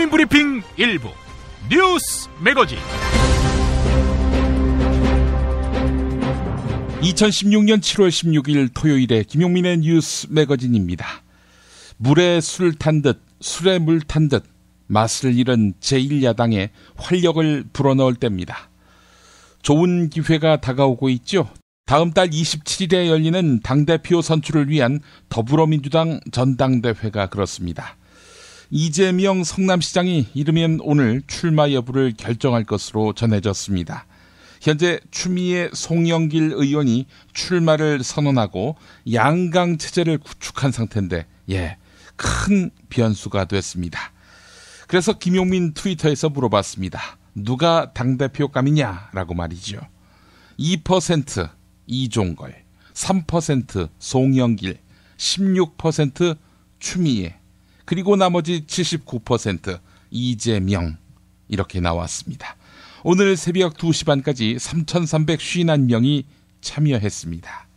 김용민 브리핑 일부 뉴스 매거진. 2016년 7월 16일 토요일에 김용민의 뉴스 매거진입니다. 물에 술 탄 듯 술에 물 탄 듯 맛을 잃은 제1야당에 활력을 불어넣을 때입니다. 좋은 기회가 다가오고 있죠. 다음 달 27일에 열리는 당대표 선출을 위한 더불어민주당 전당대회가 그렇습니다. 이재명 성남시장이 이르면 오늘 출마 여부를 결정할 것으로 전해졌습니다. 현재 추미애 송영길 의원이 출마를 선언하고 양강 체제를 구축한 상태인데 큰 변수가 됐습니다. 그래서 김용민 트위터에서 물어봤습니다. 누가 당대표감이냐라고 말이죠. 2% 이종걸, 3% 송영길, 16% 추미애, 그리고 나머지 79% 이재명, 이렇게 나왔습니다. 오늘 새벽 2시 반까지 3,351명이 참여했습니다.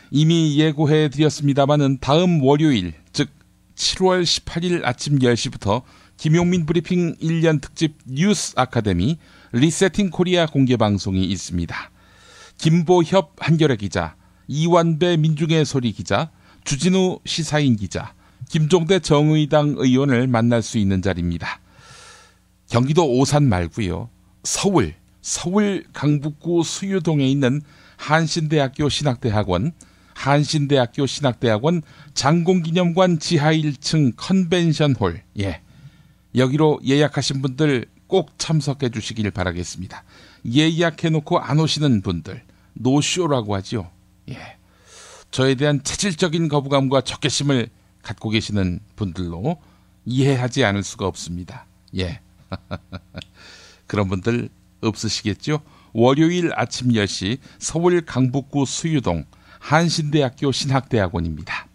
이미 예고해드렸습니다마는 다음 월요일, 즉 7월 18일 아침 10시부터 김용민 브리핑 1년 특집 뉴스 아카데미 리세팅 코리아 공개 방송이 있습니다. 김보협 한겨레 기자, 이완배 민중의 소리 기자, 주진우 시사인 기자, 김종대 정의당 의원을 만날 수 있는 자리입니다. 경기도 오산 말고요. 서울 강북구 수유동에 있는 한신대학교 신학대학원 장공기념관 지하 1층 컨벤션홀, 여기로 예약하신 분들 꼭 참석해 주시길 바라겠습니다. 예약해놓고 안 오시는 분들, 노쇼라고 하죠. 저에 대한 체질적인 거부감과 적개심을 갖고 계시는 분들로 이해하지 않을 수가 없습니다. 그런 분들 없으시겠죠? 월요일 아침 10시 서울 강북구 수유동 한신대학교 신학대학원입니다.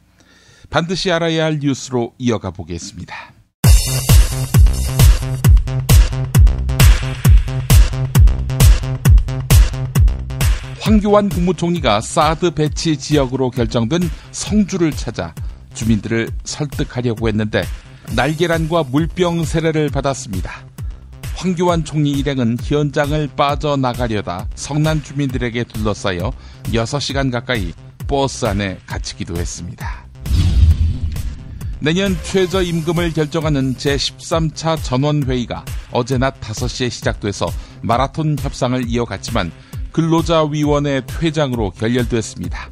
반드시 알아야 할 뉴스로 이어가 보겠습니다. 황교안 국무총리가 사드 배치 지역으로 결정된 성주를 찾아 주민들을 설득하려고 했는데 날계란과 물병 세례를 받았습니다. 황교안 총리 일행은 현장을 빠져나가려다 성난 주민들에게 둘러싸여 6시간 가까이 버스 안에 갇히기도 했습니다. 내년 최저임금을 결정하는 제13차 전원회의가 어제 낮 5시에 시작돼서 마라톤 협상을 이어갔지만 근로자위원회 퇴장으로 결렬됐습니다.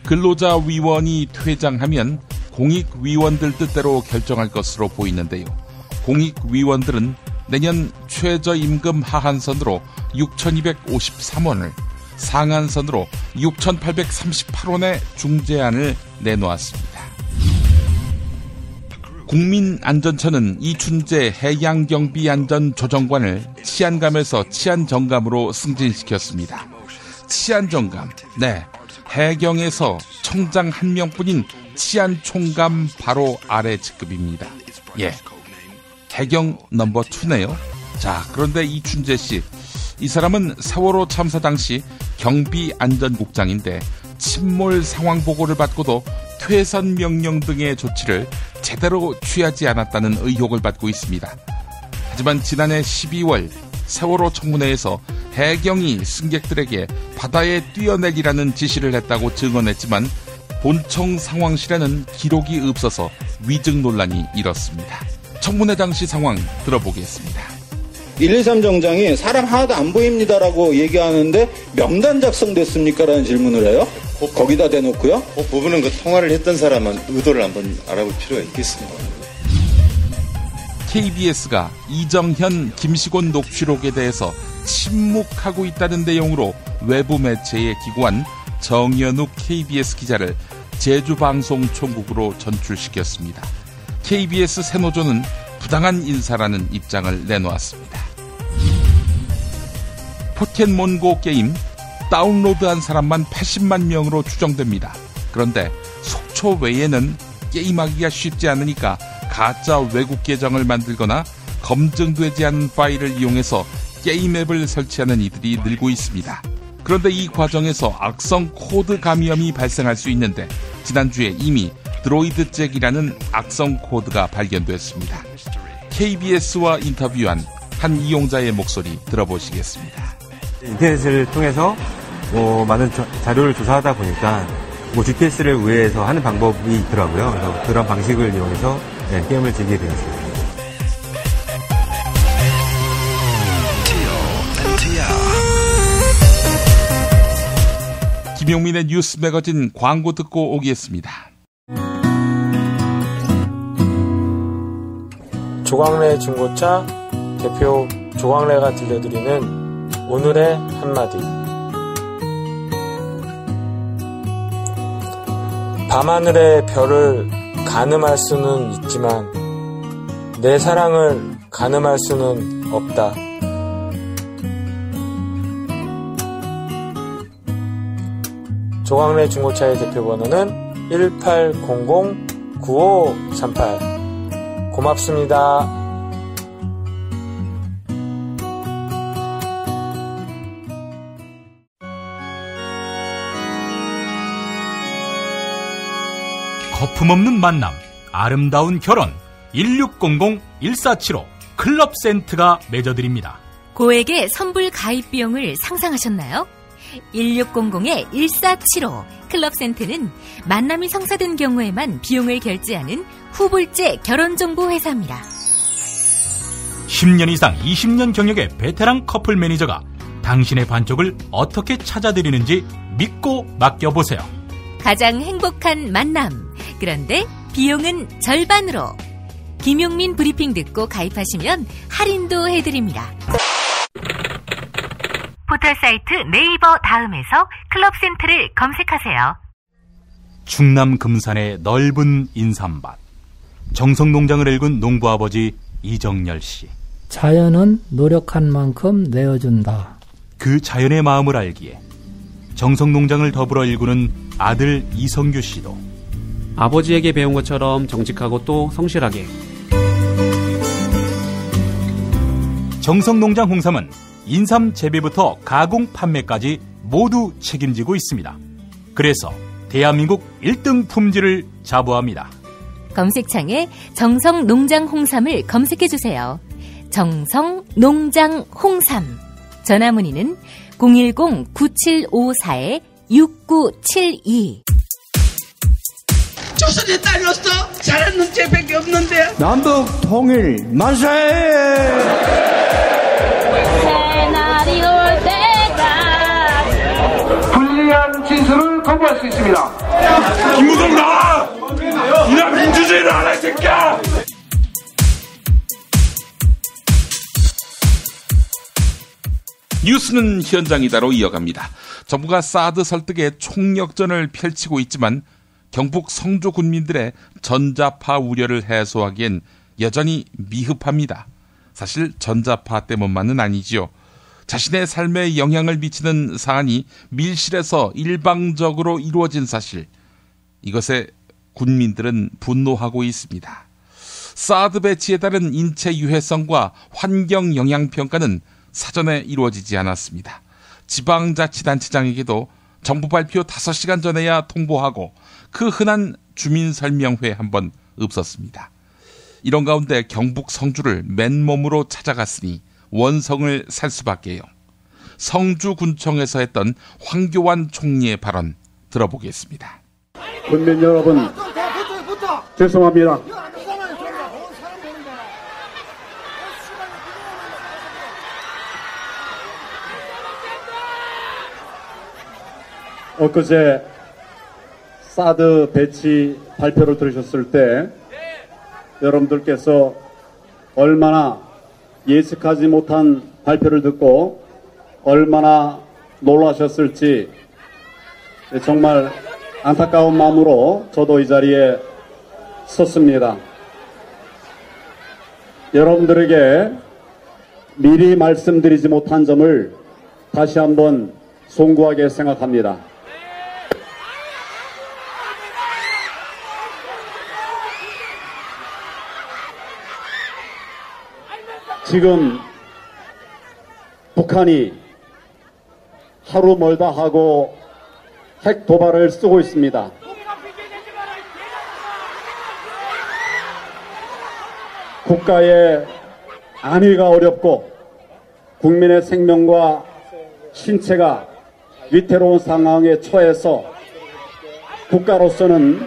근로자위원이 퇴장하면 공익위원들 뜻대로 결정할 것으로 보이는데요. 공익위원들은 내년 최저임금 하한선으로 6,253원을, 상한선으로 6,838원의 중재안을 내놓았습니다. 국민안전처는 이춘재 해양경비안전조정관을 치안감에서 치안정감으로 승진시켰습니다. 치안정감, 해경에서 청장 한 명뿐인 치안총감 바로 아래 직급입니다. 해경 넘버 2네요. 자, 그런데 이춘재 씨, 이 사람은 세월호 참사 당시 경비안전국장인데 침몰 상황 보고를 받고도 퇴선 명령 등의 조치를 제대로 취하지 않았다는 의혹을 받고 있습니다. 하지만 지난해 12월 세월호 청문회에서 해경이 승객들에게 바다에 뛰어내리라는 지시를 했다고 증언했지만 본청 상황실에는 기록이 없어서 위증 논란이 일었습니다. 청문회 당시 상황 들어보겠습니다. 123 정장이 사람 하나도 안 보입니다라고 얘기하는데 명단 작성됐습니까? 라는 질문을 해요. 거기다 대놓고요. 그 부분은 그 통화를 했던 사람은 의도를 한번 알아볼 필요가 있겠습니다. KBS가 이정현, 김시곤 녹취록에 대해서 침묵하고 있다는 내용으로 외부 매체에 기고한 정연욱 KBS 기자를 제주방송총국으로 전출시켰습니다. KBS 새노조는 부당한 인사라는 입장을 내놓았습니다. 포켓몬고 게임 다운로드한 사람만 80만 명으로 추정됩니다. 그런데 속초 외에는 게임하기가 쉽지 않으니까 가짜 외국 계정을 만들거나 검증되지 않은 파일을 이용해서 게임 앱을 설치하는 이들이 늘고 있습니다. 그런데 이 과정에서 악성 코드 감염이 발생할 수 있는데 지난주에 이미 드로이드 잭이라는 악성 코드가 발견됐습니다. KBS와 인터뷰한 한 이용자의 목소리 들어보시겠습니다. 인터넷을 통해서 많은 자료를 조사하다 보니까 GPS를 의뢰해서 하는 방법이 있더라고요. 그래서 그런 방식을 이용해서 게임을 즐기게 되었습니다. 김용민의 뉴스 매거진 광고 듣고 오겠습니다. 조광래 중고차 대표 조광래가 들려드리는 오늘의 한마디. 밤하늘의 별을 가늠할 수는 있지만 내 사랑을 가늠할 수는 없다. 조광래 중고차의 대표번호는 1800-9538. 고맙습니다. 거품없는 만남, 아름다운 결혼 1600-1475 클럽센트가 맺어드립니다. 고액의 선불 가입 비용을 상상하셨나요? 1600-1475 클럽센트는 만남이 성사된 경우에만 비용을 결제하는 후불제 결혼정보회사입니다. 10년 이상 20년 경력의 베테랑 커플 매니저가 당신의 반쪽을 어떻게 찾아드리는지 믿고 맡겨보세요. 가장 행복한 만남, 그런데 비용은 절반으로. 김용민 브리핑 듣고 가입하시면 할인도 해드립니다. 포털사이트 네이버 다음에서 클럽센트를 검색하세요. 충남 금산의 넓은 인삼밭, 정성농장을 일군 농부아버지 이정열 씨. 자연은 노력한 만큼 내어준다. 그 자연의 마음을 알기에 정성농장을 더불어 일구는 아들 이성규 씨도 아버지에게 배운 것처럼 정직하고 또 성실하게. 정성농장 홍삼은 인삼 재배부터 가공 판매까지 모두 책임지고 있습니다. 그래서 대한민국 1등 품질을 자부합니다. 검색창에 정성농장 홍삼을 검색해주세요. 정성농장 홍삼. 전화문의는 010-9754-6972. 조선의 딸로서 잘하는 죄밖에 없는데. 남북 통일 만세! 새날이 올 때가 불리한 진술을 거부할 수 있습니다. 김무성 나와! 이런 민주주의를 하라, 이 새끼야! 뉴스는 현장이다로 이어갑니다. 정부가 사드 설득에 총력전을 펼치고 있지만 경북 성주 군민들의 전자파 우려를 해소하기엔 여전히 미흡합니다. 사실 전자파 때문만은 아니지요. 자신의 삶에 영향을 미치는 사안이 밀실에서 일방적으로 이루어진 사실, 이것에 군민들은 분노하고 있습니다. 사드 배치에 따른 인체 유해성과 환경 영향 평가는 사전에 이루어지지 않았습니다. 지방자치단체장에게도 정부 발표 5시간 전에야 통보하고 그 흔한 주민설명회 한번 없었습니다. 이런 가운데 경북 성주를 맨몸으로 찾아갔으니 원성을 살 수밖에요. 성주군청에서 했던 황교안 총리의 발언 들어보겠습니다. 군민 여러분, 죄송합니다. 엊그제 사드 배치 발표를 들으셨을 때 여러분들께서 얼마나 예측하지 못한 발표를 듣고 얼마나 놀라셨을지 정말 안타까운 마음으로 저도 이 자리에 섰습니다. 여러분들에게 미리 말씀드리지 못한 점을 다시 한번 송구하게 생각합니다. 지금 북한이 하루 멀다 하고 핵 도발을 쓰고 있습니다. 9 국가의 안위가 어렵고 국민의 생명과 신체가 위태로운 상황에 처해서 국가로서는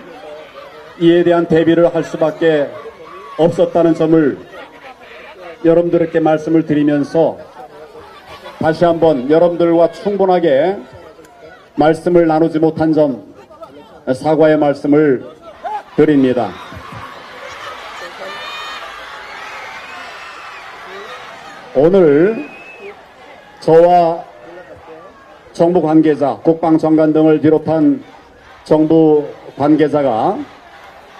이에 대한 대비를 할 수밖에 없었다는 점을 여러분들께 말씀을 드리면서 다시 한번 여러분들과 충분하게 말씀을 나누지 못한 점 사과의 말씀을 드립니다. 오늘 저와 정부 관계자, 국방장관 등을 비롯한 정부 관계자가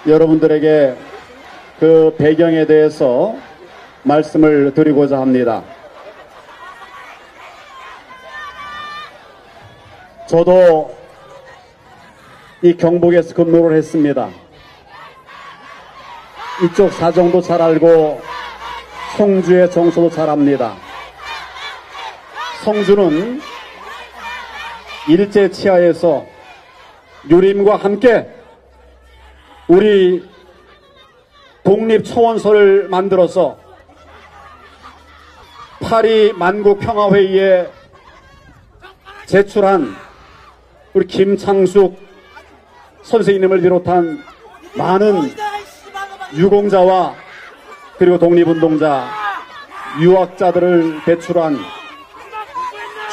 여러분들에게 그 배경에 대해서 말씀을 드리고자 합니다. 저도 이 경북에서 근무를 했습니다. 이쪽 사정도 잘 알고 성주의 정서도 잘 압니다. 성주는 일제 치하에서 유림과 함께 우리 독립초원소를 만들어서 파리 만국평화회의에 제출한 우리 김창숙 선생님을 비롯한 많은 유공자와 그리고 독립운동자, 유학자들을 배출한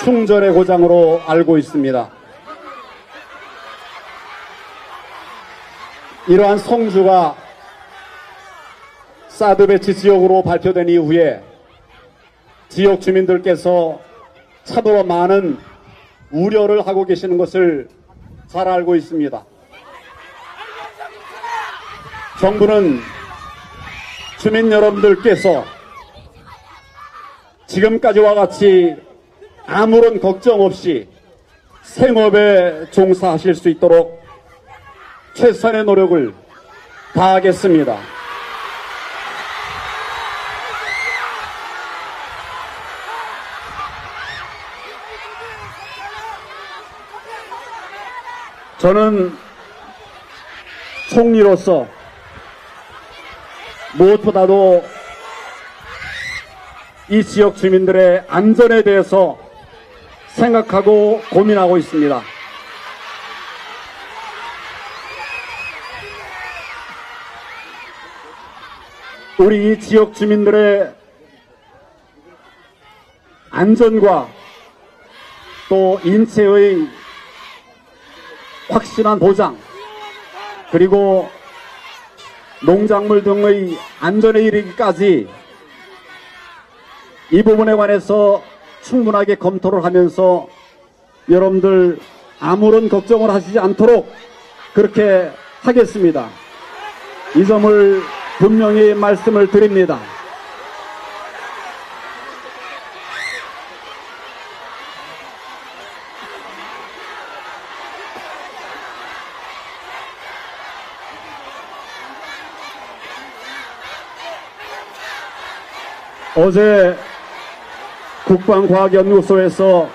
충전의 고장으로 알고 있습니다. 이러한 성주가 사드 배치 지역으로 발표된 이후에 지역 주민들께서 차도로 많은 우려를 하고 계시는 것을 잘 알고 있습니다. 정부는 주민 여러분들께서 지금까지와 같이 아무런 걱정 없이 생업에 종사하실 수 있도록 최선의 노력을 다하겠습니다. 저는 총리로서 무엇보다도 이 지역 주민들의 안전에 대해서 생각하고 고민하고 있습니다. 우리 이 지역 주민들의 안전과 또 인체의 확실한 보장, 그리고 농작물 등의 안전에 이르기까지 이 부분에 관해서 충분하게 검토를 하면서 여러분들 아무런 걱정을 하시지 않도록 그렇게 하겠습니다. 이 점을 분명히 말씀을 드립니다. 어제 국방과학연구소에서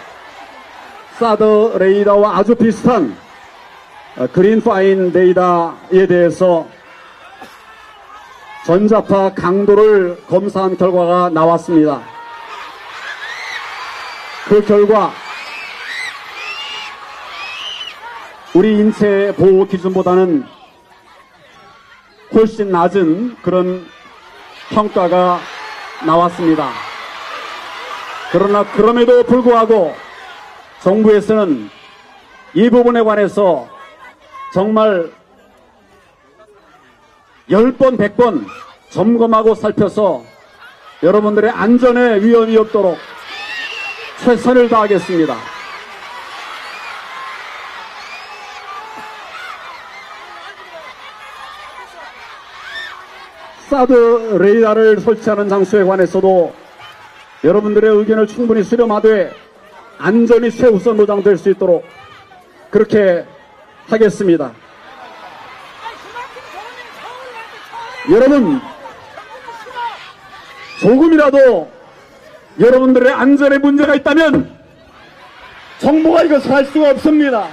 사드 레이더와 아주 비슷한 그린파인 데이터에 대해서 전자파 강도를 검사한 결과가 나왔습니다. 그 결과 우리 인체 보호 기준보다는 훨씬 낮은 그런 평가가 나왔습니다. 그러나 그럼에도 불구하고 정부에서는 이 부분에 관해서 정말 10번, 100번 점검하고 살펴서 여러분들의 안전에 위험이 없도록 최선을 다하겠습니다. 사드 레이더를 설치하는 장소에 관해서도 여러분들의 의견을 충분히 수렴하되 안전이 최우선 보장될 수 있도록 그렇게 하겠습니다. 여러분, 조금이라도 여러분들의 안전에 문제가 있다면 정부가 이것을 할 수가 없습니다.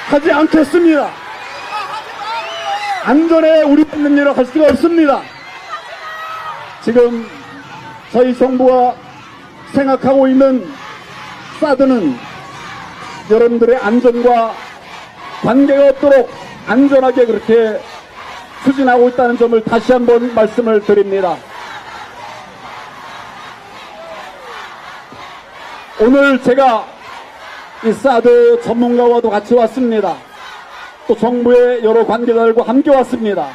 하지 않겠습니다. 안전에 우리 있는 일을 할 수가 없습니다. 지금 저희 정부가 생각하고 있는 사드는 여러분들의 안전과 관계가 없도록 안전하게 그렇게 추진하고 있다는 점을 다시 한번 말씀을 드립니다. 오늘 제가 이 사드 전문가와도 같이 왔습니다. 또 정부의 여러 관계자들과 함께 왔습니다.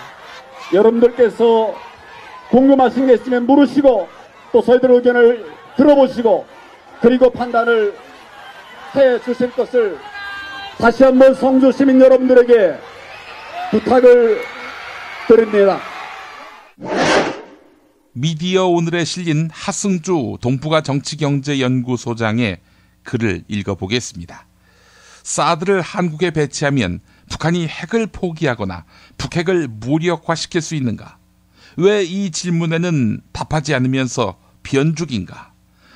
여러분들께서 궁금하신 게 있으면 물으시고 또 저희들 의견을 들어보시고 그리고 판단을 해 주실 것을 다시 한번 성주 시민 여러분들에게 부탁을 드립니다. 미디어 오늘에 실린 하승주 동북아 정치경제연구소장의 글을 읽어보겠습니다. 사드를 한국에 배치하면 북한이 핵을 포기하거나 북핵을 무력화시킬 수 있는가? 왜 이 질문에는 답하지 않으면서 변죽인가?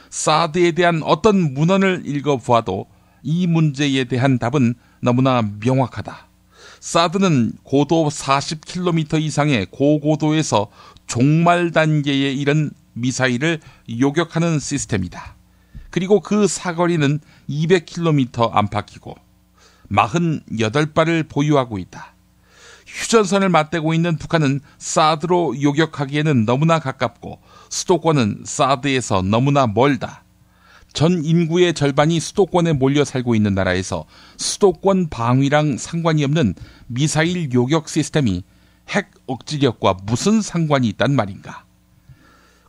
사드에 대한 어떤 문헌을 읽어보아도 이 문제에 대한 답은 너무나 명확하다. 사드는 고도 40km 이상의 고고도에서 종말 단계에 이른 미사일을 요격하는 시스템이다. 그리고 그 사거리는 200km 안팎이고 48발을 보유하고 있다. 휴전선을 맞대고 있는 북한은 사드로 요격하기에는 너무나 가깝고 수도권은 사드에서 너무나 멀다. 전 인구의 절반이 수도권에 몰려 살고 있는 나라에서 수도권 방위랑 상관이 없는 미사일 요격 시스템이 핵 억지력과 무슨 상관이 있단 말인가?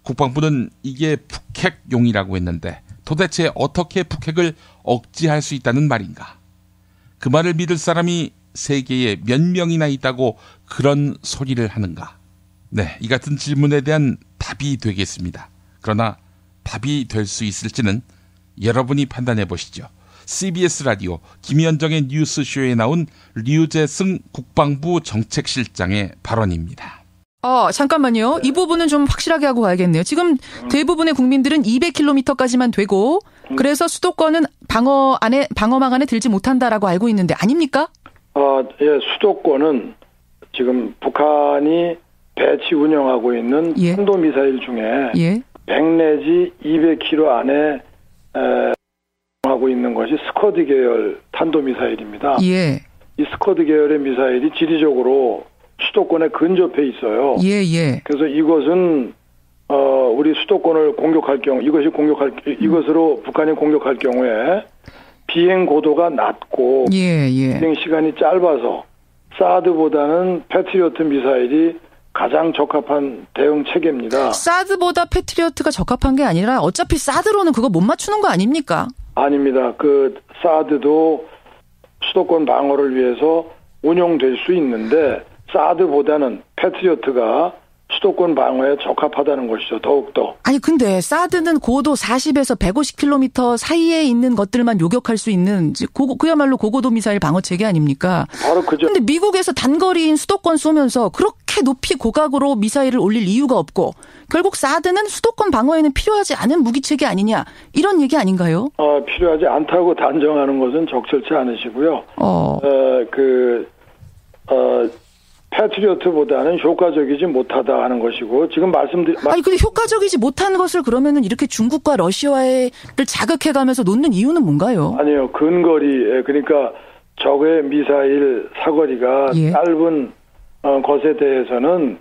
국방부는 이게 북핵용이라고 했는데 도대체 어떻게 북핵을 억지할 수 있다는 말인가? 그 말을 믿을 사람이 세계에 몇 명이나 있다고 그런 소리를 하는가? 네, 이 같은 질문에 대한 답이 되겠습니다. 그러나 답이 될 수 있을지는 여러분이 판단해 보시죠. CBS 라디오 김현정의 뉴스쇼에 나온 류재승 국방부 정책실장의 발언입니다. 잠깐만요. 이 부분은 좀 확실하게 하고 가야겠네요. 지금 대부분의 국민들은 200km까지만 되고 그래서 수도권은 방어망 안에 들지 못한다라고 알고 있는데 아닙니까? 예, 수도권은 지금 북한이 배치 운영하고 있는 탄도미사일 중에 100 내지 200km 안에 하고 있는 것이 스커드 계열 탄도미사일입니다. 이 스커드 계열의 미사일이 지리적으로 수도권에 근접해 있어요. 그래서 이것은 우리 수도권을 공격할 경우 이것으로 북한이 공격할 경우에 비행 고도가 낮고 비행 시간이 짧아서 사드보다는 패트리어트 미사일이 가장 적합한 대응 체계입니다. 사드보다 패트리어트가 적합한 게 아니라 어차피 사드로는 그거 못 맞추는 거 아닙니까? 아닙니다. 그 사드도 수도권 방어를 위해서 운용될 수 있는데 사드보다는 패트리어트가 수도권 방어에 적합하다는 것이죠. 더욱더. 아니 근데 사드는 고도 40에서 150km 사이에 있는 것들만 요격할 수 있는 그야말로 고고도 미사일 방어 체계 아닙니까? 바로 그죠. 근데 미국에서 단거리인 수도권 쏘면서 그렇게 높이 고각으로 미사일을 올릴 이유가 없고 결국 사드는 수도권 방어에는 필요하지 않은 무기 체계 아니냐 이런 얘기 아닌가요? 필요하지 않다고 단정하는 것은 적절치 않으시고요. 패트리어트보다는 효과적이지 못하다 하는 것이고 지금 아니 근데 효과적이지 못한 것을 그러면은 이렇게 중국과 러시아를 자극해가면서 놓는 이유는 뭔가요? 아니요. 근거리 그러니까 적의 미사일 사거리가 짧은 것에 대해서는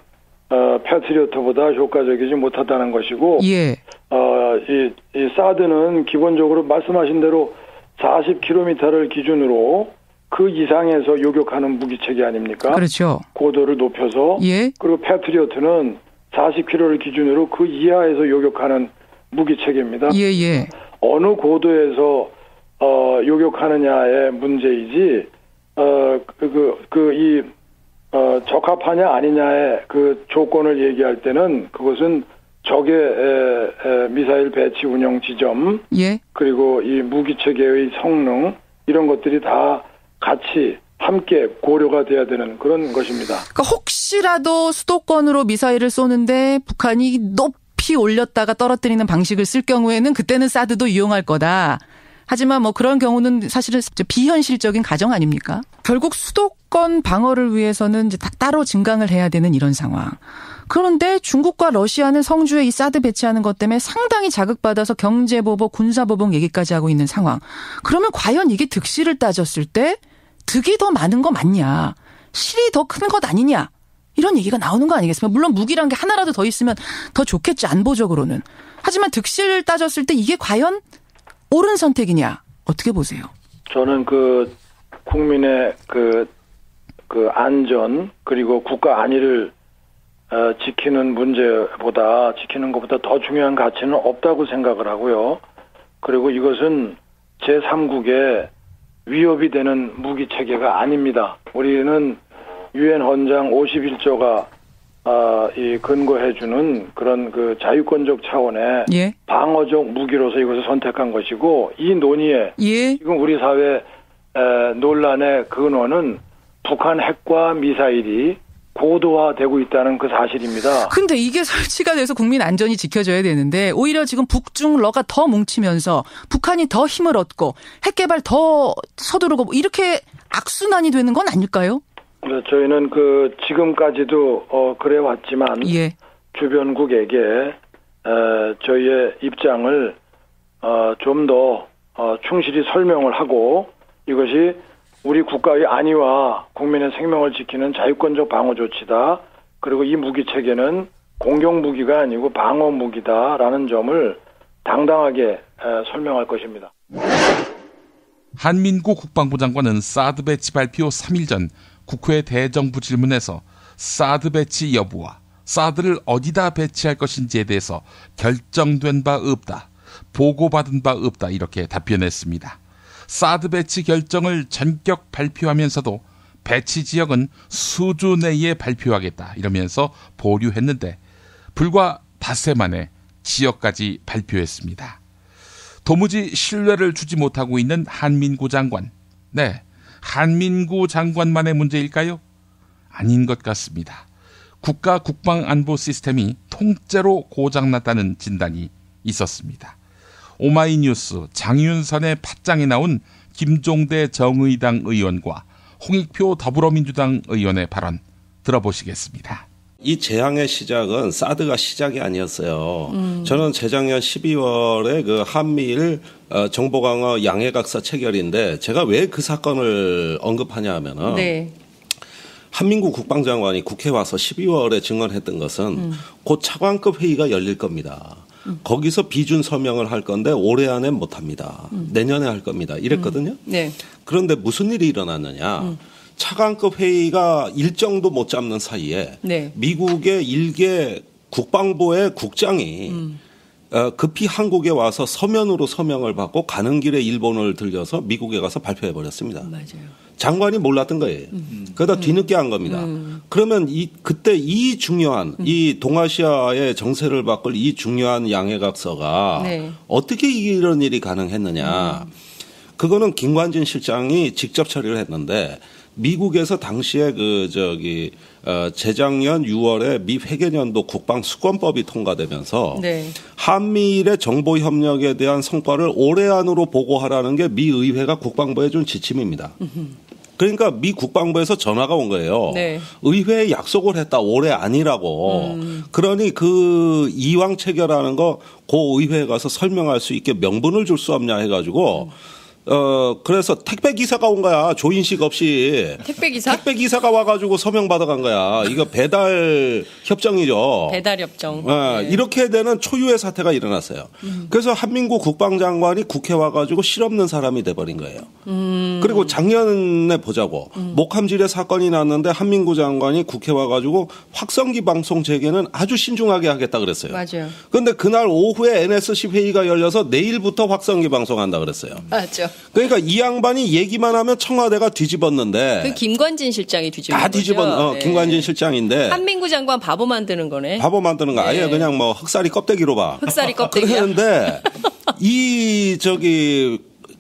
패트리어트보다 효과적이지 못하다는 것이고 이 사드는 기본적으로 말씀하신 대로 40km를 기준으로 그 이상에서 요격하는 무기체계 아닙니까? 그렇죠. 고도를 높여서 그리고 패트리어트는 40km를 기준으로 그 이하에서 요격하는 무기체계입니다. 어느 고도에서 요격하느냐의 문제이지 적합하냐 아니냐의 그 조건을 얘기할 때는 그것은 적의 미사일 배치 운영 지점 그리고 이 무기체계의 성능 이런 것들이 다 같이 함께 고려가 돼야 되는 그런 것입니다. 그러니까 혹시라도 수도권으로 미사일을 쏘는데 북한이 높이 올렸다가 떨어뜨리는 방식을 쓸 경우에는 그때는 사드도 이용할 거다. 하지만 뭐 그런 경우는 사실은 비현실적인 가정 아닙니까? 결국 수도권 방어를 위해서는 이제 다 따로 증강을 해야 되는 이런 상황. 그런데 중국과 러시아는 성주에 이 사드 배치하는 것 때문에 상당히 자극받아서 경제보복, 군사보복 얘기까지 하고 있는 상황. 그러면 과연 이게 득실을 따졌을 때 득이 더 많은 거 맞냐? 실이 더 큰 것 아니냐? 이런 얘기가 나오는 거 아니겠습니까? 물론 무기란 게 하나라도 더 있으면 더 좋겠지, 안보적으로는. 하지만 득실을 따졌을 때 이게 과연 옳은 선택이냐? 어떻게 보세요? 저는 국민의 안전, 그리고 국가 안위를 지키는 것보다 더 중요한 가치는 없다고 생각을 하고요. 그리고 이것은 제3국의 위협이 되는 무기 체계가 아닙니다. 우리는 유엔 헌장 51조가 근거해주는 그런 자유권적 차원의 방어적 무기로서 이것을 선택한 것이고, 이 논의에 지금 우리 사회 논란의 근원은 북한 핵과 미사일이 고도화되고 있다는 그 사실입니다. 근데 이게 설치가 돼서 국민 안전이 지켜져야 되는데 오히려 지금 북중러가 더 뭉치면서 북한이 더 힘을 얻고 핵 개발 더 서두르고 이렇게 악순환이 되는 건 아닐까요? 네, 저희는 지금까지도 그래 왔지만 주변국에게 저희의 입장을 좀 더 충실히 설명을 하고, 이것이 우리 국가의 안위와 국민의 생명을 지키는 자유권적 방어 조치다. 그리고 이 무기 체계는 공격 무기가 아니고 방어 무기다라는 점을 당당하게 설명할 것입니다. 한민구 국방부 장관은 사드 배치 발표 3일 전 국회 대정부 질문에서 사드 배치 여부와 사드를 어디다 배치할 것인지에 대해서 결정된 바 없다, 보고받은 바 없다, 이렇게 답변했습니다. 사드 배치 결정을 전격 발표하면서도 배치 지역은 수주 내에 발표하겠다 이러면서 보류했는데 불과 닷새 만에 지역까지 발표했습니다. 도무지 신뢰를 주지 못하고 있는 한민구 장관. 네, 한민구 장관만의 문제일까요? 아닌 것 같습니다. 국가 국방안보 시스템이 통째로 고장났다는 진단이 있었습니다. 오마이뉴스 장윤선의 팟짱에 나온 김종대 정의당 의원과 홍익표 더불어민주당 의원의 발언 들어보시겠습니다. 이 재앙의 시작은 사드가 시작이 아니었어요. 저는 재작년 12월에 한미일 정보 강화 양해각서 체결인데 제가 왜 그 사건을 언급하냐 하면은 한민구 국방장관이 국회에 와서 12월에 증언했던 것은 곧 차관급 회의가 열릴 겁니다. 거기서 비준 서명을 할 건데 올해 안에 못 합니다. 내년에 할 겁니다. 이랬거든요. 그런데 무슨 일이 일어났느냐. 차관급 회의가 일정도 못 잡는 사이에 미국의 일개 국방부의 국장이 급히 한국에 와서 서면으로 서명을 받고 가는 길에 일본을 들려서 미국에 가서 발표해 버렸습니다. 맞아요. 장관이 몰랐던 거예요. 그러다 뒤늦게 한 겁니다. 그러면 그때 이 중요한 이 동아시아의 정세를 바꿀 이 중요한 양해각서가 어떻게 이런 일이 가능했느냐. 그거는 김관진 실장이 직접 처리를 했는데 미국에서 당시에 재작년 6월에 미 회계년도 국방수권법이 통과되면서 한미일의 정보 협력에 대한 성과를 올해 안으로 보고하라는 게 미 의회가 국방부에 준 지침입니다. 그러니까 미 국방부에서 전화가 온 거예요. 의회에 약속을 했다. 올해 아니라고. 그러니 그 이왕 체결하는 거 고 의회에 가서 설명할 수 있게 명분을 줄 수 없냐 해가지고 그래서 택배기사가 온 거야. 조인식 없이. 택배기사가 와가지고 서명 받아간 거야. 이거 배달 협정이죠. 배달 협정. 이렇게 되는 초유의 사태가 일어났어요. 그래서 한민구 국방장관이 국회 와가지고 실없는 사람이 돼버린 거예요. 그리고 작년에 보자고. 목함질의 사건이 났는데 한민구 장관이 국회 와가지고 확성기 방송 재개는 아주 신중하게 하겠다 그랬어요. 맞아요. 그런데 그날 오후에 NSC 회의가 열려서 내일부터 확성기 방송한다 그랬어요. 맞죠. 그러니까 이 양반이 얘기만 하면 청와대가 뒤집었는데. 그 김관진 실장이 뒤집은 거죠. 김관진 실장인데. 한민구 장관 바보 만드는 거네. 바보 만드는 거 아예 그냥 뭐 흑사리 껍데기로 봐. 흑사리 껍데기야. 그런데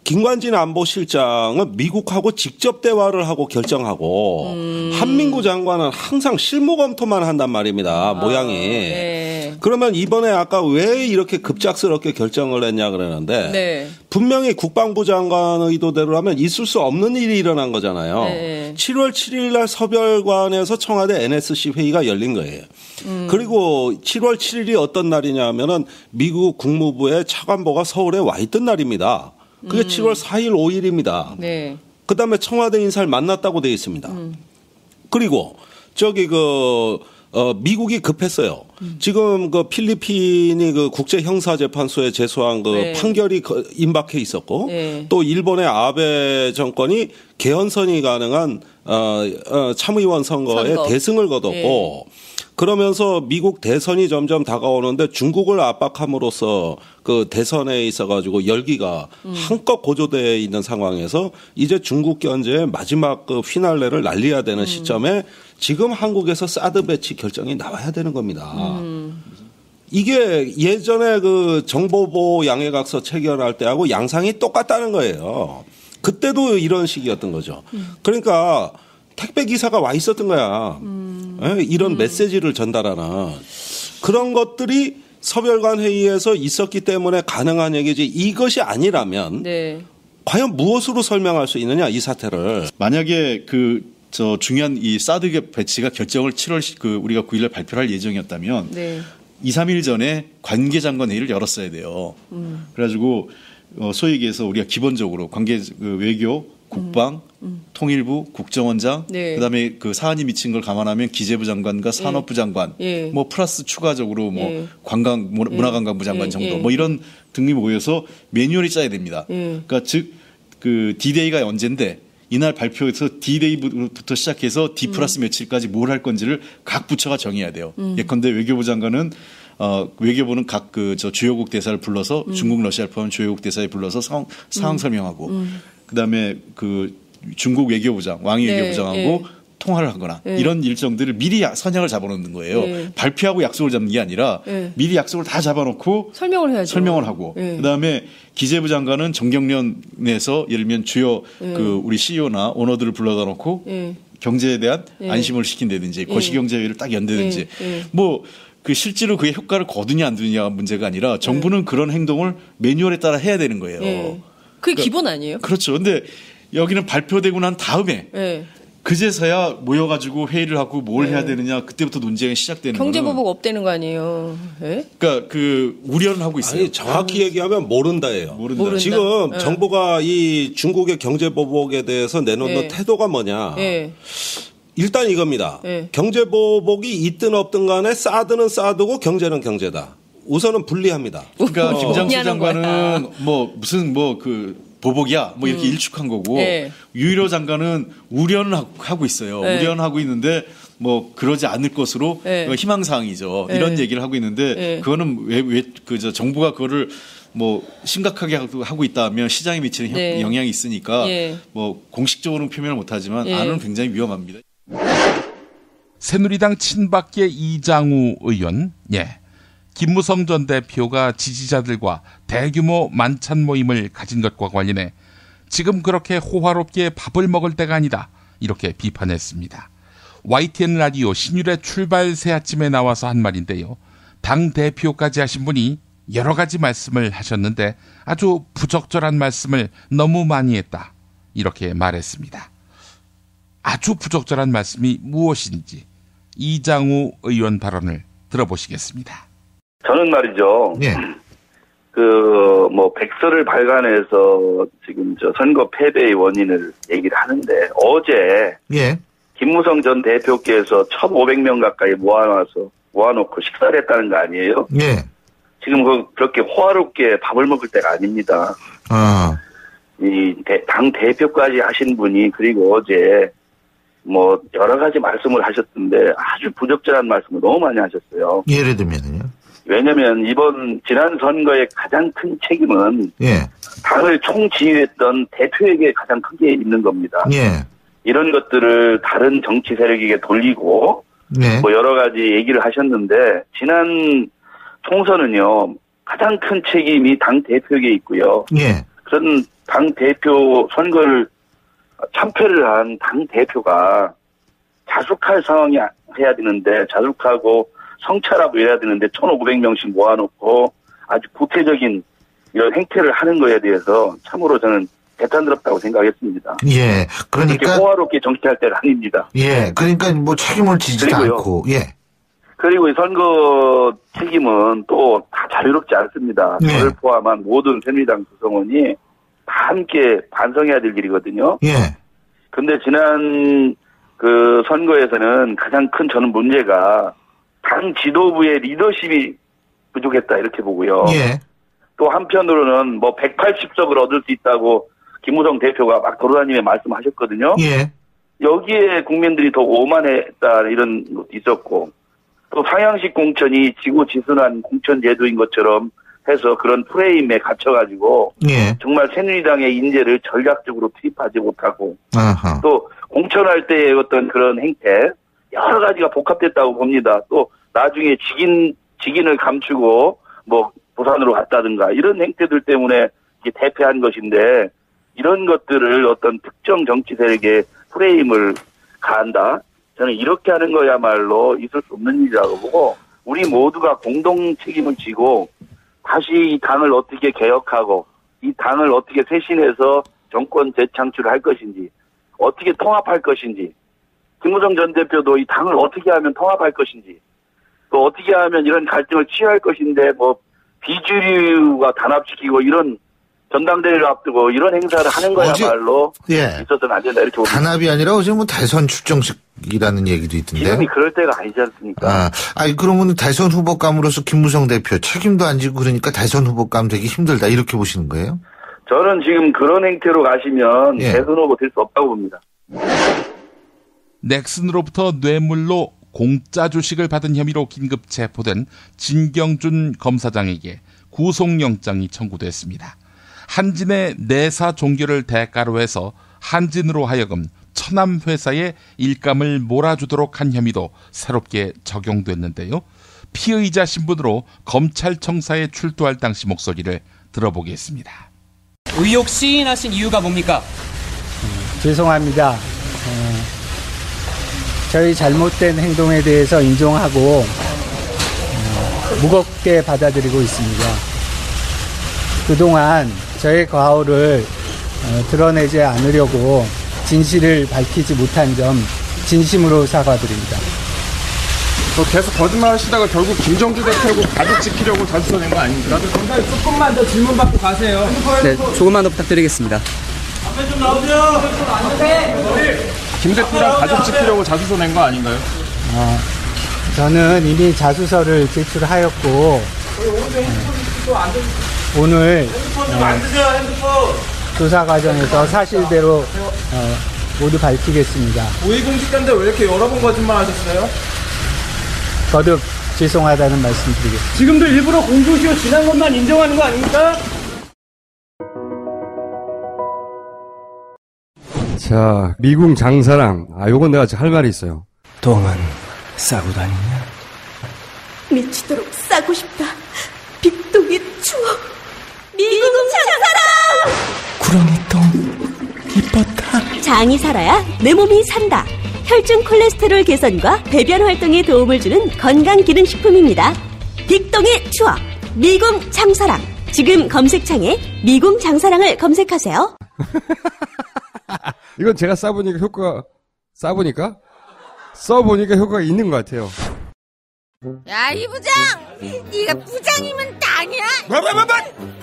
김관진 안보실장은 미국하고 직접 대화를 하고 결정하고 한민구 장관은 항상 실무 검토만 한단 말입니다. 모양이. 그러면 이번에 아까 왜 이렇게 급작스럽게 결정을 했냐 그러는데 네. 분명히 국방부 장관 의도대로라면 있을 수 없는 일이 일어난 거잖아요. 네. 7월 7일 날 서별관에서 청와대 NSC 회의가 열린 거예요. 그리고 7월 7일이 어떤 날이냐 하면은 미국 국무부의 차관보가 서울에 와 있던 날입니다. 그게 7월 4일, 5일입니다. 네. 그다음에 청와대 인사를 만났다고 되어 있습니다. 그리고 저기 미국이 급했어요. 지금 그 필리핀이 그 국제형사재판소에 제소한 그 네. 판결이 임박해 있었고 네. 또 일본의 아베 정권이 개헌선이 가능한 참의원 선거에 대승을 거뒀고 네. 그러면서 미국 대선이 점점 다가오는데 중국을 압박함으로써 그 대선에 있어가지고 열기가 한껏 고조되어 있는 상황에서 이제 중국 견제의 마지막 그 피날레를 날려야 되는 시점에 지금 한국에서 사드 배치 결정이 나와야 되는 겁니다. 이게 예전에 그 정보보호 양해각서 체결할 때하고 양상이 똑같다는 거예요. 그때도 이런 식이었던 거죠. 그러니까 택배 기사가 와 있었던 거야. 이런 메시지를 전달하는 그런 것들이 서별관 회의에서 있었기 때문에 가능한 얘기지 이것이 아니라면 네. 과연 무엇으로 설명할 수 있느냐 이 사태를. 만약에 중요한 이 사드 배치가 결정을 7월 우리가 9일날 발표할 예정이었다면 네. 2, 3일 전에 관계장관 회의를 열었어야 돼요. 그래가지고 소위 얘기해서 우리가 기본적으로 외교, 국방, 통일부, 국정원장, 네. 그다음에 그 사안이 미친 걸 감안하면 기재부 장관과 산업부 장관, 예. 뭐 플러스 추가적으로 뭐 예. 문화관광부 장관 정도, 뭐 이런 등이 모여서 매뉴얼이 짜야 됩니다. 그러니까 즉 그 D-Day가 언젠데 이날 발표해서 D-Day부터 시작해서 D 플러스 며칠까지 뭘 할 건지를 각 부처가 정해야 돼요. 예컨대 외교부 장관은 외교부는 각 주요국 대사를 불러서 중국, 러시아를 포함한 주요국 대사에 불러서 상황 설명하고 그다음에 그 중국 외교부장, 왕이 네, 외교부장하고 네. 통화를 하거나 이런 일정들을 미리 선약을 잡아놓는 거예요. 발표하고 약속을 잡는 게 아니라 미리 약속을 다 잡아놓고 설명을 해야죠. 설명을 하고 그다음에 기재부 장관은 정경련에서 예를 들면 주요 그 우리 CEO나 오너들을 불러다 놓고 경제에 대한 안심을 시킨다든지 거시경제회의를 딱 연다든지 뭐 그 실제로 그게 효과를 거두냐 안 두느냐가 문제가 아니라 정부는 그런 행동을 매뉴얼에 따라 해야 되는 거예요. 그게 그러니까, 기본 아니에요? 그렇죠. 근데 여기는 발표되고 난 다음에 그제서야 모여가지고 회의를 하고 뭘 해야 되느냐 그때부터 논쟁이 시작되는 거예요. 경제보복 없대는 거 아니에요. 그러니까 그 우려는 하고 있어요. 아니, 정확히 얘기하면 모른다예요. 모른다. 지금 정부가 이 중국의 경제보복에 대해서 내놓는 태도가 뭐냐. 일단 이겁니다. 경제보복이 있든 없든 간에 사드는 사드고 경제는 경제다. 우선은 분리합니다. 그러니까 김장수 장관은 뭐 무슨 보복이야 뭐 이렇게 일축한 거고 유일호 장관은 우려는 하고 있어요. 우려는 하고 있는데 뭐 그러지 않을 것으로 희망사항이죠. 이런 얘기를 하고 있는데 그거는 왜 정부가 그거를 뭐 심각하게 하고 있다면 시장에 미치는 영향이 있으니까 뭐 공식적으로는 표현을 못하지만 안은 굉장히 위험합니다. 새누리당 친박계 이장우 의원, 김무성 전 대표가 지지자들과 대규모 만찬 모임을 가진 것과 관련해 지금 그렇게 호화롭게 밥을 먹을 때가 아니다 이렇게 비판했습니다. YTN 라디오 신율의 출발 새 아침에 나와서 한 말인데요. 당 대표까지 하신 분이 여러 가지 말씀을 하셨는데 아주 부적절한 말씀을 너무 많이 했다 이렇게 말했습니다. 아주 부적절한 말씀이 무엇인지 이장우 의원 발언을 들어보시겠습니다. 저는 말이죠. 백서를 발간해서 지금 선거 패배의 원인을 얘기를 하는데 어제 김무성 전 대표께서 1,500명 가까이 모아놓고 식사를 했다는 거 아니에요? 지금 그렇게 호화롭게 밥을 먹을 때가 아닙니다. 당 대표까지 하신 분이 그리고 어제 뭐 여러 가지 말씀을 하셨던데 아주 부적절한 말씀을 너무 많이 하셨어요. 예를 들면요. 왜냐하면 지난 선거의 가장 큰 책임은 당을 총지휘했던 대표에게 가장 크게 있는 겁니다. 이런 것들을 다른 정치 세력에게 돌리고 뭐 여러 가지 얘기를 하셨는데 지난 총선은요 가장 큰 책임이 당 대표에게 있고요. 그런 당 대표 선거를 참패를 한 당 대표가 자숙할 상황이 해야 되는데 자숙하고 성찰하고 이래야 되는데 1,500명씩 모아놓고 아주 구체적인 이런 행태를 하는 거에 대해서 참으로 저는 대단스럽다고 생각했습니다. 예, 그러니까 호화롭게 정치할 때는 아닙니다. 예, 그러니까 뭐 책임을 지지도 않고, 예. 그리고 이 선거 책임은 또 다 자유롭지 않습니다. 예. 저를 포함한 모든 새누리당 구성원이 다 함께 반성해야 될 일이거든요. 예. 근데 지난 그 선거에서는 가장 큰 저는 문제가 당 지도부의 리더십이 부족했다 이렇게 보고요. 예. 또 한편으로는 뭐 180석을 얻을 수 있다고 김무성 대표가 막 돌아다니며 말씀하셨거든요. 예. 여기에 국민들이 더 오만했다 이런 것도 있었고 또 상향식 공천이 지고지순한 공천 제도인 것처럼 해서 그런 프레임에 갇혀가지고 예. 정말 새누리당의 인재를 전략적으로 투입하지 못하고 아하. 또 공천할 때의 어떤 그런 행태 여러 가지가 복합됐다고 봅니다. 또 나중에 직인을 감추고 뭐 부산으로 갔다든가 이런 행태들 때문에 이게 대패한 것인데 이런 것들을 어떤 특정 정치 세력의 프레임을 가한다. 저는 이렇게 하는 거야말로 있을 수 없는 일이라고 보고 우리 모두가 공동 책임을 지고 다시 이 당을 어떻게 개혁하고 이 당을 어떻게 쇄신해서 정권 재창출을 할 것인지 어떻게 통합할 것인지 김무성 전 대표도 이 당을 어떻게 하면 통합할 것인지 또 어떻게 하면 이런 갈등을 취할 것인데 뭐 비주류가 단합시키고 이런 전당대회를 앞두고 이런 행사를 하는 거야말로 예. 있어서는 안 된다 이렇게 봅니다. 단합이 아니라 어제 뭐 대선 출정식이라는 얘기도 있던데. 지금이 그럴 때가 아니지 않습니까? 그러면 대선 후보감으로서 김무성 대표 책임도 안 지고 그러니까 대선 후보감 되기 힘들다 이렇게 보시는 거예요? 저는 지금 그런 행태로 가시면 예. 대선 후보 될 수 없다고 봅니다. 넥슨으로부터 뇌물로 공짜 주식을 받은 혐의로 긴급 체포된 진경준 검사장에게 구속영장이 청구됐습니다. 한진의 내사 종결을 대가로 해서 한진으로 하여금 천암 회사에 일감을 몰아주도록 한 혐의도 새롭게 적용됐는데요. 피의자 신분으로 검찰청사에 출두할 당시 목소리를 들어보겠습니다. 의혹 시인하신 이유가 뭡니까? 죄송합니다. 저희 잘못된 행동에 대해서 인정하고 무겁게 받아들이고 있습니다. 그동안 저의 과오를 드러내지 않으려고 진실을 밝히지 못한 점 진심으로 사과드립니다. 계속 거짓말 하시다가 결국 김정주 대표하고 가족 지키려고 자수서 낸 거 아닙니까? 조금만 더 질문 받고 가세요. 네, 조금만 더 부탁드리겠습니다. 앞에 좀 나오세요. 김 대표랑 가족 지키려고 자수서 낸 거 아닌가요? 저는 이미 자수서를 제출하였고 오늘 조사 과정에서 사실대로 모두 밝히겠습니다. 고위공직자인데 왜 이렇게 여러 번 거짓말 하셨어요? 거듭 죄송하다는 말씀 드리겠습니다. 지금도 일부러 공소시효 지난 것만 인정하는 거 아닙니까? 자, 미궁 장사랑. 요건 내가 할 말이 있어요. 똥은 싸고 다니냐? 미치도록 싸고 싶다. 빅동의 추억. 미궁 장사랑! 구렁이 똥 이뻤다. 장이 살아야 내 몸이 산다. 혈중 콜레스테롤 개선과 배변 활동에 도움을 주는 건강기능식품입니다. 빅동의 추억. 미궁 장사랑. 지금 검색창에 미궁 장사랑을 검색하세요. 이건 제가 써보니까 효과가 있는 것 같아요. 야, 이 부장! 네가 부장이면 땅이야? 뭐?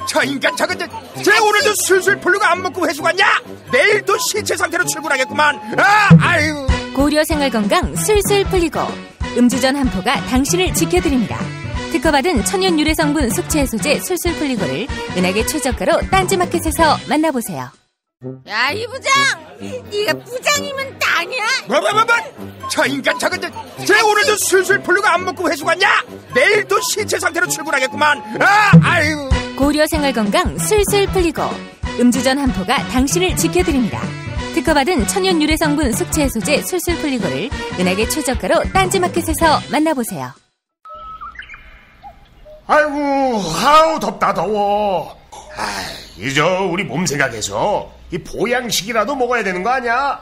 저 인간 저건 쟤 오늘도 술술 풀리고 안 먹고 회수 갔냐? 내일도 신체 상태로 출근하겠구만. 아유. 고려 생활건강 술술 풀리고 음주전 한포가 당신을 지켜드립니다. 특허받은 천연 유래 성분 숙취 해소제 술술 풀리고를 은하계 최저가로 딴지마켓에서 만나보세요. 야, 이 부장! 네가 부장이면 땅이야? 뭐? 저 인간 저건 쟤 오늘도 술술 풀리고 안 먹고 회수 갔냐? 내일도 신체 상태로 출근하겠구만. 아유. 고려 생활건강 술술 풀리고 음주전 한포가 당신을 지켜드립니다. 특허받은 천연 유래 성분 숙취 해소제 술술 풀리고를 은하계 최저가로 딴지마켓에서 만나보세요. 아이고, 아우 덥다 더워. 이제 우리 몸 생각해서 이 보양식이라도 먹어야 되는 거 아니야?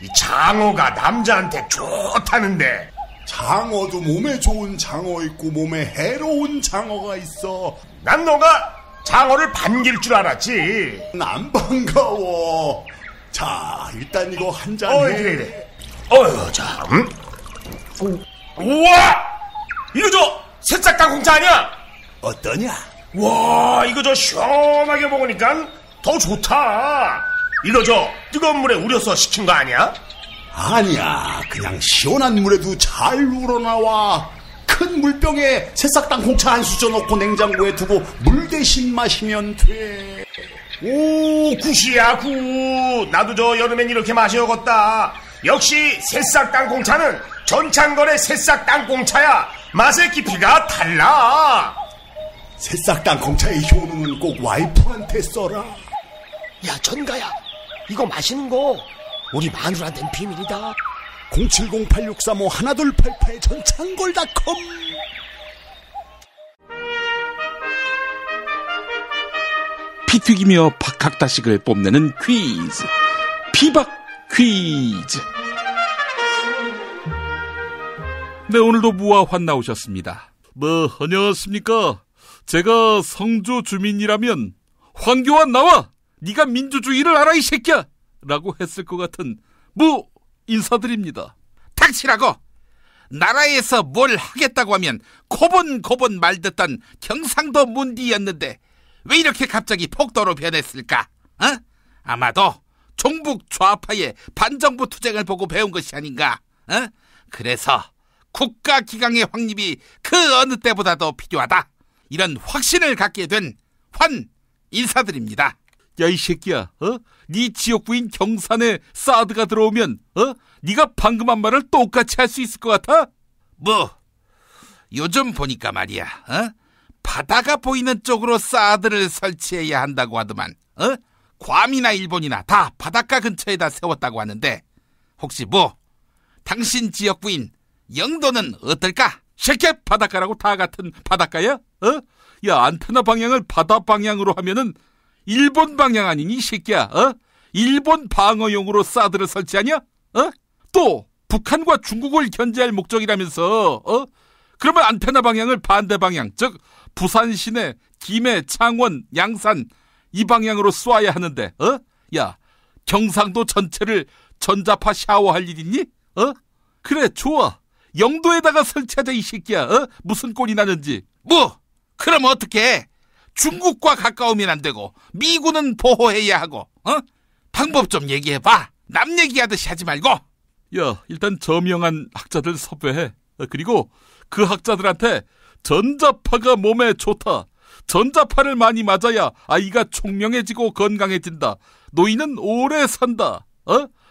이 장어가 남자한테 좋다는데. 장어도 몸에 좋은 장어 있고 몸에 해로운 장어가 있어. 난 너가 장어를 반길 줄 알았지. 안 반가워. 자, 일단 이거 한 잔 해. 그래. 자, 우와! 이거 저 새싹 땅콩차 아니야? 어떠냐? 와, 이거 저 시원하게 먹으니까 더 좋다. 이거 저 뜨거운 물에 우려서 식힌 거 아니야? 아니야, 그냥 시원한 물에도 잘 우러나와. 큰 물병에 새싹 땅콩차 한 수저 넣고 냉장고에 두고 물 대신 마시면 돼. 오, 굿이야, 굿. 나도 저 여름엔 이렇게 마셔야겠다. 역시 새싹 땅콩차는 전창걸의 새싹 땅콩차야. 맛의 깊이가 달라. 새싹 땅콩차의 효능은 꼭 와이프한테 써라. 야, 전가야, 이거 마시는 거 우리 마누라한테는 비밀이다. 070-8635-1288 전창걸닷컴. 피 튀기며 박학다식을 뽐내는 퀴즈, 피박 퀴즈. 네, 오늘도 무화환 나오셨습니다. 안녕하십니까. 제가 성주 주민이라면 황교안 나와! 네가 민주주의를 알아 이 새끼야! 라고 했을 것 같은 인사드립니다. 닥치라고! 나라에서 뭘 하겠다고 하면 고분고분 말듣던 경상도 문디였는데 왜 이렇게 갑자기 폭도로 변했을까? 아마도 종북 좌파의 반정부 투쟁을 보고 배운 것이 아닌가? 그래서 국가기강의 확립이 그 어느 때보다도 필요하다. 이런 확신을 갖게 된 환 인사드립니다. 야, 이 새끼야, 네 지역구인 경산에 사드가 들어오면 네가 방금 한 말을 똑같이 할 수 있을 것 같아? 요즘 보니까 말이야, 바다가 보이는 쪽으로 사드를 설치해야 한다고 하더만, 괌이나 일본이나 다 바닷가 근처에다 세웠다고 하는데 혹시 당신 지역구인 영도는 어떨까? 새끼, 바닷가라고 다 같은 바닷가야? 야, 안테나 방향을 바다 방향으로 하면은 일본 방향 아니니, 이 새끼야? 일본 방어용으로 사드를 설치하냐? 또 북한과 중국을 견제할 목적이라면서 그러면 안테나 방향을 반대 방향, 즉 부산 시내, 김해, 창원, 양산 이 방향으로 쏴야 하는데 야, 경상도 전체를 전자파 샤워할 일 있니? 그래, 좋아. 영도에다가 설치하자, 이 새끼야. 무슨 꼴이 나는지. 그럼 어떡해? 중국과 가까우면 안 되고 미군은 보호해야 하고. 방법 좀 얘기해봐. 남 얘기하듯이 하지 말고. 야, 일단 저명한 학자들 섭외해. 그리고 그 학자들한테 전자파가 몸에 좋다, 전자파를 많이 맞아야 아이가 총명해지고 건강해진다, 노인은 오래 산다,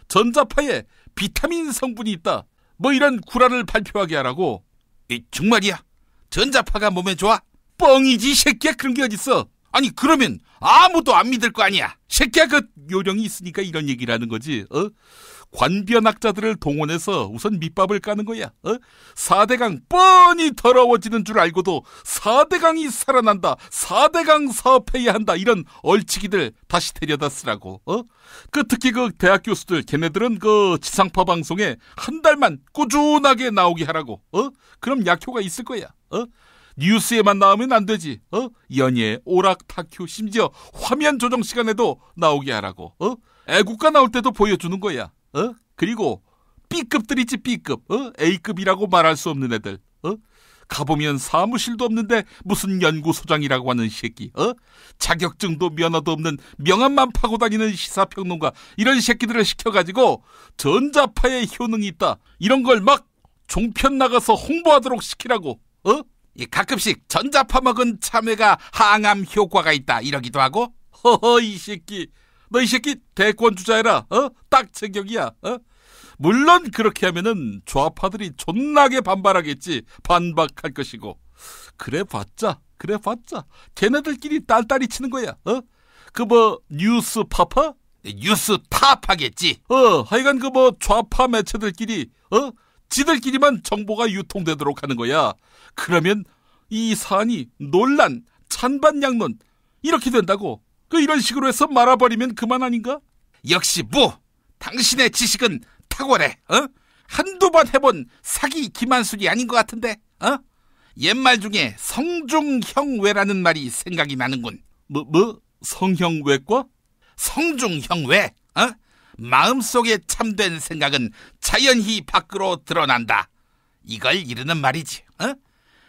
전자파에 비타민 성분이 있다, 이런 구라를 발표하게 하라고. 정말이야? 전자파가 몸에 좋아? 뻥이지, 새끼야. 그런 게 어딨어. 아니, 그러면 아무도 안 믿을 거 아니야. 새끼야, 그 요령이 있으니까 이런 얘기를 하는 거지. 관변학자들을 동원해서 우선 밑밥을 까는 거야. 4대강 뻔히 더러워지는 줄 알고도 4대강이 살아난다, 4대강 사업해야 한다, 이런 얼치기들 다시 데려다 쓰라고. 특히 그 대학 교수들, 걔네들은 그 지상파 방송에 한 달만 꾸준하게 나오게 하라고. 그럼 약효가 있을 거야. 뉴스에만 나오면 안 되지. 연예, 오락, 다큐, 심지어 화면 조정 시간에도 나오게 하라고. 애국가 나올 때도 보여주는 거야. 그리고 B급들 있지, B급. A급이라고 말할 수 없는 애들. 가보면 사무실도 없는데 무슨 연구소장이라고 하는 새끼. 자격증도 면허도 없는 명함만 파고 다니는 시사평론가, 이런 새끼들을 시켜가지고 전자파의 효능이 있다, 이런 걸 막 종편 나가서 홍보하도록 시키라고. 가끔씩 전자파 먹은 참외가 항암 효과가 있다 이러기도 하고. 이 새끼, 너 이 새끼 대권 주자해라. 딱 제격이야. 물론 그렇게 하면은 좌파들이 존나게 반발하겠지. 반박할 것이고. 그래봤자 걔네들끼리 딸딸이 치는 거야. 뉴스 파파? 뉴스 탑하겠지. 하여간 좌파 매체들끼리 지들끼리만 정보가 유통되도록 하는 거야. 그러면 이 사안이 논란, 찬반양론 이렇게 된다고. 이런 식으로 해서 말아버리면 그만 아닌가? 역시 당신의 지식은 탁월해. 한두 번 해본 사기 기만술이 아닌 것 같은데, 옛말 중에 성중형외라는 말이 생각이 나는군. 성형외과? 성중형외, 마음속에 참된 생각은 자연히 밖으로 드러난다. 이걸 이르는 말이지.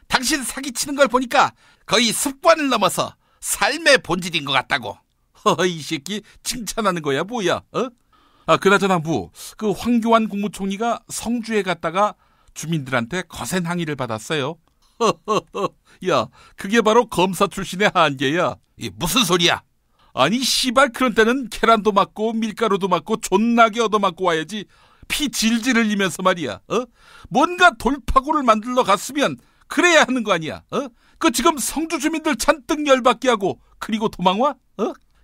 당신 사기치는 걸 보니까 거의 습관을 넘어서 삶의 본질인 것 같다고. 이 새끼 칭찬하는 거야 뭐야? 그나저나 그 황교안 국무총리가 성주에 갔다가 주민들한테 거센 항의를 받았어요. 야, 그게 바로 검사 출신의 한계야. 무슨 소리야? 아니 씨발, 그런 때는 계란도 맞고 밀가루도 맞고 존나게 얻어맞고 와야지. 피 질질 흘리면서 말이야. 뭔가 돌파구를 만들러 갔으면 그래야 하는 거 아니야. 그 지금 성주 주민들 잔뜩 열받게 하고 그리고 도망와?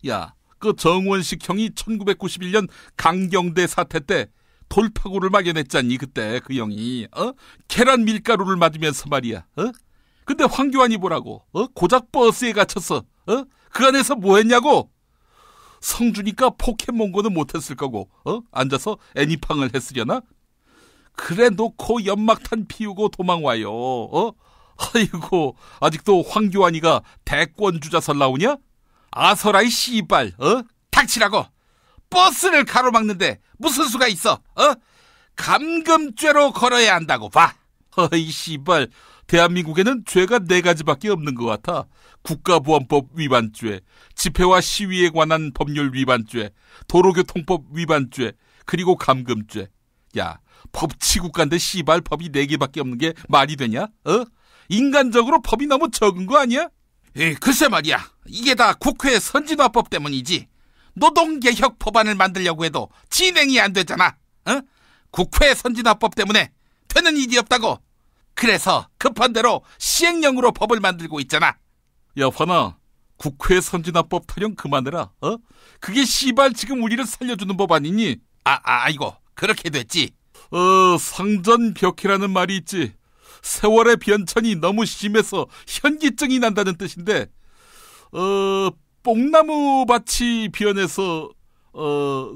야, 그 정원식 형이 1991년 강경대 사태 때 돌파구를 마련했잖니. 그때 그 형이 계란 밀가루를 맞으면서 말이야. 근데 황교안이 뭐라고? 고작 버스에 갇혀서 그 안에서 뭐 했냐고? 성주니까 포켓몬고는 못했을 거고 앉아서 애니팡을 했으려나? 그래 놓고 연막탄 피우고 도망와요. 아이고, 아직도 황교안이가 대권주자설 나오냐? 아서라이 씨발, 닥치라고. 버스를 가로막는데 무슨 수가 있어? 감금죄로 걸어야 한다고 봐. 이 씨발, 대한민국에는 죄가 4가지밖에 없는 것 같아. 국가보안법 위반죄, 집회와 시위에 관한 법률 위반죄, 도로교통법 위반죄, 그리고 감금죄. 야, 법치국가인데 씨발 법이 4개밖에 없는 게 말이 되냐? 인간적으로 법이 너무 적은 거 아니야? 글쎄 말이야, 이게 다 국회 선진화법 때문이지. 노동개혁 법안을 만들려고 해도 진행이 안 되잖아. 국회 선진화법 때문에 되는 일이 없다고. 그래서 급한 대로 시행령으로 법을 만들고 있잖아. 야, 화나, 국회 선진화법 타령 그만해라. 그게 씨발 지금 우리를 살려주는 법 아니니? 아이고, 그렇게 됐지. 상전벽해라는 말이 있지. 세월의 변천이 너무 심해서 현기증이 난다는 뜻인데, 뽕나무밭이 변해서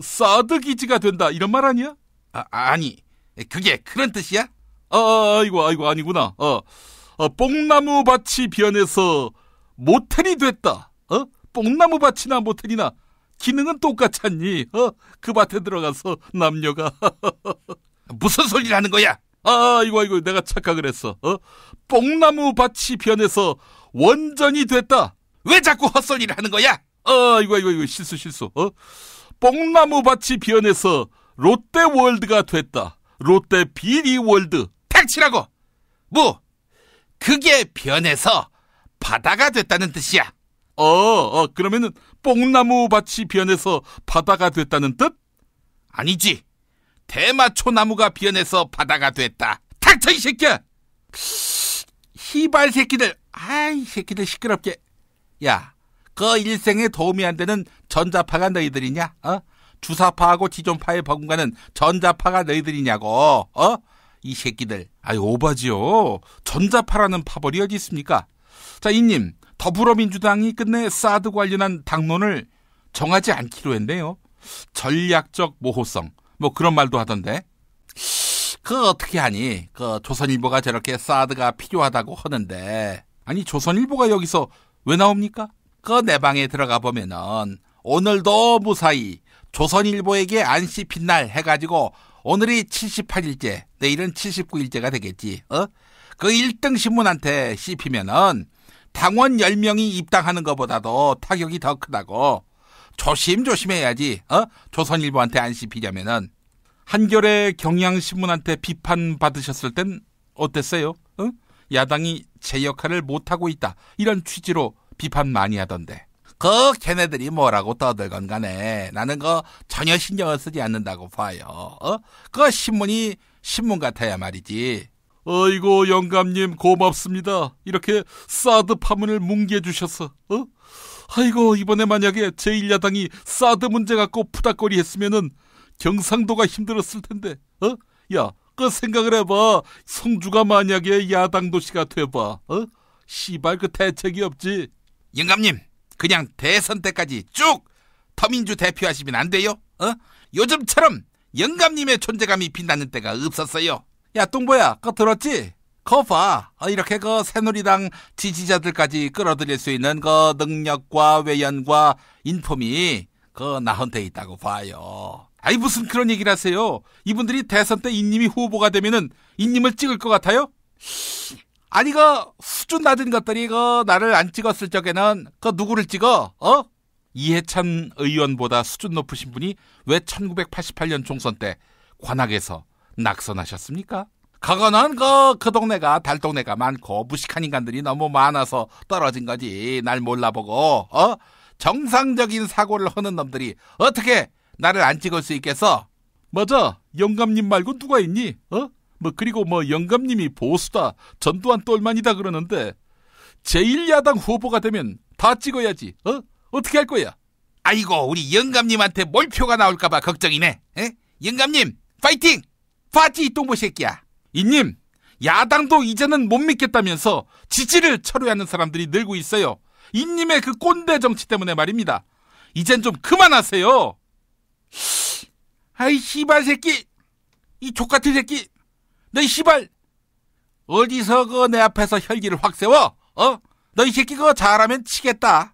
사드 기지가 된다, 이런 말 아니야? 아니, 그게 그런 뜻이야? 아이고 아니구나. 뽕나무밭이 변해서 모텔이 됐다. 뽕나무밭이나 모텔이나 기능은 똑같잖니. 그 밭에 들어가서 남녀가 무슨 소리를 하는 거야? 아이고 내가 착각을 했어. 뽕나무밭이 변해서 원전이 됐다. 왜 자꾸 헛소리를 하는 거야? 이거 실수. 뽕나무밭이 변해서 롯데월드가 됐다. 롯데 비리월드. 닥치라고. 그게 변해서 바다가 됐다는 뜻이야. 그러면은 뽕나무밭이 변해서 바다가 됐다는 뜻? 아니지. 대마초나무가 변해서 바다가 됐다. 닥쳐 이 새끼야. 희발 새끼들. 이 새끼들 시끄럽게. 야, 그 일생에 도움이 안 되는 전자파가 너희들이냐? 주사파하고 지존파의 버금가는 전자파가 너희들이냐고. 이 새끼들. 오바지요. 전자파라는 파벌이 어디 있습니까? 자, 이님, 더불어민주당이 끝내 사드 관련한 당론을 정하지 않기로 했네요. 전략적 모호성, 그런 말도 하던데. 어떻게 하니? 조선일보가 저렇게 사드가 필요하다고 하는데. 아니, 조선일보가 여기서 왜 나옵니까? 내 방에 들어가 보면은 오늘도 무사히 조선일보에게 안 씹힌 날 해가지고 오늘이 78일째, 내일은 79일째가 되겠지. 그 1등 신문한테 씹히면은 당원 10명이 입당하는 것보다도 타격이 더 크다고. 조심해야지. 조선일보한테 안 씹히려면은. 한겨레 경향신문한테 비판받으셨을 땐 어땠어요? 야당이 제 역할을 못하고 있다, 이런 취지로 비판 많이 하던데. 걔네들이 뭐라고 떠들건 간에 나는 전혀 신경을 쓰지 않는다고 봐요. 신문이 신문 같아야 말이지. 아이고, 영감님 고맙습니다. 이렇게 사드 파문을 뭉개주셔서. 아이고, 이번에 만약에 제1야당이 사드 문제 갖고 푸닥거리 했으면은 경상도가 힘들었을 텐데. 야, 생각을 해봐. 성주가 만약에 야당 도시가 돼봐. 씨발, 대책이 없지. 영감님, 그냥 대선 때까지 쭉 더민주 대표하시면 안 돼요? 요즘처럼 영감님의 존재감이 빛나는 때가 없었어요. 야, 뚱보야, 그거 들었지? 그거 봐. 이렇게 그 새누리당 지지자들까지 끌어들일 수 있는 그 능력과 외연과 인품이 그 나한테 있다고 봐요. 아니, 무슨 그런 얘기를 하세요? 이분들이 대선 때 인님이 후보가 되면은 인님을 찍을 것 같아요? 아니, 그 수준 낮은 것들이 그 나를 안 찍었을 적에는 그 누구를 찍어? 이해찬 의원보다 수준 높으신 분이 왜 1988년 총선 때 관악에서 낙선하셨습니까? 그거는 그 동네가 달동네가 많고 무식한 인간들이 너무 많아서 떨어진 거지. 날 몰라보고 정상적인 사고를 하는 놈들이 어떻게 나를 안 찍을 수 있겠어? 맞아. 영감님 말고 누가 있니? 그리고 영감님이 보수다, 전두환 똘만이다 그러는데 제1야당 후보가 되면 다 찍어야지. 어떻게 할 거야? 아이고, 우리 영감님한테 몰표가 나올까봐 걱정이네. 영감님 파이팅! 파티 똥보 새끼야. 이님, 야당도 이제는 못 믿겠다면서 지지를 철회하는 사람들이 늘고 있어요. 이님의 그 꼰대 정치 때문에 말입니다. 이젠 좀 그만하세요. 아이 씨발 새끼, 이 족같은 새끼, 너 이 씨발 어디서 그 내 앞에서 혈기를 확 세워? 너 이 새끼 그거 잘하면 치겠다.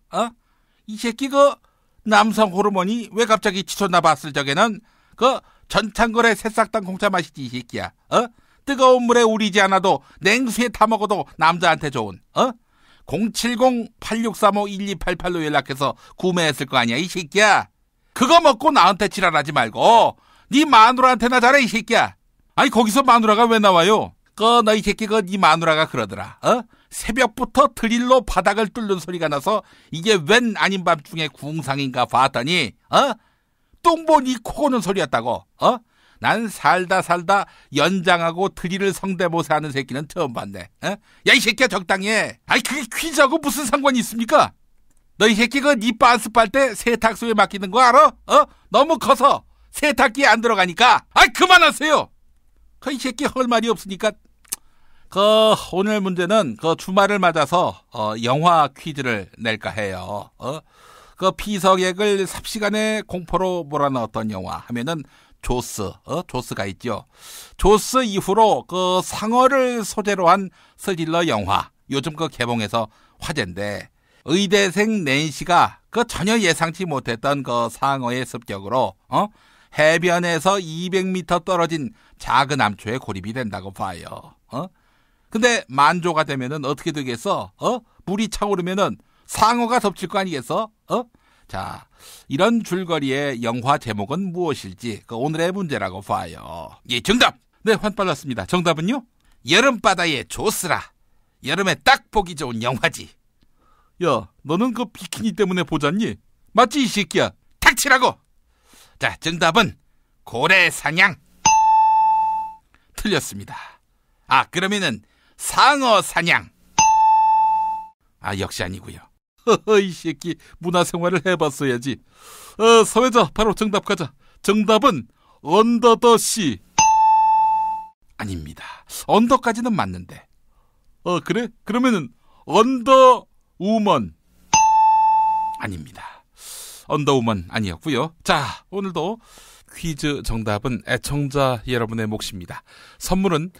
이 새끼 그 남성 호르몬이 왜 갑자기 치솟나 봤을 적에는 그 전창걸의 새싹당 공짜 맛이지 이 새끼야. 뜨거운 물에 우리지 않아도 냉수에 타먹어도 남자한테 좋은 070-8635-1288로 연락해서 구매했을 거 아니야 이 새끼야. 그거 먹고 나한테 지랄하지 말고 네 마누라한테나 잘해 이 새끼야. 아니 거기서 마누라가 왜 나와요? 너 이 새끼 네 마누라가 그러더라. 새벽부터 드릴로 바닥을 뚫는 소리가 나서 이게 웬 아닌 밤중에 궁상인가 봤더니 똥보 니 코 고는 소리였다고. 난 살다 연장하고 드릴을 성대모사 하는 새끼는 처음 봤네. 야, 이 새끼야 적당히 해. 아니 그게 퀴즈하고 무슨 상관이 있습니까? 너 이 새끼 니 빤스 빨 때 세탁소에 맡기는 거 알아? 너무 커서 세탁기에 안 들어가니까. 그만하세요. 이 새끼 할 말이 없으니까. 오늘 문제는 주말을 맞아서 영화 퀴즈를 낼까 해요. 피서객을 삽시간에 공포로 몰아넣었던 영화 하면은 조스가 있죠. 조스 이후로 상어를 소재로 한 스릴러 영화 요즘 개봉해서 화제인데, 의대생 낸시가 전혀 예상치 못했던 상어의 습격으로 해변에서 200m 떨어진 작은 암초에 고립이 된다고 봐요. 근데 만조가 되면은 어떻게 되겠어? 물이 차오르면은 상어가 덮칠 거 아니겠어? 자, 이런 줄거리의 영화 제목은 무엇일지 오늘의 문제라고 봐요. 예, 정답! 네, 환빨랐습니다. 정답은요? 여름바다의 조스라. 여름에 딱 보기 좋은 영화지. 야, 너는 비키니 때문에 보잖니? 맞지 이 새끼야? 닥치라고! 자, 정답은 고래사냥. 틀렸습니다. 그러면은 상어 사냥. 역시 아니고요. 이 새끼 문화생활을 해봤어야지. 사회자 바로 정답 가자. 정답은 언더 더 씨. 아닙니다. 언더까지는 맞는데. 그래? 그러면은 언더 우먼. 아닙니다. 언더 우먼 아니었고요. 자, 오늘도 퀴즈 정답은 애청자 여러분의 몫입니다. 선물은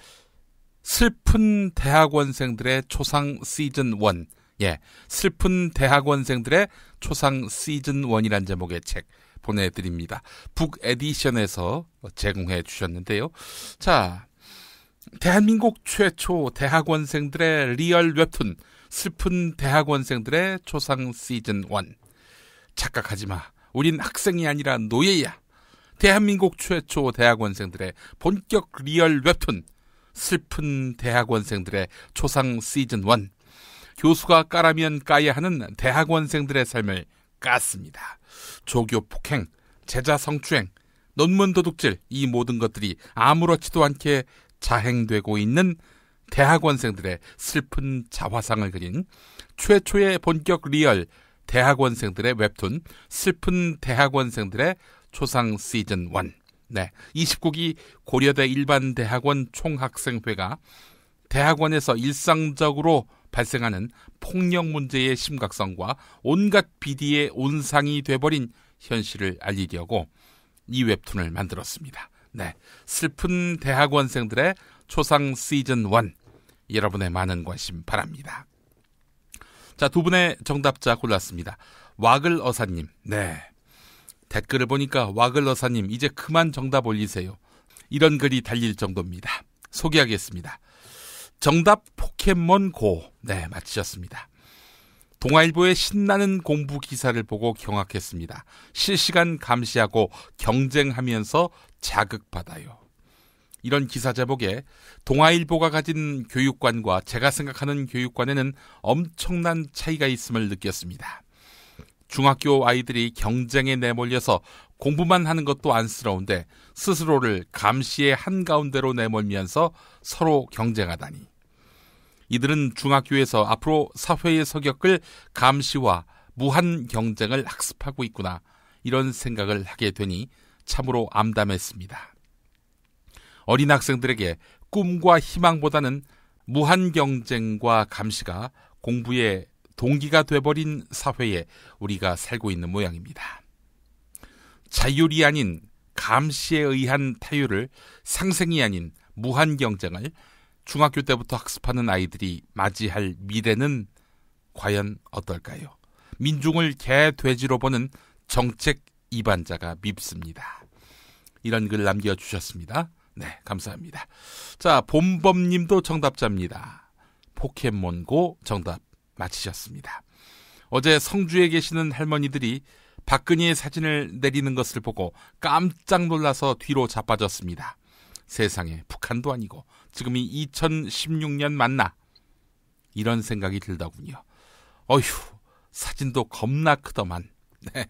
슬픈 대학원생들의 초상 시즌1. 예, 슬픈 대학원생들의 초상 시즌1이란 제목의 책 보내드립니다. 북 에디션에서 제공해 주셨는데요. 자, 대한민국 최초 대학원생들의 리얼 웹툰 슬픈 대학원생들의 초상 시즌1. 착각하지 마. 우린 학생이 아니라 노예야. 대한민국 최초 대학원생들의 본격 리얼 웹툰 슬픈 대학원생들의 초상 시즌1. 교수가 까라면 까야 하는 대학원생들의 삶을 깠습니다. 조교 폭행, 제자 성추행, 논문 도둑질, 이 모든 것들이 아무렇지도 않게 자행되고 있는 대학원생들의 슬픈 자화상을 그린 최초의 본격 리얼 대학원생들의 웹툰 슬픈 대학원생들의 초상 시즌1. 네, 29기 고려대 일반대학원 총학생회가 대학원에서 일상적으로 발생하는 폭력 문제의 심각성과 온갖 비리의 온상이 돼버린 현실을 알리려고 이 웹툰을 만들었습니다. 네, 슬픈 대학원생들의 초상 시즌 1 여러분의 많은 관심 바랍니다. 자, 두 분의 정답자 골랐습니다. 와글어사님. 네, 댓글을 보니까 와글어사님 이제 그만 정답 올리세요. 이런 글이 달릴 정도입니다. 소개하겠습니다. 정답 포켓몬고. 네, 맞히셨습니다. 동아일보의 신나는 공부 기사를 보고 경악했습니다. 실시간 감시하고 경쟁하면서 자극받아요. 이런 기사 제목에 동아일보가 가진 교육관과 제가 생각하는 교육관에는 엄청난 차이가 있음을 느꼈습니다. 중학교 아이들이 경쟁에 내몰려서 공부만 하는 것도 안쓰러운데 스스로를 감시의 한가운데로 내몰면서 서로 경쟁하다니. 이들은 중학교에서 앞으로 사회에 서겪을 감시와 무한 경쟁을 학습하고 있구나, 이런 생각을 하게 되니 참으로 암담했습니다. 어린 학생들에게 꿈과 희망보다는 무한 경쟁과 감시가 공부의 동기가 돼버린 사회에 우리가 살고 있는 모양입니다. 자율이 아닌 감시에 의한 타율을, 상생이 아닌 무한 경쟁을 중학교 때부터 학습하는 아이들이 맞이할 미래는 과연 어떨까요? 민중을 개, 돼지로 보는 정책 이반자가 밉습니다. 이런 글 남겨주셨습니다. 네, 감사합니다. 자, 봄범님도 정답자입니다. 포켓몬고 정답 맞히셨습니다. 어제 성주에 계시는 할머니들이 박근혜의 사진을 내리는 것을 보고 깜짝 놀라서 뒤로 자빠졌습니다. 세상에, 북한도 아니고 지금이 2016년 맞나? 이런 생각이 들더군요. 어휴, 사진도 겁나 크더만. 네,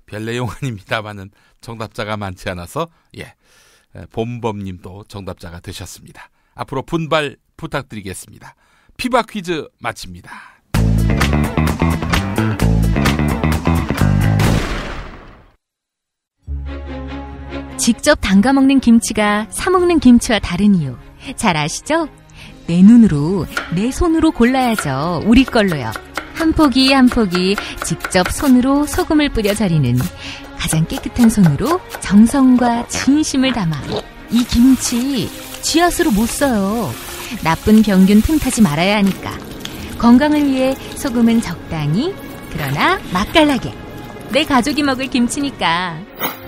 별 내용 아닙니다만은 정답자가 많지 않아서 봄범님도 정답자가 되셨습니다. 앞으로 분발 부탁드리겠습니다. 피바 퀴즈 마칩니다. 직접 담가 먹는 김치가 사 먹는 김치와 다른 이유 잘 아시죠? 내 눈으로, 내 손으로 골라야죠. 우리 걸로요. 한 포기 한 포기 직접 손으로 소금을 뿌려 절이는, 가장 깨끗한 손으로 정성과 진심을 담아 이 김치 쥐앗으로 못 써요. 나쁜 병균 틈타지 말아야 하니까. 건강을 위해 소금은 적당히, 그러나 맛깔나게. 내 가족이 먹을 김치니까.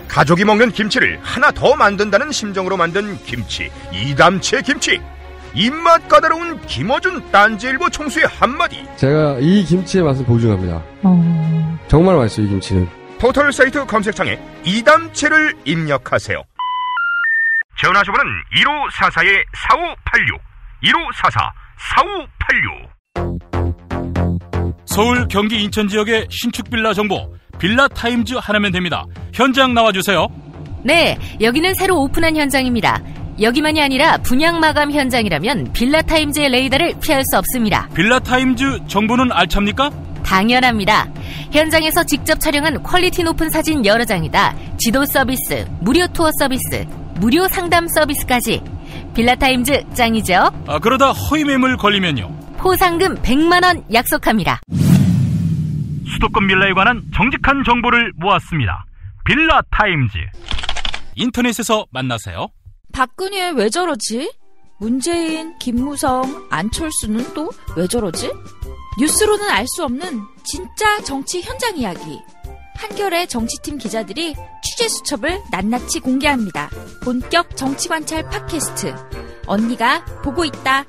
가족이 먹는 김치를 하나 더 만든다는 심정으로 만든 김치, 이담채 김치. 입맛 까다로운 김어준 딴지일보 총수의 한마디. 제가 이 김치의 맛을 보증합니다. 정말 맛있어요, 이 김치는. 포털 사이트 검색창에 이담채를 입력하세요. 전화번호는 1544-4586 1544-4586. 서울, 경기, 인천 지역의 신축 빌라 정보 빌라타임즈 하나면 됩니다. 현장 나와주세요. 네, 여기는 새로 오픈한 현장입니다. 여기만이 아니라 분양 마감 현장이라면 빌라타임즈의 레이더를 피할 수 없습니다. 빌라타임즈 정보는 알찹니까? 당연합니다. 현장에서 직접 촬영한 퀄리티 높은 사진 여러 장이다. 지도 서비스, 무료 투어 서비스, 무료 상담 서비스까지. 빌라타임즈 짱이죠? 그러다 허위 매물 걸리면요? 포상금 100만 원 약속합니다. 수도권 빌라에 관한 정직한 정보를 모았습니다. 빌라타임즈. 인터넷에서 만나세요. 박근혜 왜 저러지? 문재인, 김무성, 안철수는 또 왜 저러지? 뉴스로는 알 수 없는 진짜 정치 현장 이야기. 한겨레 정치팀 기자들이 취재 수첩을 낱낱이 공개합니다. 본격 정치관찰 팟캐스트. 언니가 보고 있다.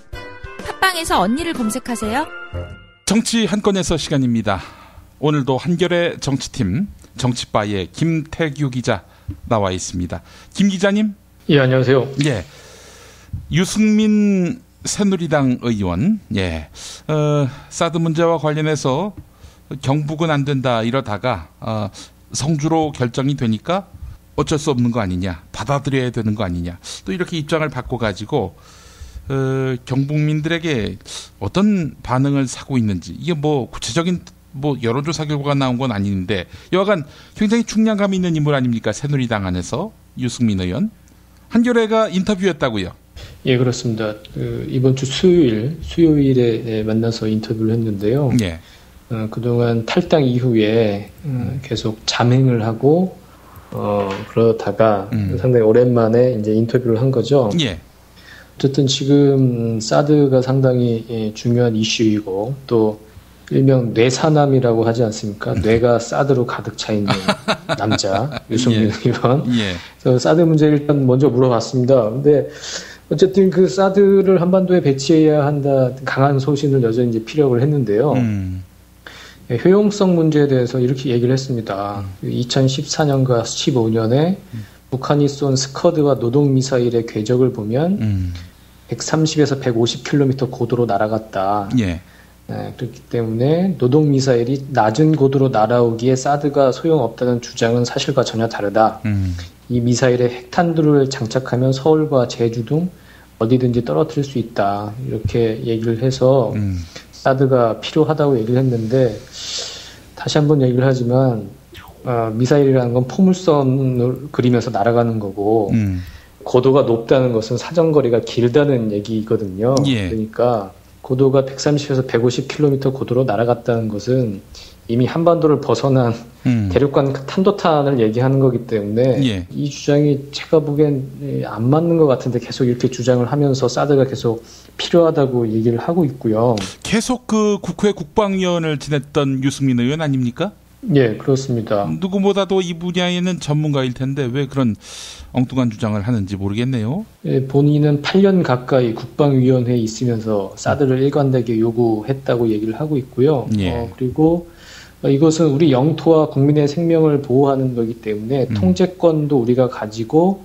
팟빵에서 언니를 검색하세요. 정치 한 건에서 시간입니다. 오늘도 한겨레 정치팀 정치바의 김태규 기자 나와 있습니다. 김 기자님. 예, 안녕하세요. 예. 유승민 새누리당 의원, 사드 문제와 관련해서 경북은 안 된다 이러다가 성주로 결정이 되니까 어쩔 수 없는 거 아니냐, 받아들여야 되는 거 아니냐, 또 이렇게 입장을 바꿔가지고 경북민들에게 어떤 반응을 사고 있는지, 이게 뭐 구체적인 여론조사 결과가 나온 건 아닌데 여하간 굉장히 중량감 있는 인물 아닙니까? 새누리당 안에서 유승민 의원. 한겨레가 인터뷰했다고요? 예, 그렇습니다. 이번 주 수요일에 만나서 인터뷰를 했는데요. 예. 그동안 탈당 이후에 계속 잠행을 하고 그러다가 상당히 오랜만에 이제 인터뷰를 한 거죠. 예. 어쨌든 지금 사드가 상당히 중요한 이슈이고 또 일명 뇌사남이라고 하지 않습니까? 뇌가 사드로 가득 차 있는 남자 유승민 의원. 그래서 사드 문제 일단 먼저 물어봤습니다. 근데 어쨌든 그 사드를 한반도에 배치해야 한다 강한 소신을 여전히 이제 피력을 했는데요. 효용성 문제에 대해서 이렇게 얘기를 했습니다. 2014년과 15년에 북한이 쏜 스커드와 노동미사일의 궤적을 보면 130에서 150km 고도로 날아갔다. 그렇기 때문에 노동미사일이 낮은 고도로 날아오기에 사드가 소용없다는 주장은 사실과 전혀 다르다. 이 미사일에 핵탄두를 장착하면 서울과 제주 등 어디든지 떨어뜨릴 수 있다. 이렇게 얘기를 해서 사드가 필요하다고 얘기를 했는데 다시 한번 얘기를 하지만 미사일이라는 건 포물선을 그리면서 날아가는 거고 고도가 높다는 것은 사정거리가 길다는 얘기거든요. 그러니까 고도가 130에서 150km 고도로 날아갔다는 것은 이미 한반도를 벗어난 대륙간 탄도탄을 얘기하는 거기 때문에 이 주장이 제가 보기엔 안 맞는 것 같은데 계속 이렇게 주장을 하면서 사드가 계속 필요하다고 얘기를 하고 있고요. 계속 그 국회 국방위원을 지냈던 유승민 의원 아닙니까? 예, 그렇습니다. 누구보다도 이 분야에는 전문가일 텐데 왜 그런 엉뚱한 주장을 하는지 모르겠네요. 예, 본인은 8년 가까이 국방위원회에 있으면서 사드를 일관되게 요구했다고 얘기를 하고 있고요. 그리고 이것은 우리 영토와 국민의 생명을 보호하는 거기 때문에 통제권도 우리가 가지고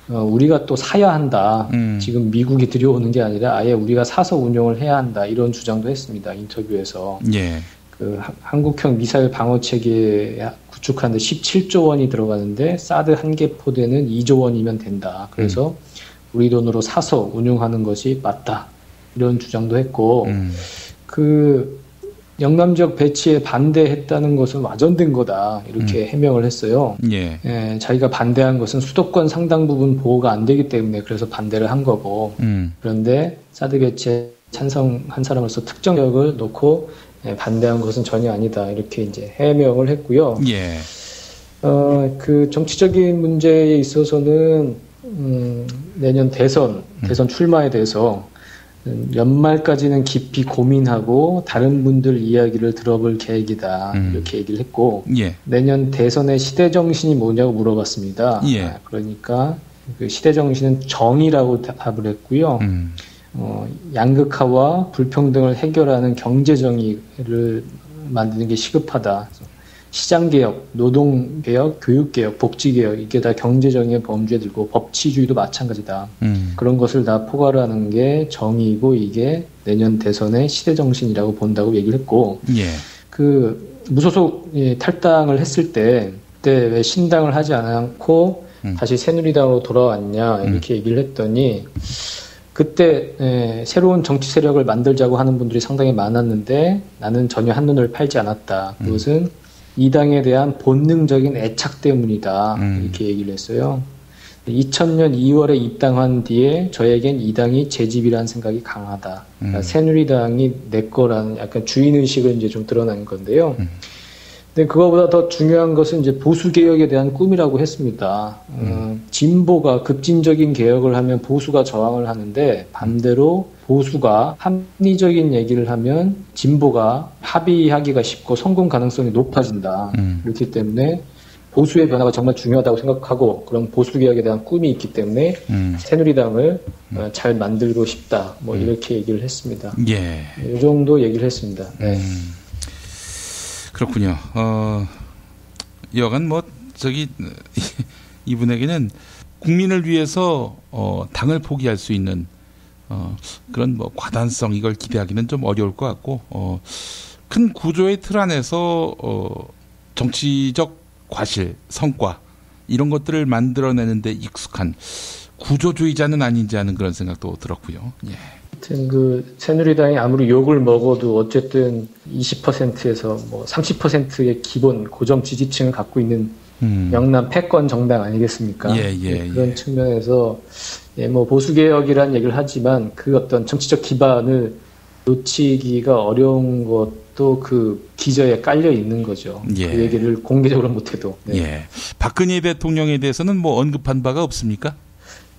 우리가 또 사야 한다. 지금 미국이 들여오는 게 아니라 아예 우리가 사서 운용을 해야 한다. 이런 주장도 했습니다. 인터뷰에서. 그 한국형 미사일 방어 체계 구축하는데 17조 원이 들어가는데 사드 한 개 포대는 2조 원이면 된다. 그래서 우리 돈으로 사서 운용하는 것이 맞다. 이런 주장도 했고 그 영남 지역 배치에 반대했다는 것은 와전된 거다. 이렇게 해명을 했어요. 자기가 반대한 것은 수도권 상당 부분 보호가 안 되기 때문에 그래서 반대를 한 거고 그런데 사드 배치에 찬성한 사람으로서 특정 지역을 놓고 반대한 것은 전혀 아니다. 이렇게 이제 해명을 했고요. 그 정치적인 문제에 있어서는 내년 대선 출마에 대해서 연말까지는 깊이 고민하고 다른 분들 이야기를 들어볼 계획이다. 이렇게 얘기를 했고 내년 대선의 시대 정신이 뭐냐고 물어봤습니다. 그러니까 그 시대 정신은 정의라고 답을 했고요. 양극화와 불평등을 해결하는 경제정의를 만드는 게 시급하다. 시장개혁, 노동개혁, 교육개혁, 복지개혁 이게 다 경제정의의 범주에 들고 법치주의도 마찬가지다. 그런 것을 다 포괄하는 게 정의이고 이게 내년 대선의 시대정신이라고 본다고 얘기를 했고 그 무소속 탈당을 했을 때 그때 왜 신당을 하지 않고 다시 새누리당으로 돌아왔냐 이렇게 얘기를 했더니 그때 새로운 정치 세력을 만들자고 하는 분들이 상당히 많았는데 나는 전혀 한눈을 팔지 않았다. 그것은 이 당에 대한 본능적인 애착 때문이다. 이렇게 얘기를 했어요. 2000년 2월에 입당한 뒤에 저에겐 이 당이 제 집이라는 생각이 강하다. 그러니까 새누리당이 내 거라는 약간 주인의식을 이제 좀 드러난 건데요. 근데 그거보다 더 중요한 것은 이제 보수개혁에 대한 꿈이라고 했습니다. 진보가 급진적인 개혁을 하면 보수가 저항을 하는데 반대로 보수가 합리적인 얘기를 하면 진보가 합의하기가 쉽고 성공 가능성이 높아진다. 그렇기 때문에 보수의 변화가 정말 중요하다고 생각하고 그런 보수개혁에 대한 꿈이 있기 때문에 새누리당을 잘 만들고 싶다. 뭐 이렇게 얘기를 했습니다. 이 정도 얘기를 했습니다. 그렇군요. 여간 이분에게는 국민을 위해서 당을 포기할 수 있는 그런 과단성 이걸 기대하기는 좀 어려울 것 같고 큰 구조의 틀 안에서 정치적 과실, 성과 이런 것들을 만들어내는데 익숙한 구조주의자는 아닌지 하는 그런 생각도 들었고요. 하여튼 그 새누리당이 아무리 욕을 먹어도 어쨌든 20%에서 30%의 기본 고정 지지층을 갖고 있는 영남 패권 정당 아니겠습니까? 그런 측면에서 보수개혁이라는 얘기를 하지만 그 어떤 정치적 기반을 놓치기가 어려운 것도 그 기저에 깔려 있는 거죠. 예. 그 얘기를 공개적으로 못해도. 네. 예. 박근혜 대통령에 대해서는 뭐 언급한 바가 없습니까?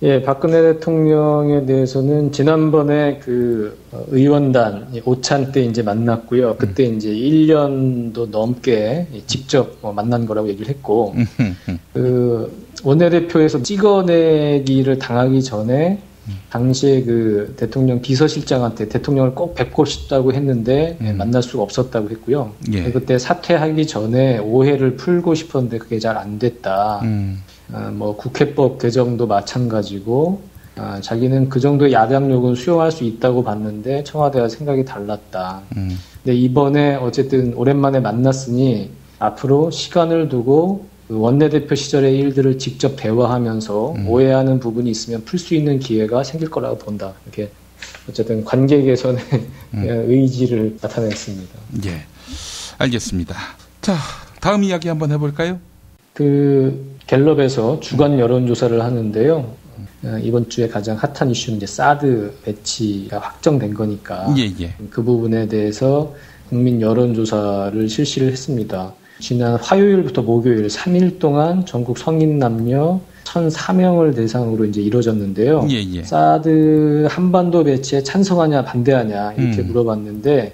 예, 박근혜 대통령에 대해서는 지난번에 그 의원단 오찬 때 이제 만났고요. 그때 이제 1년도 넘게 직접 만난 거라고 얘기를 했고, 그 원내대표에서 찍어내기를 당하기 전에 당시에 그 대통령 비서실장한테 대통령을 꼭 뵙고 싶다고 했는데 만날 수가 없었다고 했고요. 예. 그때 사퇴하기 전에 오해를 풀고 싶었는데 그게 잘 안 됐다. 뭐 국회법 개정도 마찬가지고 자기는 그 정도의 야당 요구는 수용할 수 있다고 봤는데 청와대와 생각이 달랐다. 근데 이번에 어쨌든 오랜만에 만났으니 앞으로 시간을 두고 그 원내대표 시절의 일들을 직접 대화하면서 오해하는 부분이 있으면 풀 수 있는 기회가 생길 거라고 본다. 이렇게 어쨌든 관계 개선의 의지를 나타냈습니다. 예, 알겠습니다. 자, 다음 이야기 한번 해볼까요? 그 갤럽에서 주간 여론조사를 하는데요. 이번 주에 가장 핫한 이슈는 이제 사드 배치가 확정된 거니까 예. 그 부분에 대해서 국민 여론조사를 실시를 했습니다. 지난 화요일부터 목요일 3일 동안 전국 성인 남녀 1,004명을 대상으로 이제 이루어졌는데요. 예. 사드 한반도 배치에 찬성하냐 반대하냐 이렇게 물어봤는데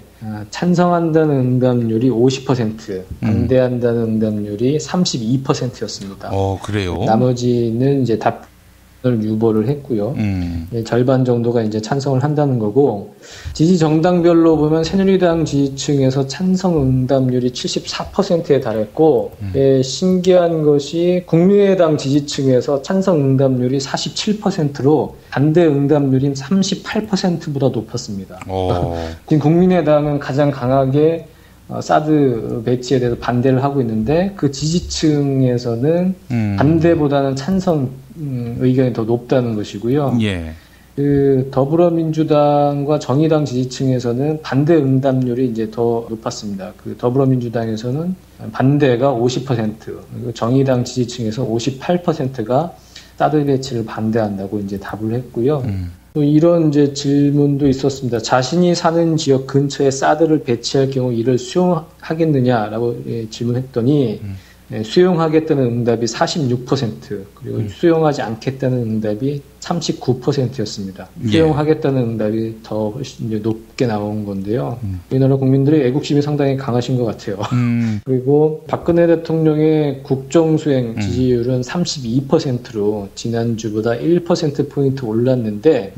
찬성한다는 응답률이 50%, 반대한다는 응답률이 32%였습니다. 그래요? 나머지는 이제 답변을 유보를 했고요. 절반 정도가 이제 찬성을 한다는 거고, 지지 정당별로 보면 새누리당 지지층에서 찬성 응답률이 74%에 달했고, 신기한 것이 국민의당 지지층에서 찬성 응답률이 47%로 반대 응답률이 38%보다 높았습니다. 지금 국민의당은 가장 강하게 사드 배치에 대해서 반대를 하고 있는데 그 지지층에서는 반대보다는 찬성 의견이 더 높다는 것이고요. 예. 그 더불어민주당과 정의당 지지층에서는 반대 응답률이 이제 더 높았습니다. 그 더불어민주당에서는 반대가 50%, 그리고 정의당 지지층에서 58%가 사드 배치를 반대한다고 이제 답을 했고요. 또 이런 이제 질문도 있었습니다. 자신이 사는 지역 근처에 사드를 배치할 경우 이를 수용하겠느냐라고 질문했더니 수용하겠다는 응답이 46%, 그리고 수용하지 않겠다는 응답이 39%였습니다. 수용하겠다는 응답이 더 훨씬 이제 높게 나온 건데요. 우리나라 국민들의 애국심이 상당히 강하신 것 같아요. 그리고 박근혜 대통령의 국정수행 지지율은 32%로 지난주보다 1%포인트 올랐는데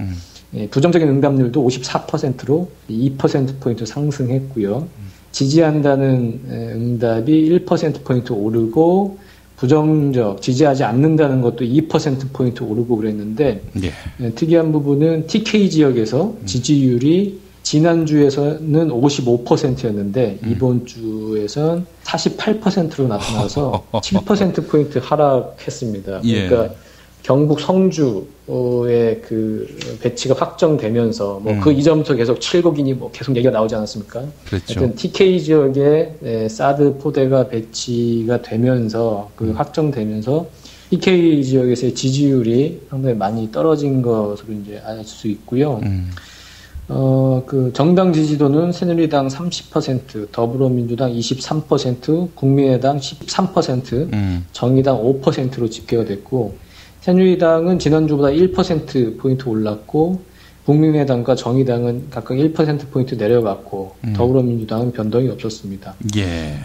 부정적인 응답률도 54%로 2%포인트 상승했고요. 지지한다는 응답이 1%포인트 오르고 부정적, 지지하지 않는다는 것도 2%포인트 오르고 그랬는데 특이한 부분은 TK 지역에서 지지율이 지난주에서는 55%였는데 이번 주에선 48%로 나타나서 7%포인트 하락했습니다. 그러니까 경북 성주의 그 배치가 확정되면서 뭐 그 이전부터 계속 7곡이니 뭐 계속 얘기가 나오지 않았습니까? 그렇죠. 하여튼 TK 지역에 사드 포대가 배치가 되면서 그 확정되면서 TK 지역에서의 지지율이 상당히 많이 떨어진 것으로 이제 알 수 있고요. 그 정당 지지도는 새누리당 30%, 더불어민주당 23%, 국민의당 13%, 정의당 5%로 집계가 됐고, 새누리당은 지난주보다 1%포인트 올랐고, 국민의당과 정의당은 각각 1%포인트 내려갔고, 더불어민주당은 변동이 없었습니다.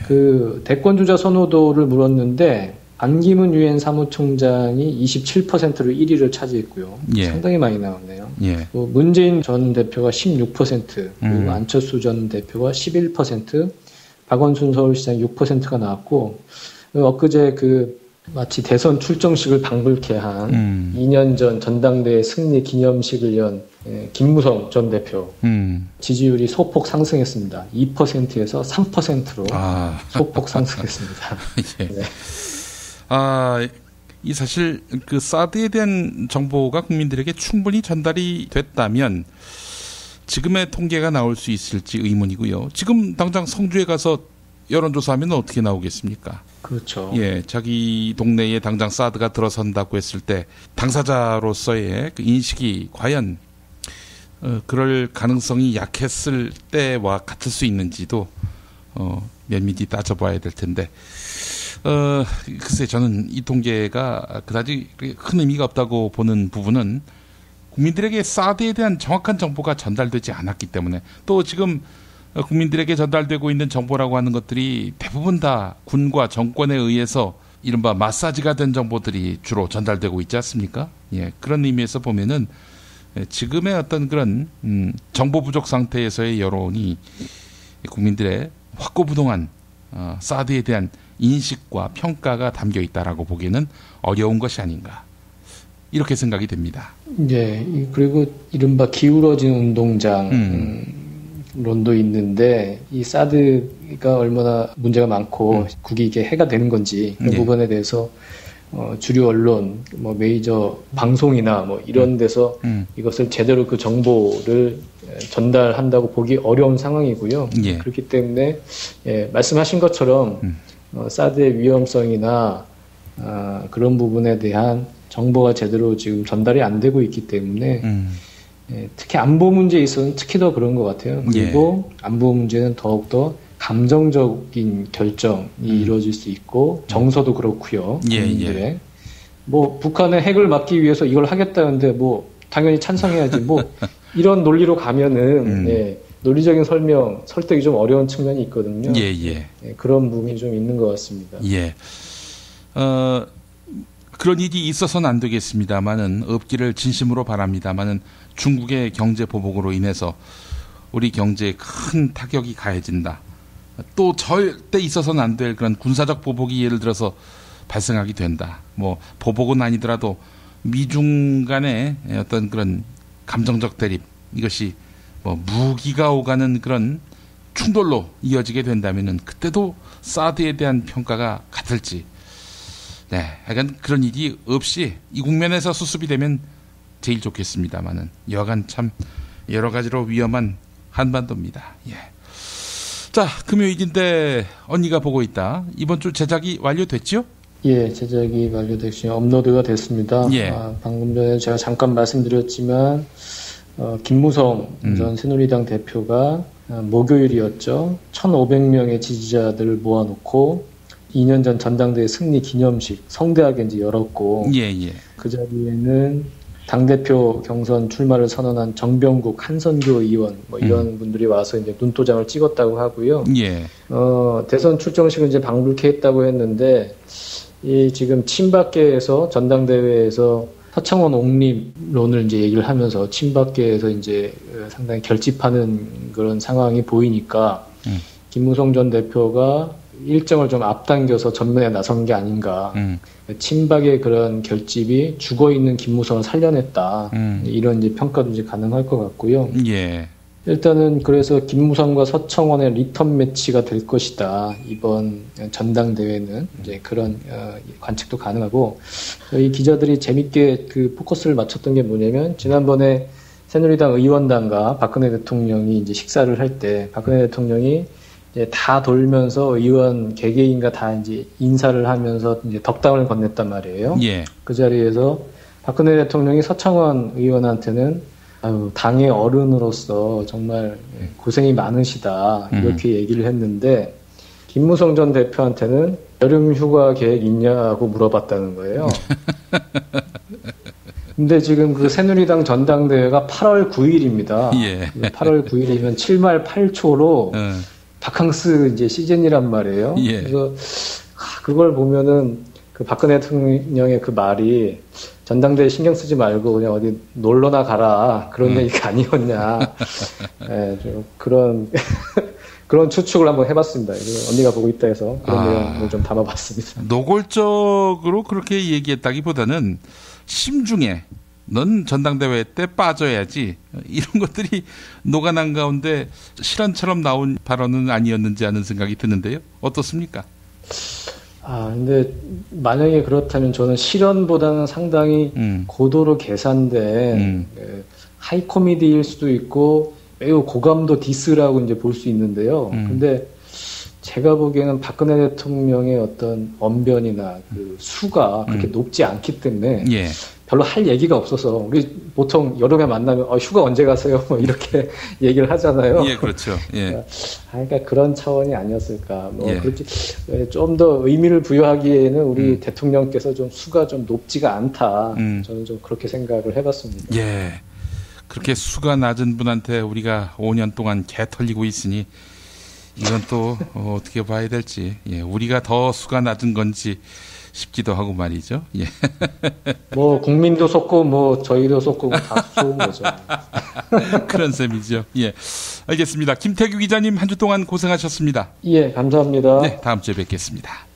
그 대권주자 선호도를 물었는데, 반기문 유엔 사무총장이 27%로 1위를 차지했고요. 상당히 많이 나왔네요. 문재인 전 대표가 16%, 그리고 안철수 전 대표가 11%, 박원순 서울시장 6%가 나왔고, 엊그제 마치 대선 출정식을 방불케 한 2년 전 전당대회 승리 기념식을 연 김무성 전 대표 지지율이 소폭 상승했습니다. 2%에서 3%로 소폭 상승했습니다. 이 사실 그 사드에 대한 정보가 국민들에게 충분히 전달이 됐다면 지금의 통계가 나올 수 있을지 의문이고요. 지금 당장 성주에 가서 여론조사하면 어떻게 나오겠습니까? 그렇죠. 자기 동네에 당장 사드가 들어선다고 했을 때 당사자로서의 그 인식이 과연 그럴 가능성이 약했을 때와 같을 수 있는지도 면밀히 따져봐야 될 텐데 글쎄 저는 이 통계가 그다지 큰 의미가 없다고 보는 부분은 국민들에게 사드에 대한 정확한 정보가 전달되지 않았기 때문에 또 지금 국민들에게 전달되고 있는 정보라고 하는 것들이 대부분 다 군과 정권에 의해서 이른바 마사지가 된 정보들이 주로 전달되고 있지 않습니까? 예, 그런 의미에서 보면은 지금의 어떤 그런 정보 부족 상태에서의 여론이 국민들의 확고부동한 사드에 대한 인식과 평가가 담겨 있다라고 보기에는 어려운 것이 아닌가 이렇게 생각이 됩니다. 네, 그리고 이른바 기울어진 운동장 론도 있는데 이 사드가 얼마나 문제가 많고 국이 이게 해가 되는 건지 그 부분에 대해서 주류 언론, 뭐 메이저 방송이나 뭐 이런 데서 이것을 제대로 그 정보를 전달한다고 보기 어려운 상황이고요. 예. 그렇기 때문에 말씀하신 것처럼 사드의 위험성이나 그런 부분에 대한 정보가 제대로 지금 전달이 안 되고 있기 때문에 특히 안보 문제에 있어서는 특히 더 그런 것 같아요. 그리고 안보 문제는 더욱더 감정적인 결정이 이루어질 수 있고 정서도 그렇고요. 국민들의 뭐 북한의 핵을 막기 위해서 이걸 하겠다는데 뭐 당연히 찬성해야지 뭐 이런 논리로 가면은 논리적인 설득이 좀 어려운 측면이 있거든요. 그런 부분이 좀 있는 것 같습니다. 그런 일이 있어서는 안 되겠습니다만은 없기를 진심으로 바랍니다만은 중국의 경제 보복으로 인해서 우리 경제에 큰 타격이 가해진다. 또 절대 있어서는 안 될 그런 군사적 보복이 예를 들어서 발생하게 된다. 뭐 보복은 아니더라도 미중 간의 어떤 그런 감정적 대립 이것이 뭐 무기가 오가는 그런 충돌로 이어지게 된다면은 그때도 사드에 대한 평가가 같을지. 네, 하여간 그런 일이 없이 이 국면에서 수습이 되면 제일 좋겠습니다만은 여간 참 여러 가지로 위험한 한반도입니다. 예. 자, 금요일인데 언니가 보고 있다. 이번 주 제작이 완료됐죠? 예, 제작이 완료됐죠. 업로드가 됐습니다. 방금 전에 제가 잠깐 말씀드렸지만 김무성 전 새누리당 대표가 목요일이었죠. 1,500명의 지지자들을 모아놓고 2년 전 전당대회 승리 기념식 성대하게 이제 열었고 그 자리에는 당대표 경선 출마를 선언한 정병국 한선교 의원 뭐 이런 분들이 와서 이제 눈도장을 찍었다고 하고요. 대선 출정식은 이제 방불케 했다고 했는데 이 지금 친박계에서 전당대회에서 서청원 옹립론을 이제 얘기를 하면서 친박계에서 이제 상당히 결집하는 그런 상황이 보이니까 김무성 전 대표가 일정을 좀 앞당겨서 전면에 나선 게 아닌가. 친박의 그런 결집이 죽어있는 김무성을 살려냈다. 이런 이제 평가도 이제 가능할 것 같고요. 일단은 그래서 김무성과 서청원의 리턴 매치가 될 것이다. 이번 전당대회는 이제 그런 관측도 가능하고 저희 기자들이 재밌게 그 포커스를 맞췄던 게 뭐냐면 지난번에 새누리당 의원단과 박근혜 대통령이 이제 식사를 할 때 박근혜 대통령이 이제 다 돌면서 의원 개개인과 다 이제 인사를 하면서 이제 덕담을 건넸단 말이에요. 그 자리에서 박근혜 대통령이 서청원 의원한테는 당의 어른으로서 정말 고생이 많으시다 이렇게 얘기를 했는데 김무성 전 대표한테는 여름 휴가 계획 있냐고 물어봤다는 거예요. 근데 지금 그 새누리당 전당대회가 8월 9일입니다. 8월 9일이면 7말 8초로 바캉스 이제 시즌이란 말이에요. 그래서 그걸 보면은 그 박근혜 대통령의 그 말이 전당대회 신경 쓰지 말고 그냥 어디 놀러나 가라 그런 얘기가 아니었냐. 좀 그런 추측을 한번 해봤습니다. 언니가 보고 있다 해서 그런 내용을 좀 담아봤습니다. 노골적으로 그렇게 얘기했다기보다는 심중에 넌 전당대회 때 빠져야지 이런 것들이 녹아난 가운데 실언처럼 나온 발언은 아니었는지 하는 생각이 드는데요. 어떻습니까? 근데 만약에 그렇다면 저는 실언보다는 상당히 고도로 계산된 하이 코미디일 수도 있고 매우 고감도 디스라고 이제 볼 수 있는데요. 근데 제가 보기에는 박근혜 대통령의 어떤 언변이나 그 수가 그렇게 높지 않기 때문에 별로 할 얘기가 없어서 우리 보통 여름에 만나면 휴가 언제 가세요? 뭐 이렇게 얘기를 하잖아요. 예, 그렇죠. 예. 그러니까 그런 차원이 아니었을까. 뭐 그렇게 좀 더 의미를 부여하기에는 우리 대통령께서 좀 수가 좀 높지가 않다. 저는 좀 그렇게 생각을 해봤습니다. 예. 그렇게 수가 낮은 분한테 우리가 5년 동안 개 털리고 있으니 이건 또 어떻게 봐야 될지. 예, 우리가 더 수가 낮은 건지 싶기도 하고 말이죠. 예. 뭐 국민도 속고 뭐 저희도 속고 다 좋은 거죠. 그런 셈이죠. 예, 알겠습니다. 김태규 기자님 한 주 동안 고생하셨습니다. 예, 감사합니다. 네, 다음 주에 뵙겠습니다.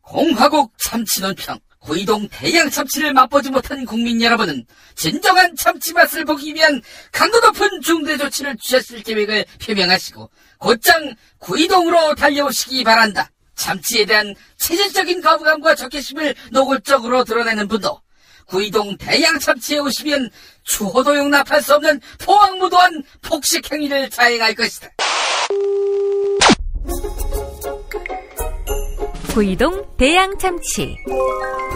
공화국 참치 논평. 구이동 대양 참치를 맛보지 못한 국민 여러분은 진정한 참치 맛을 보기 위한 강도 높은 중대 조치를 취하실 계획을 표명하시고 곧장 구이동으로 달려오시기 바란다. 참치에 대한 체질적인 거부감과 적개심을 노골적으로 드러내는 분도 구이동 대양 참치에 오시면 추호도 용납할 수 없는 포악무도한 폭식 행위를 자행할 것이다. 구이동 대양 참치.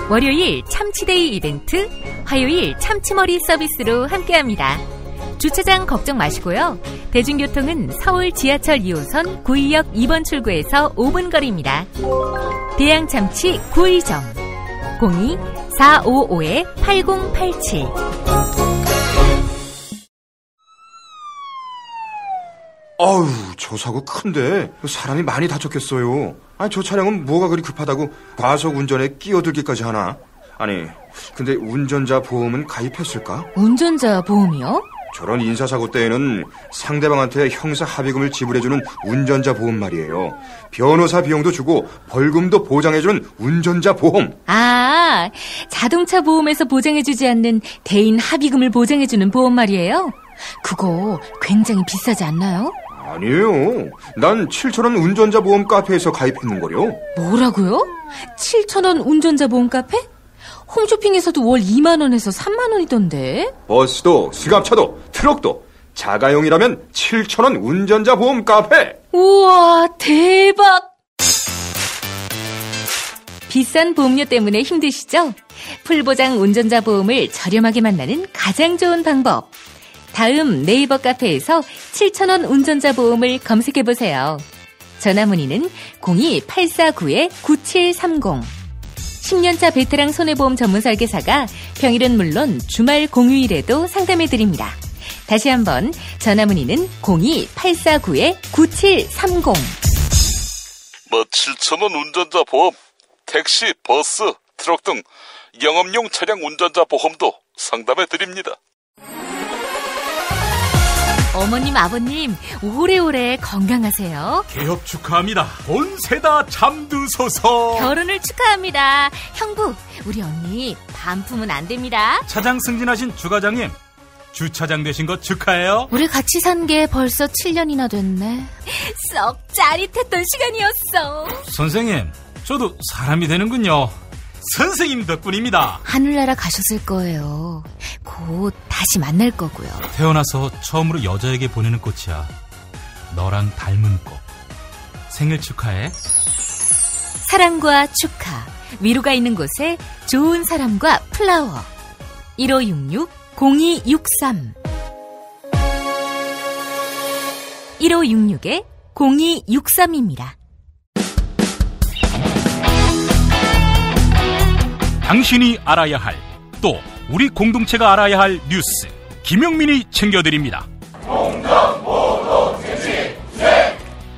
월요일 참치데이 이벤트, 화요일 참치머리 서비스로 함께합니다. 주차장 걱정 마시고요. 대중교통은 서울 지하철 2호선 구의역 2번 출구에서 5분 거리입니다. 대양참치 구의정 02-455-8087. 아우, 저 사고 큰데 사람이 많이 다쳤겠어요. 아니, 저 차량은 뭐가 그리 급하다고 과속 운전에 끼어들기까지 하나? 아니, 근데 운전자 보험은 가입했을까? 운전자 보험이요? 저런 인사사고 때에는 상대방한테 형사 합의금을 지불해주는 운전자 보험 말이에요. 변호사 비용도 주고 벌금도 보장해주는 운전자 보험. 아, 자동차 보험에서 보장해주지 않는 대인 합의금을 보장해주는 보험 말이에요? 그거 굉장히 비싸지 않나요? 아니에요. 난 7,000원 운전자 보험 카페에서 가입했는걸요. 뭐라고요? 7,000원 운전자 보험 카페? 홈쇼핑에서도 월 2만원에서 3만원이던데. 버스도 승합차도 트럭도 자가용이라면 7,000원 운전자 보험 카페. 우와, 대박. 비싼 보험료 때문에 힘드시죠? 풀보장 운전자 보험을 저렴하게 만나는 가장 좋은 방법. 다음 네이버 카페에서 7,000원 운전자 보험을 검색해보세요. 전화문의는 02-849-9730. 10년차 베테랑 손해보험 전문 설계사가 평일은 물론 주말 공휴일에도 상담해드립니다. 다시 한번 전화문의는 02-849-9730. 뭐 7,000원 운전자 보험, 택시, 버스, 트럭 등 영업용 차량 운전자 보험도 상담해드립니다. 어머님, 아버님, 오래오래 건강하세요. 개업 축하합니다. 본세다 잠드소서. 결혼을 축하합니다. 형부, 우리 언니 반품은 안 됩니다. 차장 승진하신 주과장님, 주차장 되신 거 축하해요. 우리 같이 산 게 벌써 7년이나 됐네. 썩 짜릿했던 시간이었어. 선생님, 저도 사람이 되는군요. 선생님 덕분입니다. 하늘나라 가셨을 거예요. 곧 다시 만날 거고요. 태어나서 처음으로 여자에게 보내는 꽃이야. 너랑 닮은 꽃. 생일 축하해. 사랑과 축하, 위로가 있는 곳에 좋은 사람과 플라워. 1566-0263 1566-0263입니다. 당신이 알아야 할, 또 우리 공동체가 알아야 할 뉴스, 김영민이 챙겨드립니다.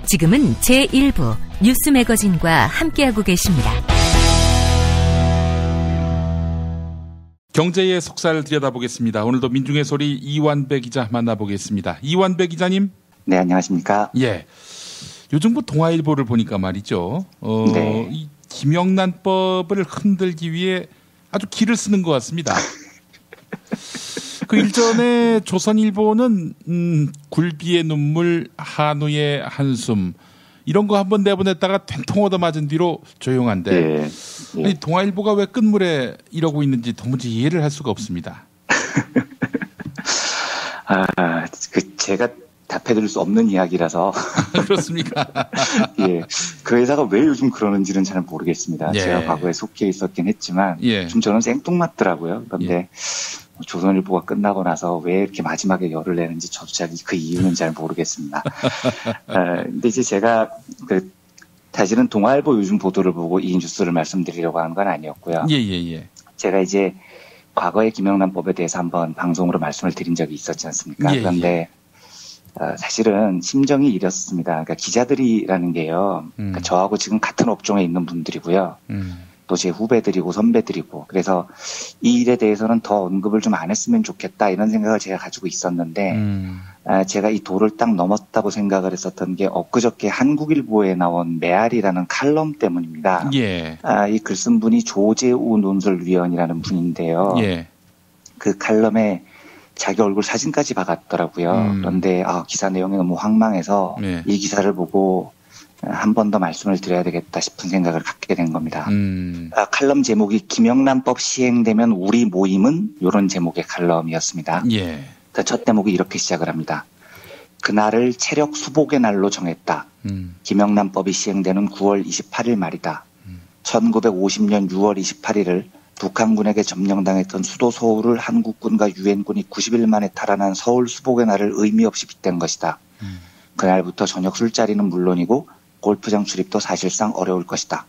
지금은 제1부 뉴스 매거진과 함께하고 계십니다. 경제의 속살을 들여다보겠습니다. 오늘도 민중의 소리 이완배 기자 만나보겠습니다. 이완배 기자님. 네, 안녕하십니까. 예. 요즘 뭐 동아일보를 보니까 말이죠. 네. 이 김영란법을 흔들기 위해 아주 기를 쓰는 것 같습니다. 그 일전에 조선일보는 굴비의 눈물, 한우의 한숨 이런 거 한번 내보냈다가 된통 얻어맞은 뒤로 조용한데 네. 네. 아니, 동아일보가 왜 끝물에 이러고 있는지 도무지 이해를 할 수가 없습니다. 제가 답해드릴 수 없는 이야기라서. 그렇습니까? 예. 그 회사가 왜 요즘 그러는지는 잘 모르겠습니다. 예. 제가 과거에 속해 있었긴 했지만 예. 좀 저는 생뚱맞더라고요. 그런데 예. 조선일보가 끝나고 나서 왜 이렇게 마지막에 열을 내는지 저도 잘 그 이유는 잘 모르겠습니다. 근데 이제 제가 사실은 동아일보 요즘 보도를 보고 이 뉴스를 말씀드리려고 하는 건 아니었고요. 예. 제가 이제 과거의 김영란법에 대해서 한번 방송으로 말씀을 드린 적이 있었지 않습니까? 예. 그런데 사실은 심정이 이렇습니다. 그러니까 기자들이라는 게요. 그러니까 저하고 지금 같은 업종에 있는 분들이고요. 또 제 후배들이고 선배들이고 그래서 이 일에 대해서는 더 언급을 좀 안 했으면 좋겠다 이런 생각을 제가 가지고 있었는데 제가 이 도를 딱 넘었다고 생각을 했었던 게 엊그저께 한국일보에 나온 메아리라는 칼럼 때문입니다. 예. 이 글 쓴 분이 조재우 논설위원이라는 분인데요. 예. 그 칼럼에 자기 얼굴 사진까지 박았더라고요. 그런데 기사 내용이 너무 황망해서 예. 이 기사를 보고 한 번 더 말씀을 드려야 되겠다 싶은 생각을 갖게 된 겁니다. 칼럼 제목이 김영란법 시행되면 우리 모임은 이런 제목의 칼럼이었습니다. 예. 첫 대목이 이렇게 시작을 합니다. 그날을 체력 수복의 날로 정했다. 김영란법이 시행되는 9월 28일 말이다. 1950년 6월 28일을 북한군에게 점령당했던 수도 서울을 한국군과 유엔군이 90일 만에 탈환한 서울 수복의 날을 의미 없이 빗댄 것이다. 그날부터 저녁 술자리는 물론이고 골프장 출입도 사실상 어려울 것이다.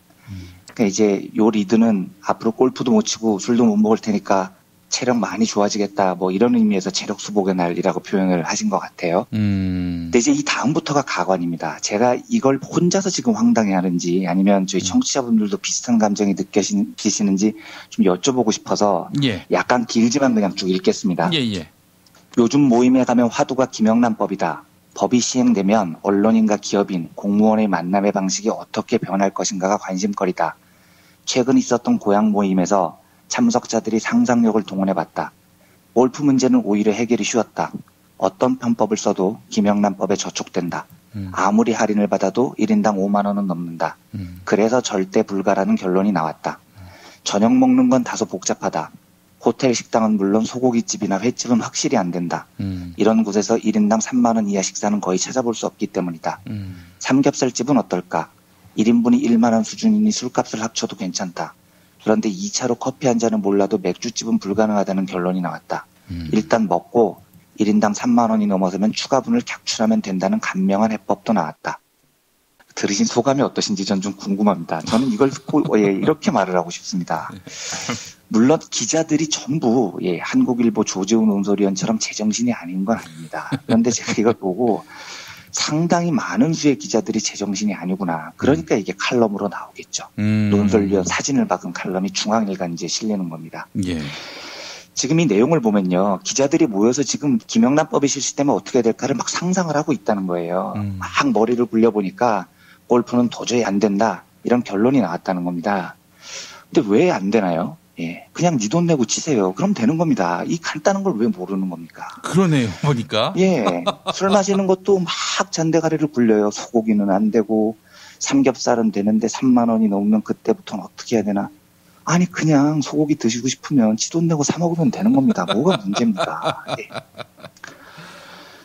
그러니까 이제 요 리드는 앞으로 골프도 못 치고 술도 못 먹을 테니까 체력 많이 좋아지겠다 뭐 이런 의미에서 체력 수복의 날이라고 표현을 하신 것 같아요. 근데 이제 이 다음부터가 가관입니다. 제가 이걸 혼자서 지금 황당해하는지 아니면 저희 청취자분들도 비슷한 감정이 느껴지시는지 좀 여쭤보고 싶어서 예. 약간 길지만 그냥 쭉 읽겠습니다. 예. 요즘 모임에 가면 화두가 김영란법이다. 법이 시행되면 언론인과 기업인, 공무원의 만남의 방식이 어떻게 변할 것인가가 관심거리다. 최근 있었던 고향 모임에서 참석자들이 상상력을 동원해봤다. 골프 문제는 오히려 해결이 쉬웠다. 어떤 편법을 써도 김영란법에 저촉된다. 아무리 할인을 받아도 1인당 5만 원은 넘는다. 그래서 절대 불가라는 결론이 나왔다. 저녁 먹는 건 다소 복잡하다. 호텔 식당은 물론 소고기집이나 횟집은 확실히 안 된다. 이런 곳에서 1인당 3만 원 이하 식사는 거의 찾아볼 수 없기 때문이다. 삼겹살집은 어떨까? 1인분이 1만 원 수준이니 술값을 합쳐도 괜찮다. 그런데 2차로 커피 한 잔은 몰라도 맥주집은 불가능하다는 결론이 나왔다. 일단 먹고 1인당 3만 원이 넘어서면 추가분을 객출하면 된다는 간명한 해법도 나왔다. 들으신 소감이 어떠신지 전 좀 궁금합니다. 저는 이걸 듣고 이렇게 말을 하고 싶습니다. 물론 기자들이 전부 한국일보 조재우 논설위원처럼 제정신이 아닌 건 아닙니다. 그런데 제가 이걸 보고 상당히 많은 수의 기자들이 제정신이 아니구나. 그러니까 이게 칼럼으로 나오겠죠. 논설위원 사진을 박은 칼럼이 중앙일간지에 실리는 겁니다. 예. 지금 이 내용을 보면요. 기자들이 모여서 지금 김영란법이 실시되면 어떻게 될까를 막 상상을 하고 있다는 거예요. 막 머리를 굴려보니까 골프는 도저히 안 된다. 이런 결론이 나왔다는 겁니다. 근데 왜 안 되나요? 그냥 네 돈 내고 치세요. 그럼 되는 겁니다. 이 간단한 걸 왜 모르는 겁니까? 그러네요. 보니까. 술 마시는 것도 막 잔대가리를 굴려요. 소고기는 안 되고 삼겹살은 되는데 3만 원이 넘으면 그때부터는 어떻게 해야 되나? 아니 그냥 소고기 드시고 싶으면 지 돈 내고 사 먹으면 되는 겁니다. 뭐가 문제입니까?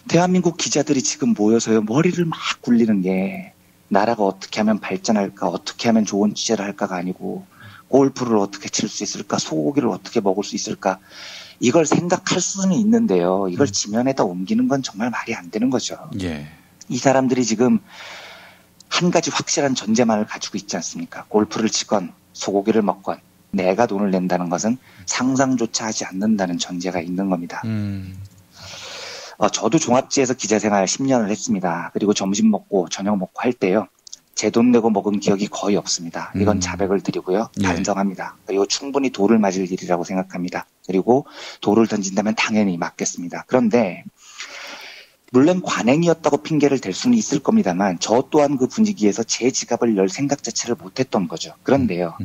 대한민국 기자들이 지금 모여서요. 머리를 막 굴리는 게 나라가 어떻게 하면 발전할까, 어떻게 하면 좋은 취재를 할까가 아니고 골프를 어떻게 칠 수 있을까, 소고기를 어떻게 먹을 수 있을까, 이걸 생각할 수는 있는데요. 이걸 지면에다 옮기는 건 정말 말이 안 되는 거죠. 예. 이 사람들이 지금 한 가지 확실한 전제만을 가지고 있지 않습니까? 골프를 치건 소고기를 먹건 내가 돈을 낸다는 것은 상상조차 하지 않는다는 전제가 있는 겁니다. 저도 종합지에서 기자생활 10년을 했습니다. 그리고 점심 먹고 저녁 먹고 할 때요. 제 돈 내고 먹은 기억이 거의 없습니다. 이건 자백을 드리고요. 반성합니다. 그리고 충분히 돌을 맞을 일이라고 생각합니다. 그리고 돌을 던진다면 당연히 맞겠습니다. 그런데 물론 관행이었다고 핑계를 댈 수는 있을 겁니다만 저 또한 그 분위기에서 제 지갑을 열 생각 자체를 못했던 거죠. 그런데요.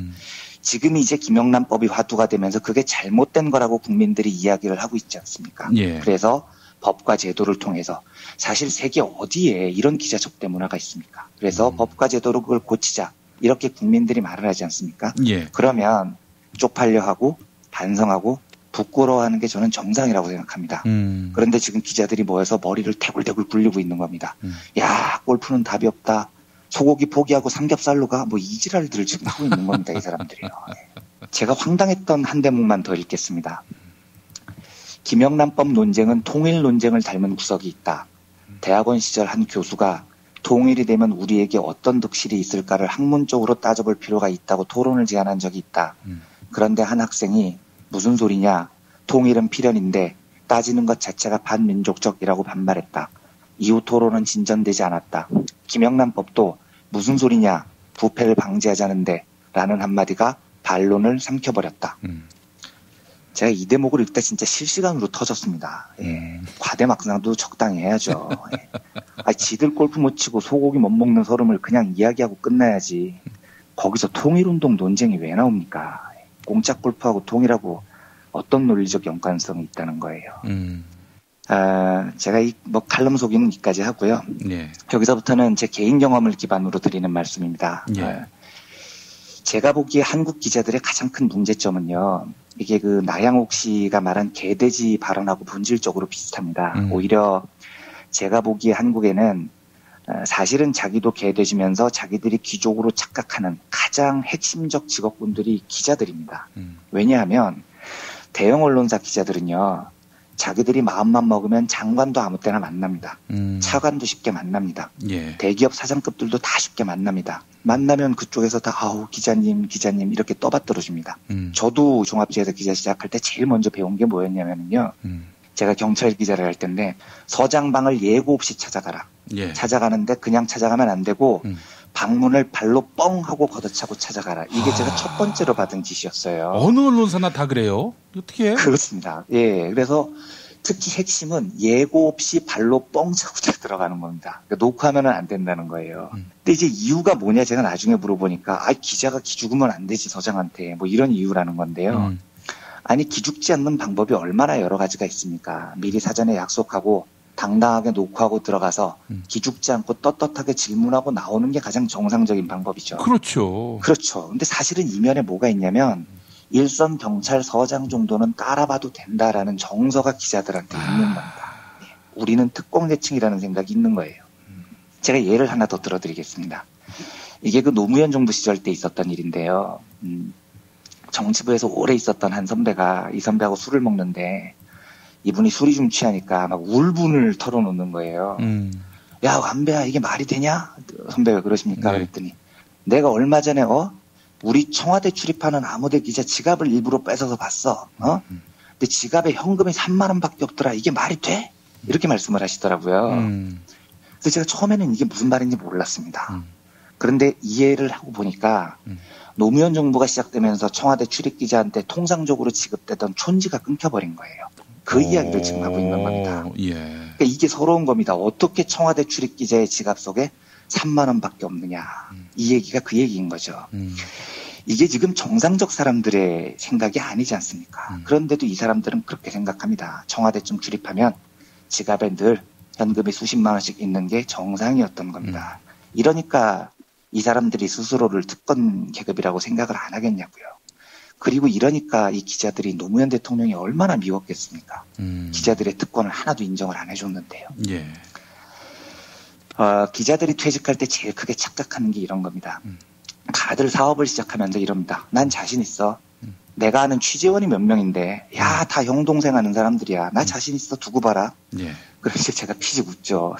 지금 이제 김영란법이 화두가 되면서 그게 잘못된 거라고 국민들이 이야기를 하고 있지 않습니까? 그래서 법과 제도를 통해서 사실 세계 어디에 이런 기자 접대 문화가 있습니까? 그래서 법과 제도로 그걸 고치자 이렇게 국민들이 말을 하지 않습니까? 그러면 쪽팔려 하고 반성하고 부끄러워하는 게 저는 정상이라고 생각합니다. 그런데 지금 기자들이 모여서 머리를 태굴태굴 굴리고 있는 겁니다. 야, 골프는 답이 없다. 소고기 포기하고 삼겹살로 가. 뭐 이지랄들을 지금 하고 있는 겁니다. 이 사람들이요. 제가 황당했던 한 대목만 더 읽겠습니다. 김영란법 논쟁은 통일 논쟁을 닮은 구석이 있다. 대학원 시절 한 교수가 통일이 되면 우리에게 어떤 득실이 있을까를 학문적으로 따져볼 필요가 있다고 토론을 제안한 적이 있다. 그런데 한 학생이 무슨 소리냐. 통일은 필연인데 따지는 것 자체가 반민족적이라고 반발했다. 이후 토론은 진전되지 않았다. 김영란법도 무슨 소리냐. 부패를 방지하자는데 라는 한마디가 반론을 삼켜버렸다. 제가 이 대목을 읽다 진짜 실시간으로 터졌습니다. 예. 과대막상도 적당히 해야죠. 예. 지들 골프 못 치고 소고기 못 먹는 서름을 그냥 이야기하고 끝나야지. 거기서 통일운동 논쟁이 왜 나옵니까? 공짜 골프하고 통일하고 어떤 논리적 연관성이 있다는 거예요. 제가 칼럼 소개는 여기까지 하고요. 예. 여기서부터는 제 개인 경험을 기반으로 드리는 말씀입니다. 예. 제가 보기에 한국 기자들의 가장 큰 문제점은요. 이게 나양욱 씨가 말한 개돼지 발언하고 본질적으로 비슷합니다. 오히려 제가 보기에 한국에는 사실은 자기도 개돼지면서 자기들이 귀족으로 착각하는 가장 핵심적 직업군들이 기자들입니다. 왜냐하면 대형 언론사 기자들은요. 자기들이 마음만 먹으면 장관도 아무 때나 만납니다. 차관도 쉽게 만납니다. 예. 대기업 사장급들도 다 쉽게 만납니다. 만나면 그쪽에서 다 아우 기자님 이렇게 떠받들어줍니다. 저도 종합지에서 기자 시작할 때 제일 먼저 배운 게 뭐였냐면요. 제가 경찰 기자를 할 텐데 서장방을 예고 없이 찾아가라. 예. 찾아가는데 그냥 찾아가면 안 되고 방문을 발로 뻥 하고 걷어차고 찾아가라. 이게 제가 첫 번째로 받은 지시였어요. 어느 언론사나 다 그래요? 어떻게 해요? 그렇습니다. 예, 그래서 특히 핵심은 예고 없이 발로 뻥 차고 들어가는 겁니다. 그러니까 녹화하면 안 된다는 거예요. 근데 이제 이유가 뭐냐 제가 나중에 물어보니까 기자가 기죽으면 안 되지 서장한테 뭐 이런 이유라는 건데요. 아니 기죽지 않는 방법이 얼마나 여러 가지가 있습니까? 미리 사전에 약속하고 당당하게 녹화하고 들어가서 기죽지 않고 떳떳하게 질문하고 나오는 게 가장 정상적인 방법이죠. 그렇죠. 그렇죠. 근데 사실은 이면에 뭐가 있냐면 일선 경찰서장 정도는 따라봐도 된다라는 정서가 기자들한테 있는 겁니다. 우리는 특공대층이라는 생각이 있는 거예요. 제가 예를 하나 더 들어드리겠습니다. 이게 노무현 정부 시절 때 있었던 일인데요. 정치부에서 오래 있었던 한 선배가 이 선배하고 술을 먹는데 이분이 술이 좀 취하니까 막 울분을 털어놓는 거예요. 야 완배야 이게 말이 되냐? 선배가 그러십니까? 네. 그랬더니 내가 얼마 전에 우리 청와대 출입하는 아무대 기자 지갑을 일부러 뺏어서 봤어. 근데 지갑에 현금이 3만 원밖에 없더라. 이게 말이 돼? 이렇게 말씀을 하시더라고요. 그래서 제가 처음에는 이게 무슨 말인지 몰랐습니다. 그런데 이해를 하고 보니까 노무현 정부가 시작되면서 청와대 출입 기자한테 통상적으로 지급되던 촌지가 끊겨버린 거예요. 그 이야기를 지금 하고 있는 겁니다. 예. 그러니까 이게 서러운 겁니다. 어떻게 청와대 출입 기자의 지갑 속에 3만 원밖에 없느냐. 이 얘기가 그 얘기인 거죠. 이게 지금 정상적 사람들의 생각이 아니지 않습니까? 그런데도 이 사람들은 그렇게 생각합니다. 청와대쯤 출입하면 지갑에 늘 현금이 수십만 원씩 있는 게 정상이었던 겁니다. 이러니까 이 사람들이 스스로를 특권 계급이라고 생각을 안 하겠냐고요. 그리고 이러니까 이 기자들이 노무현 대통령이 얼마나 미웠겠습니까? 기자들의 특권을 하나도 인정을 안 해줬는데요. 예. 기자들이 퇴직할 때 제일 크게 착각하는 게 이런 겁니다. 다들 사업을 시작하면서 이럽니다. 난 자신 있어. 내가 아는 취재원이 몇 명인데 야, 다 형 동생 하는 사람들이야. 나 자신 있어. 두고 봐라. 예. 그래서 제가 피식 웃죠.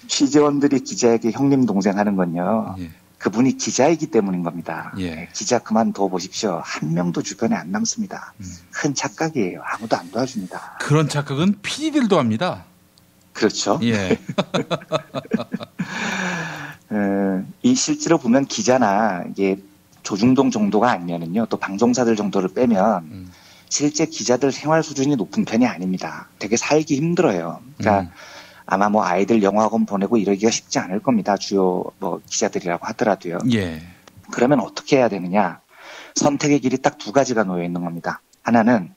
취재원들이 기자에게 형님 동생 하는 건요. 예. 그분이 기자이기 때문인 겁니다. 예. 기자 그만둬 보십시오. 한 명도 주변에 안 남습니다. 큰 착각이에요. 아무도 안 도와줍니다. 그런 착각은 PD들도 합니다. 그렇죠. 예. 이 실제로 보면 기자나 이게 조중동 정도가 아니면은요, 또 방송사들 정도를 빼면 실제 기자들 생활 수준이 높은 편이 아닙니다. 되게 살기 힘들어요. 그러니까 아마 아이들 영어학원 보내고 이러기가 쉽지 않을 겁니다. 주요 기자들이라고 하더라도요. 예. 그러면 어떻게 해야 되느냐? 선택의 길이 딱 두 가지가 놓여 있는 겁니다. 하나는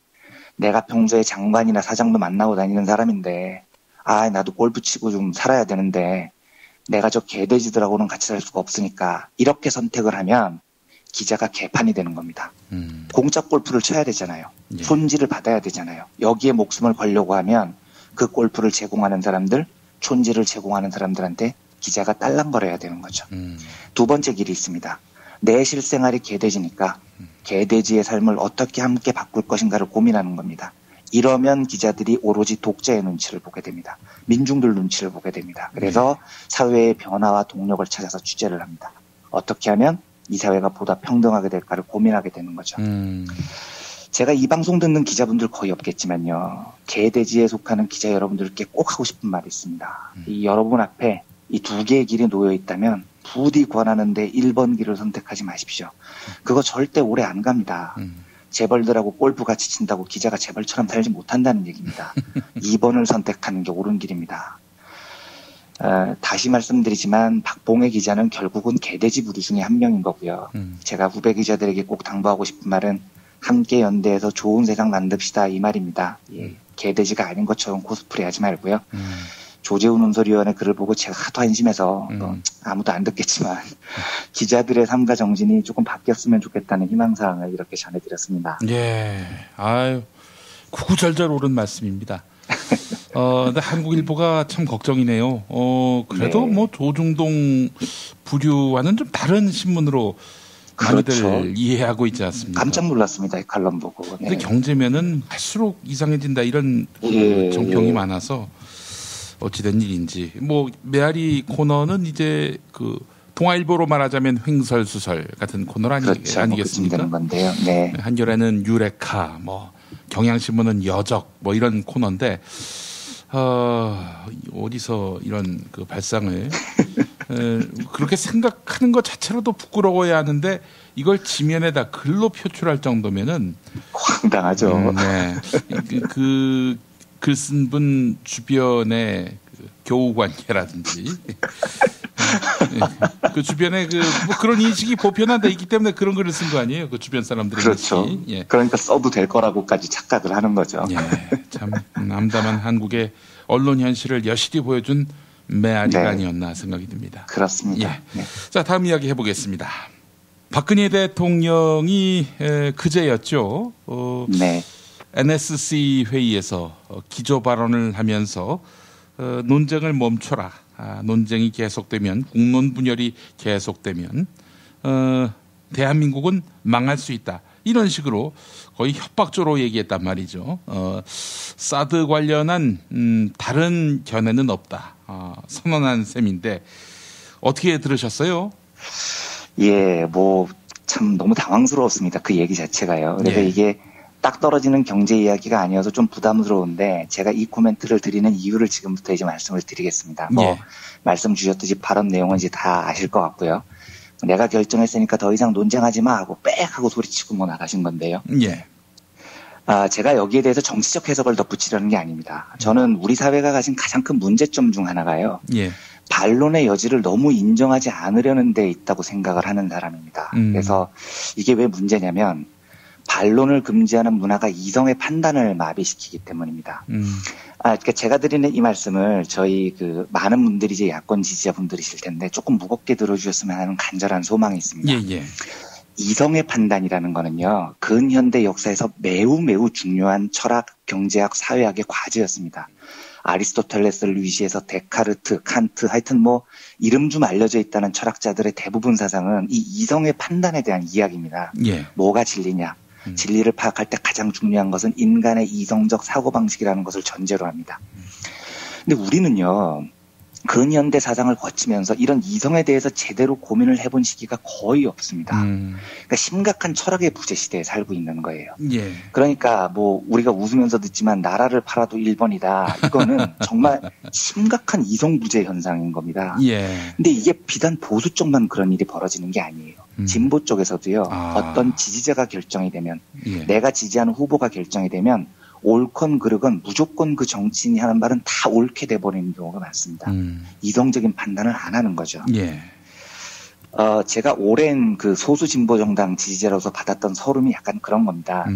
내가 평소에 장관이나 사장도 만나고 다니는 사람인데, 나도 골프 치고 좀 살아야 되는데, 내가 저 개돼지들하고는 같이 살 수가 없으니까, 이렇게 선택을 하면 기자가 개판이 되는 겁니다. 공짜 골프를 쳐야 되잖아요. 예. 촌지를 받아야 되잖아요. 여기에 목숨을 걸려고 하면 그 골프를 제공하는 사람들, 촌지를 제공하는 사람들한테 기자가 딸랑거려야 되는 거죠. 두 번째 길이 있습니다. 내 실생활이 개돼지니까 개돼지의 삶을 어떻게 함께 바꿀 것인가를 고민하는 겁니다. 이러면 기자들이 오로지 독자의 눈치를 보게 됩니다. 민중들 눈치를 보게 됩니다. 그래서 사회의 변화와 동력을 찾아서 취재를 합니다. 어떻게 하면 이 사회가 보다 평등하게 될까를 고민하게 되는 거죠. 제가 이 방송 듣는 기자분들 거의 없겠지만요. 개돼지에 속하는 기자 여러분들께 꼭 하고 싶은 말이 있습니다. 이 여러분 앞에 이 두 개의 길이 놓여 있다면 부디 권하는데 1번 길을 선택하지 마십시오. 그거 절대 오래 안 갑니다. 재벌들하고 골프 같이 친다고 기자가 재벌처럼 살지 못한다는 얘기입니다. 2번을 선택하는 게 옳은 길입니다. 다시 말씀드리지만 박봉의 기자는 결국은 개돼지 부두 중에 한 명인 거고요. 제가 후배 기자들에게 꼭 당부하고 싶은 말은 함께 연대해서 좋은 세상 만듭시다 이 말입니다. 예, 개돼지가 아닌 것처럼 코스프레 하지 말고요. 조재훈 논설위원의 글을 보고 제가 하도 한심해서 아무도 안 듣겠지만 기자들의 삶과 정신이 조금 바뀌었으면 좋겠다는 희망사항을 이렇게 전해드렸습니다. 예, 아유 구구절절 옳은 말씀입니다. 근데 한국일보가 참 걱정이네요. 그래도 네. 뭐 조중동 부류와는 좀 다른 신문으로 많이들 그렇죠. 이해하고 있지 않습니까? 깜짝 놀랐습니다. 이 칼럼 보고. 네. 근데 경제면은 갈수록 이상해진다 이런 정평이 많아서 어찌된 일인지. 뭐 메아리 코너는 이제 그 동아일보로 말하자면 횡설수설 같은 코너 그렇죠. 아니겠습니까? 되는 건데요. 네. 한겨레는 유레카, 뭐 경향신문은 여적, 뭐 이런 코너인데 어디서 이런 그 발상을 그렇게 생각하는 것 자체로도 부끄러워야 하는데 이걸 지면에다 글로 표출할 정도면은 황당하죠. 네. 그 글 쓴 분 주변의 그 교우 관계라든지 그 주변에 뭐 그런 인식이 보편화돼 있기 때문에 그런 글을 쓴 거 아니에요? 그 주변 사람들의 그렇죠. 인식이. 예. 그러니까 써도 될 거라고까지 착각을 하는 거죠. 예. 참 남담한 한국의 언론 현실을 여실히 보여준 메아리가 네. 아니었나 생각이 듭니다. 그렇습니다. 예. 네. 자, 다음 이야기 해보겠습니다. 박근혜 대통령이 그제였죠. 네. NSC 회의에서 기조 발언을 하면서 논쟁을 멈춰라. 논쟁이 계속되면 국론 분열이 계속되면 대한민국은 망할 수 있다. 이런 식으로 거의 협박조로 얘기했단 말이죠. 사드 관련한 다른 견해는 없다. 선언한 셈인데 어떻게 들으셨어요? 예, 뭐 참 너무 당황스러웠습니다. 그 얘기 자체가요. 그래서 예. 이게 딱 떨어지는 경제 이야기가 아니어서 좀 부담스러운데 제가 이 코멘트를 드리는 이유를 지금부터 이제 말씀을 드리겠습니다. 뭐 말씀 주셨듯이 발언 내용은 이제 다 아실 것 같고요. 내가 결정했으니까 더 이상 논쟁하지 마 하고 빽 하고 소리치고 뭐 나가신 건데요. 예. 제가 여기에 대해서 정치적 해석을 덧붙이려는 게 아닙니다. 저는 우리 사회가 가진 가장 큰 문제점 중 하나가요. 예. 반론의 여지를 너무 인정하지 않으려는 데 있다고 생각을 하는 사람입니다. 그래서 이게 왜 문제냐면 반론을 금지하는 문화가 이성의 판단을 마비시키기 때문입니다. 그러니까 제가 드리는 이 말씀을 저희 그 많은 분들이 이제 야권 지지자분들이실 텐데 조금 무겁게 들어주셨으면 하는 간절한 소망이 있습니다. 예, 예. 이성의 판단이라는 거는요, 근현대 역사에서 매우 중요한 철학, 경제학, 사회학의 과제였습니다. 아리스토텔레스를 위시해서 데카르트, 칸트, 하여튼 뭐 이름 좀 알려져 있다는 철학자들의 대부분 사상은 이 이성의 판단에 대한 이야기입니다. 예. 뭐가 진리냐? 진리를 파악할 때 가장 중요한 것은 인간의 이성적 사고방식이라는 것을 전제로 합니다. 근데 우리는요, 근현대 사상을 거치면서 이런 이성에 대해서 제대로 고민을 해본 시기가 거의 없습니다. 그러니까 심각한 철학의 부재 시대에 살고 있는 거예요. 예. 그러니까 뭐 우리가 웃으면서 듣지만 나라를 팔아도 1번이다. 이거는 정말 심각한 이성 부재 현상인 겁니다. 예. 근데 이게 비단 보수 쪽만 그런 일이 벌어지는 게 아니에요. 진보 쪽에서도요. 어떤 지지자가 결정이 되면 예. 내가 지지하는 후보가 결정이 되면 옳건 그르건 무조건 그 정치인이 하는 말은 다 옳게 돼버리는 경우가 많습니다. 이성적인 판단을 안 하는 거죠. 예. 제가 오랜 그 소수 진보 정당 지지자로서 받았던 서름이 약간 그런 겁니다.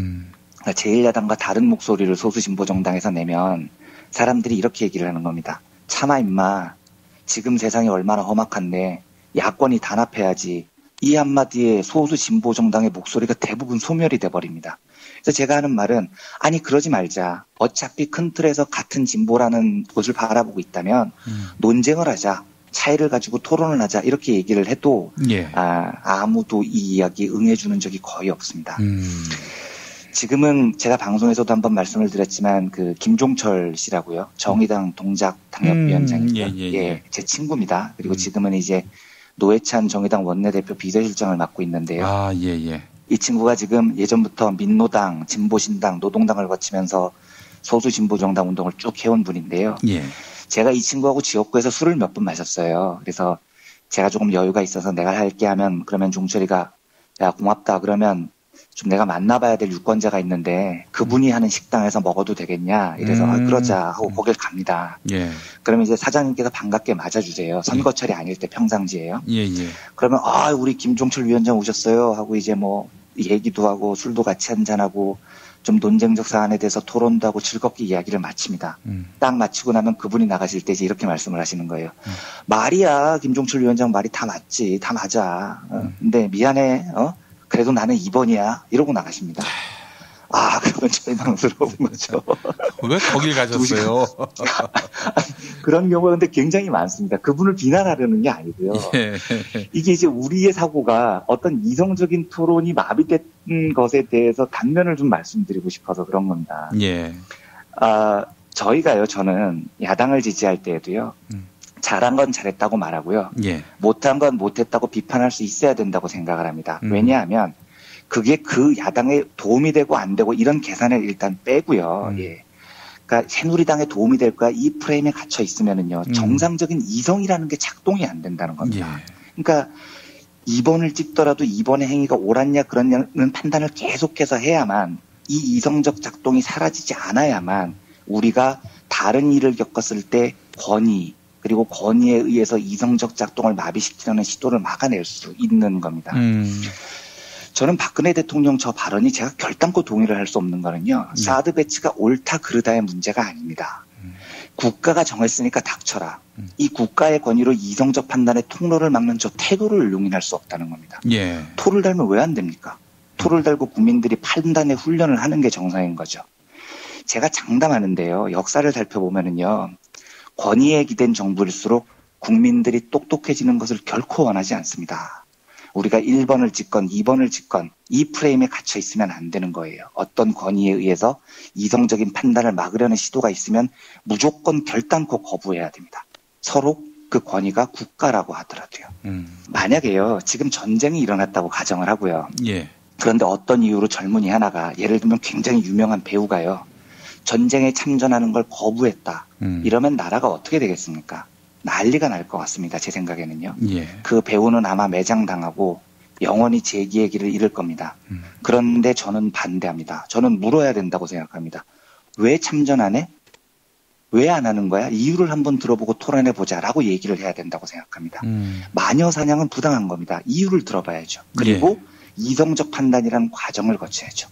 제1야당과 다른 목소리를 소수 진보 정당에서 내면 사람들이 이렇게 얘기를 하는 겁니다. 참아 임마. 지금 세상이 얼마나 험악한데 야권이 단합해야지. 이 한마디에 소수 진보 정당의 목소리가 대부분 소멸이 돼버립니다. 그래서 제가 하는 말은 아니 그러지 말자. 어차피 큰 틀에서 같은 진보라는 것을 바라보고 있다면 논쟁을 하자. 차이를 가지고 토론을 하자. 이렇게 얘기를 해도 예. 아무도 이 이야기에 응해주는 적이 거의 없습니다. 지금은 제가 방송에서도 한번 말씀을 드렸지만 그 김종철 씨라고요. 정의당 동작 당협위원장이고요. 예, 제 친구입니다. 그리고 지금은 이제 노회찬 정의당 원내대표 비서실장을 맡고 있는데요. 이 친구가 지금 예전부터 민노당, 진보신당, 노동당을 거치면서 소수 진보 정당 운동을 쭉 해온 분인데요. 제가 이 친구하고 지역구에서 술을 몇 번 마셨어요. 그래서 제가 조금 여유가 있어서 내가 할게 하면 그러면 종철이가 야 고맙다 그러면 좀 내가 만나봐야 될 유권자가 있는데 그분이 하는 식당에서 먹어도 되겠냐 이래서 그러자 하고 거길 갑니다. 그러면 이제 사장님께서 반갑게 맞아주세요. 선거철이 아닐 때 평상시에요. 그러면 우리 김종철 위원장 오셨어요 하고 이제 뭐 얘기도 하고 술도 같이 한잔하고 좀 논쟁적 사안에 대해서 토론도 하고 즐겁게 이야기를 마칩니다. 딱 마치고 나면 그분이 나가실 때 이제 이렇게 말씀을 하시는 거예요. 말이야 김종철 위원장 말이 다 맞지 다 맞아. 근데 미안해 그래도 나는 2번이야 이러고 나가십니다. 그러면 절망스러운 거죠. 왜 거길 가셨어요? 그런 경우가 근데 굉장히 많습니다. 그분을 비난하려는 게 아니고요. 이게 이제 우리의 사고가 어떤 이성적인 토론이 마비된 것에 대해서 단면을 좀 말씀드리고 싶어서 그런 겁니다. 저는 야당을 지지할 때에도요. 잘한 건 잘했다고 말하고요. 못한 건 못했다고 비판할 수 있어야 된다고 생각을 합니다. 왜냐하면 그게 그 야당에 도움이 되고 안 되고 이런 계산을 일단 빼고요. 그러니까 새누리당에 도움이 될 거야 이 프레임에 갇혀 있으면은요 정상적인 이성이라는 게 작동이 안 된다는 겁니다. 그러니까 2번을 찍더라도 2번의 행위가 옳았냐 그렇냐는 판단을 계속해서 해야만 이 이성적 작동이 사라지지 않아야만 우리가 다른 일을 겪었을 때 권위 그리고 권위에 의해서 이성적 작동을 마비시키려는 시도를 막아낼 수 있는 겁니다. 저는 박근혜 대통령 저 발언이 제가 결단코 동의를 할 수 없는 거는요. 사드 배치가 옳다 그르다의 문제가 아닙니다. 국가가 정했으니까 닥쳐라. 이 국가의 권위로 이성적 판단의 통로를 막는 저 태도를 용인할 수 없다는 겁니다. 토를 달면 왜 안 됩니까? 토를 달고 국민들이 판단의 훈련을 하는 게 정상인 거죠. 제가 장담하는데요. 역사를 살펴보면은요. 권위에 기댄 정부일수록 국민들이 똑똑해지는 것을 결코 원하지 않습니다. 우리가 1번을 찍건 2번을 찍건 이 프레임에 갇혀 있으면 안 되는 거예요. 어떤 권위에 의해서 이성적인 판단을 막으려는 시도가 있으면 무조건 결단코 거부해야 됩니다. 서로 그 권위가 국가라고 하더라도요. 만약에요. 지금 전쟁이 일어났다고 가정을 하고요. 그런데 어떤 이유로 젊은이 하나가 예를 들면 굉장히 유명한 배우가요. 전쟁에 참전하는 걸 거부했다. 이러면 나라가 어떻게 되겠습니까? 난리가 날 것 같습니다. 제 생각에는요. 그 배우는 아마 매장당하고 영원히 재기의 길을 잃을 겁니다. 그런데 저는 반대합니다. 저는 물어야 된다고 생각합니다. 왜 참전 안 해? 왜 안 하는 거야? 이유를 한번 들어보고 토론해보자라고 얘기를 해야 된다고 생각합니다. 마녀 사냥은 부당한 겁니다. 이유를 들어봐야죠. 그리고 이성적 판단이라는 과정을 거쳐야죠.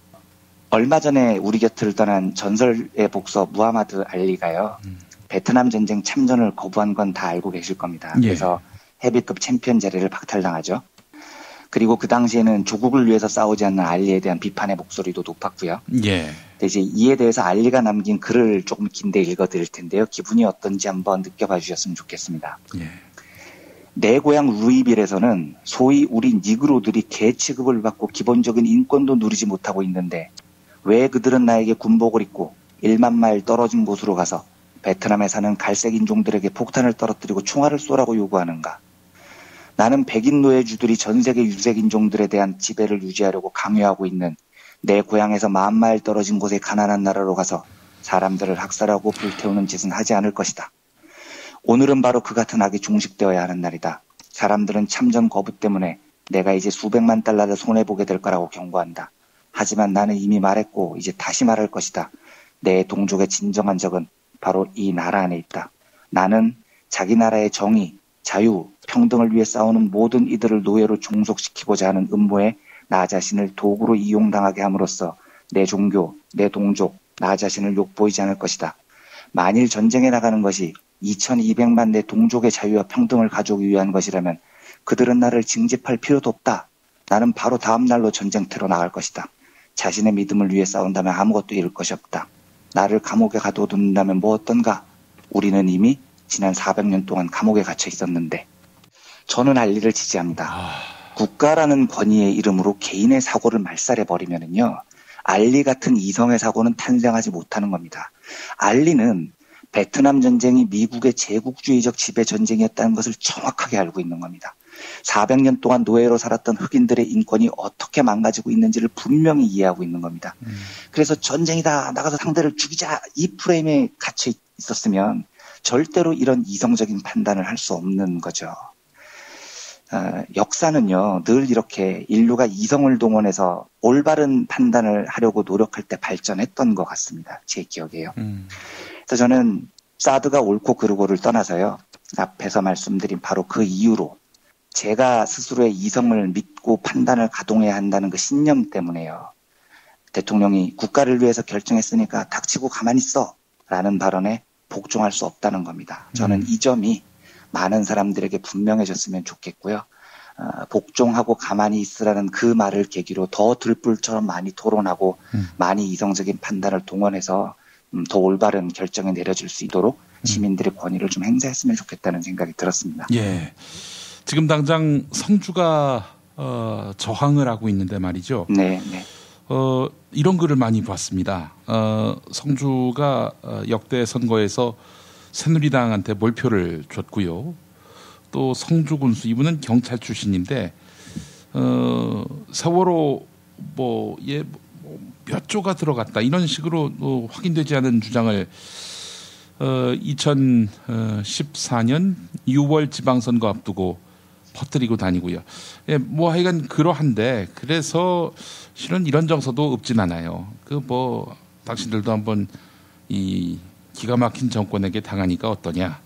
얼마 전에 우리 곁을 떠난 전설의 복서 무하마드 알리가요. 베트남 전쟁 참전을 거부한 건 다 알고 계실 겁니다. 그래서 헤비급 챔피언 자리를 박탈당하죠. 그리고 그 당시에는 조국을 위해서 싸우지 않는 알리에 대한 비판의 목소리도 높았고요. 이제 이에 대해서 알리가 남긴 글을 조금 긴데 읽어드릴 텐데요. 기분이 어떤지 한번 느껴봐 주셨으면 좋겠습니다. 내 고향 루이빌에서는 소위 우리 니그로들이 개 취급을 받고 기본적인 인권도 누리지 못하고 있는데 왜 그들은 나에게 군복을 입고 1만 마일 떨어진 곳으로 가서 베트남에 사는 갈색 인종들에게 폭탄을 떨어뜨리고 총알을 쏘라고 요구하는가? 나는 백인 노예주들이 전 세계 유색 인종들에 대한 지배를 유지하려고 강요하고 있는 내 고향에서 10,000마일 떨어진 곳의 가난한 나라로 가서 사람들을 학살하고 불태우는 짓은 하지 않을 것이다. 오늘은 바로 그 같은 악이 종식되어야 하는 날이다. 사람들은 참전 거부 때문에 내가 이제 수백만 달러를 손해보게 될 거라고 경고한다. 하지만 나는 이미 말했고 이제 다시 말할 것이다. 내 동족의 진정한 적은 바로 이 나라 안에 있다. 나는 자기 나라의 정의, 자유, 평등을 위해 싸우는 모든 이들을 노예로 종속시키고자 하는 음모에 나 자신을 도구로 이용당하게 함으로써 내 종교, 내 동족, 나 자신을 욕보이지 않을 것이다. 만일 전쟁에 나가는 것이 2200만 내 동족의 자유와 평등을 가져오기 위한 것이라면 그들은 나를 징집할 필요도 없다. 나는 바로 다음 날로 전쟁터로 나갈 것이다. 자신의 믿음을 위해 싸운다면 아무것도 잃을 것이 없다. 나를 감옥에 가둬둔다면 뭐 어떤가? 우리는 이미 지난 400년 동안 감옥에 갇혀 있었는데. 저는 알리를 지지합니다. 국가라는 권위의 이름으로 개인의 사고를 말살해버리면은요, 알리 같은 이성의 사고는 탄생하지 못하는 겁니다. 알리는 베트남 전쟁이 미국의 제국주의적 지배 전쟁이었다는 것을 정확하게 알고 있는 겁니다. 400년 동안 노예로 살았던 흑인들의 인권이 어떻게 망가지고 있는지를 분명히 이해하고 있는 겁니다. 그래서 전쟁이다, 나가서 상대를 죽이자, 이 프레임에 갇혀 있었으면 절대로 이런 이성적인 판단을 할 수 없는 거죠. 역사는요, 늘 이렇게 인류가 이성을 동원해서 올바른 판단을 하려고 노력할 때 발전했던 것 같습니다. 제 기억에요. 그래서 저는 사드가 옳고 그르고를 떠나서요, 앞에서 말씀드린 바로 그 이유로 제가 스스로의 이성을 믿고 판단을 가동해야 한다는 그 신념 때문에요. 대통령이 국가를 위해서 결정했으니까 닥치고 가만히 있어 라는 발언에 복종할 수 없다는 겁니다. 저는 이 점이 많은 사람들에게 분명해졌으면 좋겠고요. 복종하고 가만히 있으라는 그 말을 계기로 더 들불처럼 많이 토론하고 많이 이성적인 판단을 동원해서 더 올바른 결정을 내려줄 수 있도록 시민들의 권위를 좀 행사했으면 좋겠다는 생각이 들었습니다. 예. 지금 당장 성주가 저항을 하고 있는데 말이죠. 네. 이런 글을 많이 봤습니다. 성주가 역대 선거에서 새누리당한테 몰표를 줬고요. 또 성주 군수, 이분은 경찰 출신인데 세월호 몇 조가 들어갔다 이런 식으로 확인되지 않은 주장을 2014년 6월 지방선거 앞두고 퍼뜨리고 다니고요. 예, 하여간 그러한데, 그래서 실은 이런 정서도 없진 않아요. 당신들도 한번 이 기가 막힌 정권에게 당하니까 어떠냐.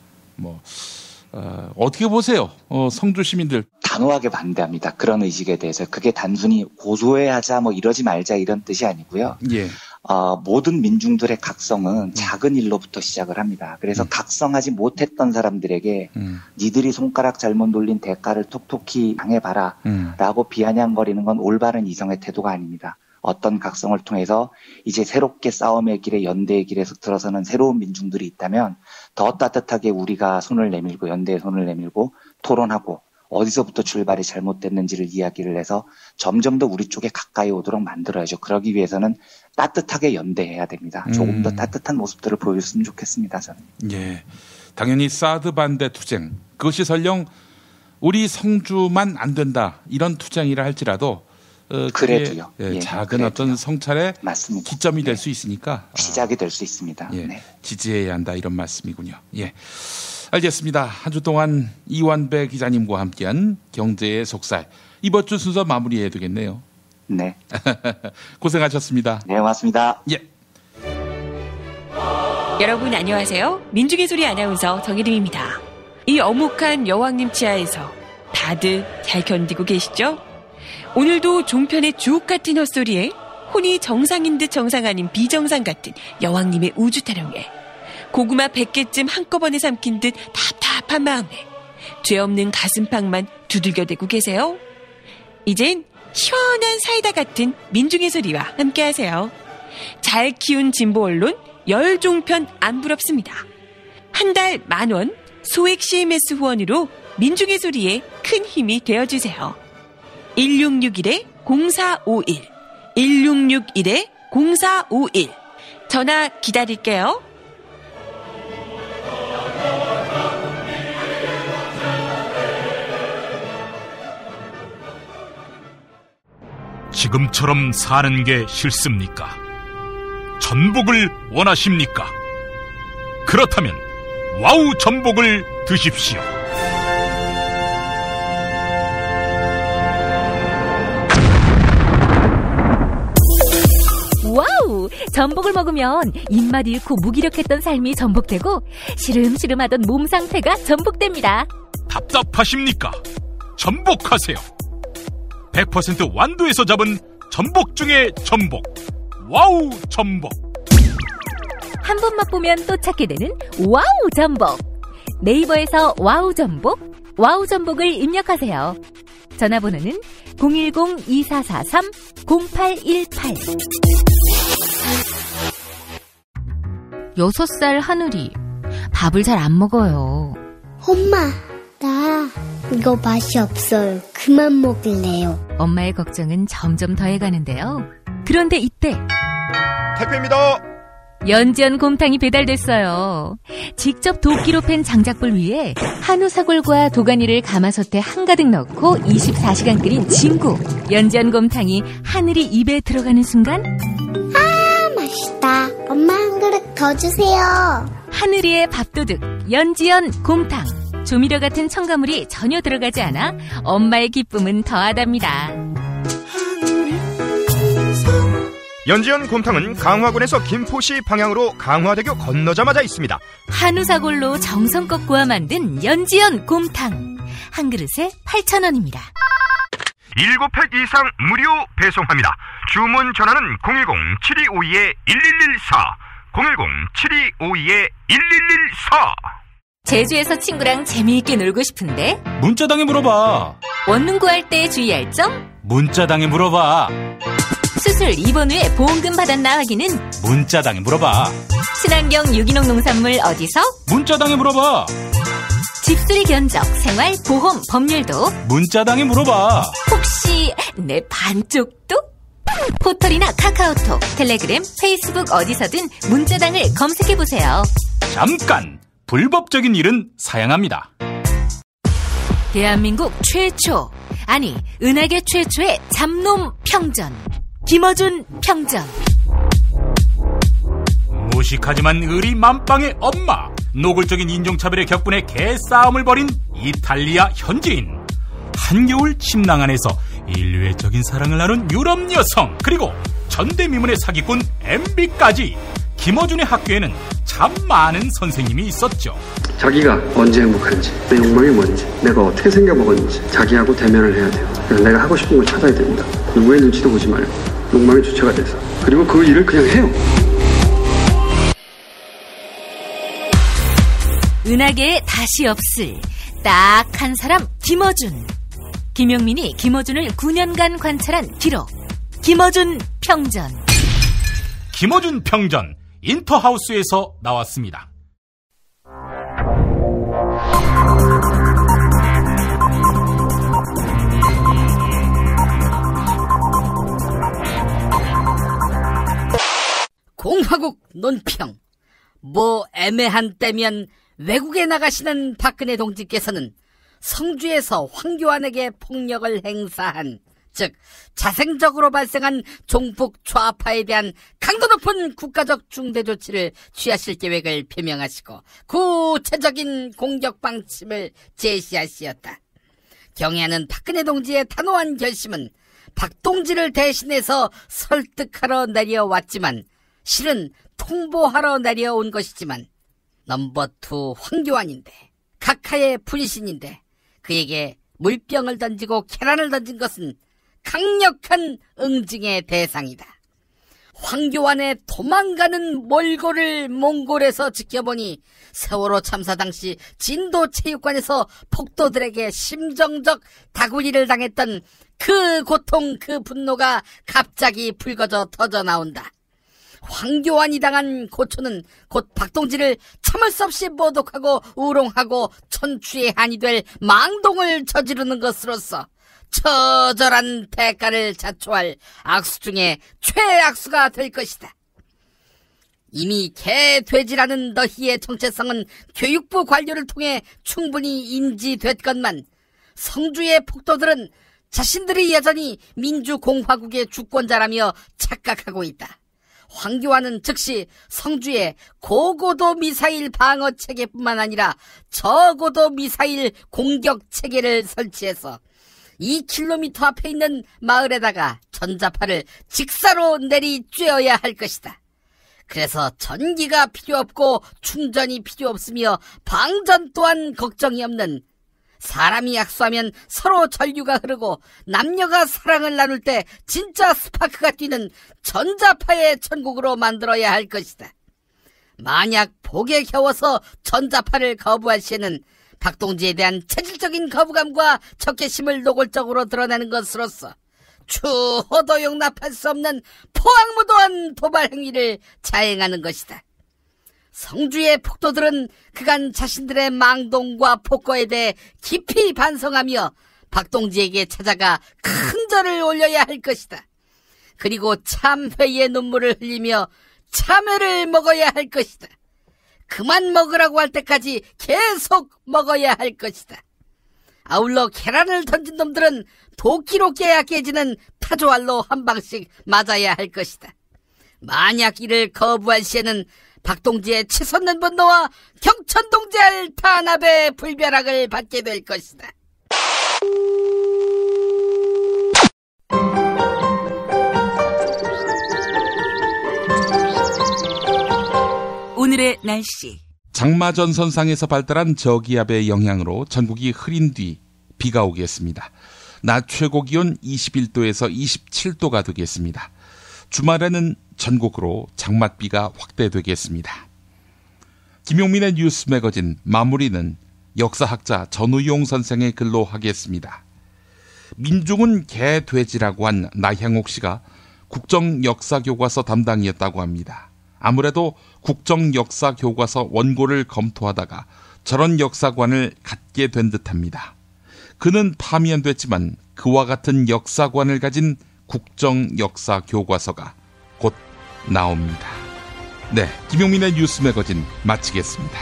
어떻게 보세요? 성주 시민들. 단호하게 반대합니다. 그런 의식에 대해서. 그게 단순히 고소해하자 이러지 말자 이런 뜻이 아니고요. 예. 모든 민중들의 각성은 작은 일로부터 시작을 합니다. 그래서 각성하지 못했던 사람들에게 니들이 손가락 잘못 돌린 대가를 톡톡히 당해봐라 라고 비아냥거리는 건 올바른 이성의 태도가 아닙니다. 어떤 각성을 통해서 이제 새롭게 싸움의 길에, 연대의 길에 들어서는 새로운 민중들이 있다면 더 따뜻하게 우리가 손을 내밀고, 연대의 손을 내밀고 토론하고 어디서부터 출발이 잘못됐는지를 이야기를 해서 점점 더 우리 쪽에 가까이 오도록 만들어야죠. 그러기 위해서는 따뜻하게 연대해야 됩니다. 조금 더 따뜻한 모습들을 보여줬으면 좋겠습니다. 저는. 예, 당연히 사드 반대 투쟁, 그것이 설령 우리 성주만 안 된다 이런 투쟁이라 할지라도 그래도요. 작은 그래도요. 어떤 성찰의 맞습니다. 기점이 될 수 있으니까 시작이 될 수 있습니다. 네. 지지해야 한다 이런 말씀이군요. 예, 알겠습니다. 한 주 동안 이완배 기자님과 함께한 경제의 속살, 이번 주 순서 마무리해야 되겠네요. 네. 고생하셨습니다. 네, 고맙습니다. 예. 여러분 안녕하세요. 민중의 소리 아나운서 정혜림입니다. 이 어묵한 여왕님 치하에서 다들 잘 견디고 계시죠? 오늘도 종편의 주옥 같은 헛소리에 혼이 정상인 듯 정상 아닌 비정상 같은 여왕님의 우주 타령에 고구마 100개쯤 한꺼번에 삼킨 듯 답답한 마음에 죄 없는 가슴팍만 두들겨대고 계세요. 이젠 시원한 사이다 같은 민중의 소리와 함께하세요. 잘 키운 진보 언론 열종편 안 부럽습니다. 한 달 10,000원 소액 CMS 후원으로 민중의 소리에 큰 힘이 되어주세요. 1661-0451 1661-0451 전화 기다릴게요. 지금처럼 사는 게 싫습니까? 전복을 원하십니까? 그렇다면 와우 전복을 드십시오. 와우! 전복을 먹으면 입맛 잃고 무기력했던 삶이 전복되고 시름시름하던 몸 상태가 전복됩니다. 답답하십니까? 전복하세요. 100% 완도에서 잡은 전복 중에 전복. 와우 전복. 한 번 맛보면 또 찾게 되는 와우 전복. 네이버에서 와우 전복, 와우 전복을 입력하세요. 전화번호는 010-2443-0818. 6살 하늘이 밥을 잘 안 먹어요. 엄마, 나 이거 맛이 없어요. 그만 먹을래요. 엄마의 걱정은 점점 더해가는데요. 그런데 이때 택배입니다. 연지연 곰탕이 배달됐어요. 직접 도끼로 팬 장작불 위에 한우 사골과 도가니를 가마솥에 한가득 넣고 24시간 끓인 진구. 연지연 곰탕이 하늘이 입에 들어가는 순간, 아, 맛있다. 엄마 한 그릇 더 주세요. 하늘이의 밥도둑 연지연 곰탕. 조미료 같은 첨가물이 전혀 들어가지 않아 엄마의 기쁨은 더하답니다. 연지연 곰탕은 강화군에서 김포시 방향으로 강화대교 건너자마자 있습니다. 한우 사골로 정성껏 구워 만든 연지연 곰탕. 한 그릇에 8,000원입니다. 7팩 이상 무료 배송합니다. 주문 전화는 010-7252-1114 010-7252-1114. 제주에서 친구랑 재미있게 놀고 싶은데 문자당에 물어봐. 원룸 구할 때 주의할 점? 문자당에 물어봐. 수술 입원 후에 보험금 받았나 확인은 문자당에 물어봐. 친환경 유기농 농산물 어디서? 문자당에 물어봐. 집수리 견적, 생활, 보험, 법률도 문자당에 물어봐. 혹시 내 반쪽도? 포털이나 카카오톡, 텔레그램, 페이스북 어디서든 문자당을 검색해보세요. 잠깐! 불법적인 일은 사양합니다. 대한민국 최초, 아니 은하계 최초의 잡놈 평전, 김어준 평전. 무식하지만 의리 만빵의 엄마. 노골적인 인종차별의 격분에 개싸움을 벌인 이탈리아 현지인. 한겨울 침낭 안에서 인류애적인 사랑을 나눈 유럽 여성, 그리고 전대미문의 사기꾼 MB까지. 김어준의 학교에는 참 많은 선생님이 있었죠. 자기가 언제 행복한지, 내 욕망이 뭔지, 내가 어떻게 생겨먹었는지 자기하고 대면을 해야 돼요. 내가 하고 싶은 걸 찾아야 됩니다. 누구의 눈치도 보지 말고 욕망의 주체가 돼서. 그리고 그 일을 그냥 해요. 은하계에 다시 없을 딱 한 사람, 김어준. 김용민이 김어준을 9년간 관찰한 기록. 김어준 평전. 김어준 평전, 인터하우스에서 나왔습니다. 공화국 논평. 뭐 애매한 때면 외국에 나가시는 박근혜 동지께서는 성주에서 황교안에게 폭력을 행사한, 즉 자생적으로 발생한 종북 좌파에 대한 강도 높은 국가적 중대 조치를 취하실 계획을 표명하시고 구체적인 공격 방침을 제시하시었다. 경애하는 박근혜 동지의 단호한 결심은 박 동지를 대신해서 설득하러 내려왔지만 실은 통보하러 내려온 것이지만 넘버 2 황교안인데, 각하의 분신인데 그에게 물병을 던지고 계란을 던진 것은 강력한 응징의 대상이다. 황교안의 도망가는 몰골을 몽골에서 지켜보니 세월호 참사 당시 진도체육관에서 폭도들에게 심정적 다구리를 당했던 그 고통, 그 분노가 갑자기 불거져 터져나온다. 황교안이 당한 고초는 곧 박동지를 참을 수 없이 모독하고 우롱하고 천추의 한이 될 망동을 저지르는 것으로서 처절한 대가를 자초할 악수 중에 최악수가 될 것이다. 이미 개돼지라는 너희의 정체성은 교육부 관료를 통해 충분히 인지됐건만 성주의 폭도들은 자신들이 여전히 민주공화국의 주권자라며 착각하고 있다. 황교안은 즉시 성주에 고고도 미사일 방어 체계뿐만 아니라 저고도 미사일 공격 체계를 설치해서 2km 앞에 있는 마을에다가 전자파를 직사로 내리쬐어야 할 것이다. 그래서 전기가 필요 없고 충전이 필요 없으며 방전 또한 걱정이 없는, 사람이 악수하면 서로 전류가 흐르고 남녀가 사랑을 나눌 때 진짜 스파크가 뛰는 전자파의 천국으로 만들어야 할 것이다. 만약 복에 겨워서 전자파를 거부할 시에는 박동지에 대한 체질적인 거부감과 적개심을 노골적으로 드러내는 것으로서 추호도 용납할 수 없는 포악무도한 도발 행위를 자행하는 것이다. 성주의 폭도들은 그간 자신들의 망동과 폭거에 대해 깊이 반성하며 박동지에게 찾아가 큰 절을 올려야 할 것이다. 그리고 참회의 눈물을 흘리며 참회를 먹어야 할 것이다. 그만 먹으라고 할 때까지 계속 먹어야 할 것이다. 아울러 계란을 던진 놈들은 도끼로 깨야 깨지는 타조알로 한 방씩 맞아야 할 것이다. 만약 이를 거부할 시에는 박동지의 치솟는 분노와 경천동지할 탄압의 불벼락을 받게 될 것이다. 오늘의 날씨. 장마전선상에서 발달한 저기압의 영향으로 전국이 흐린 뒤 비가 오겠습니다. 낮 최고 기온 21도에서 27도가 되겠습니다. 주말에는 전국으로 장맛비가 확대되겠습니다. 김용민의 뉴스 매거진 마무리는 역사학자 전우용 선생의 글로 하겠습니다. 민중은 개, 돼지라고 한 나향옥 씨가 국정역사교과서 담당이었다고 합니다. 아무래도 국정역사교과서 원고를 검토하다가 저런 역사관을 갖게 된 듯합니다. 그는 파면됐지만 그와 같은 역사관을 가진 국정역사교과서가 곧 나옵니다. 네, 김용민의 뉴스 매거진 마치겠습니다.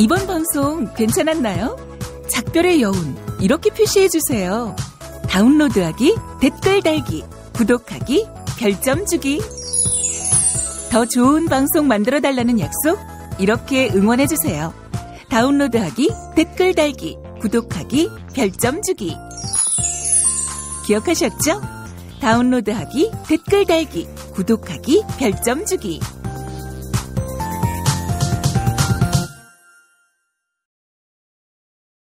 이번 방송 괜찮았나요? 작별의 여운 이렇게 표시해주세요. 다운로드하기, 댓글 달기, 구독하기, 별점 주기. 더 좋은 방송 만들어달라는 약속 이렇게 응원해주세요. 다운로드하기, 댓글 달기, 구독하기, 별점 주기. 기억하셨죠? 다운로드하기, 댓글 달기, 구독하기, 별점 주기.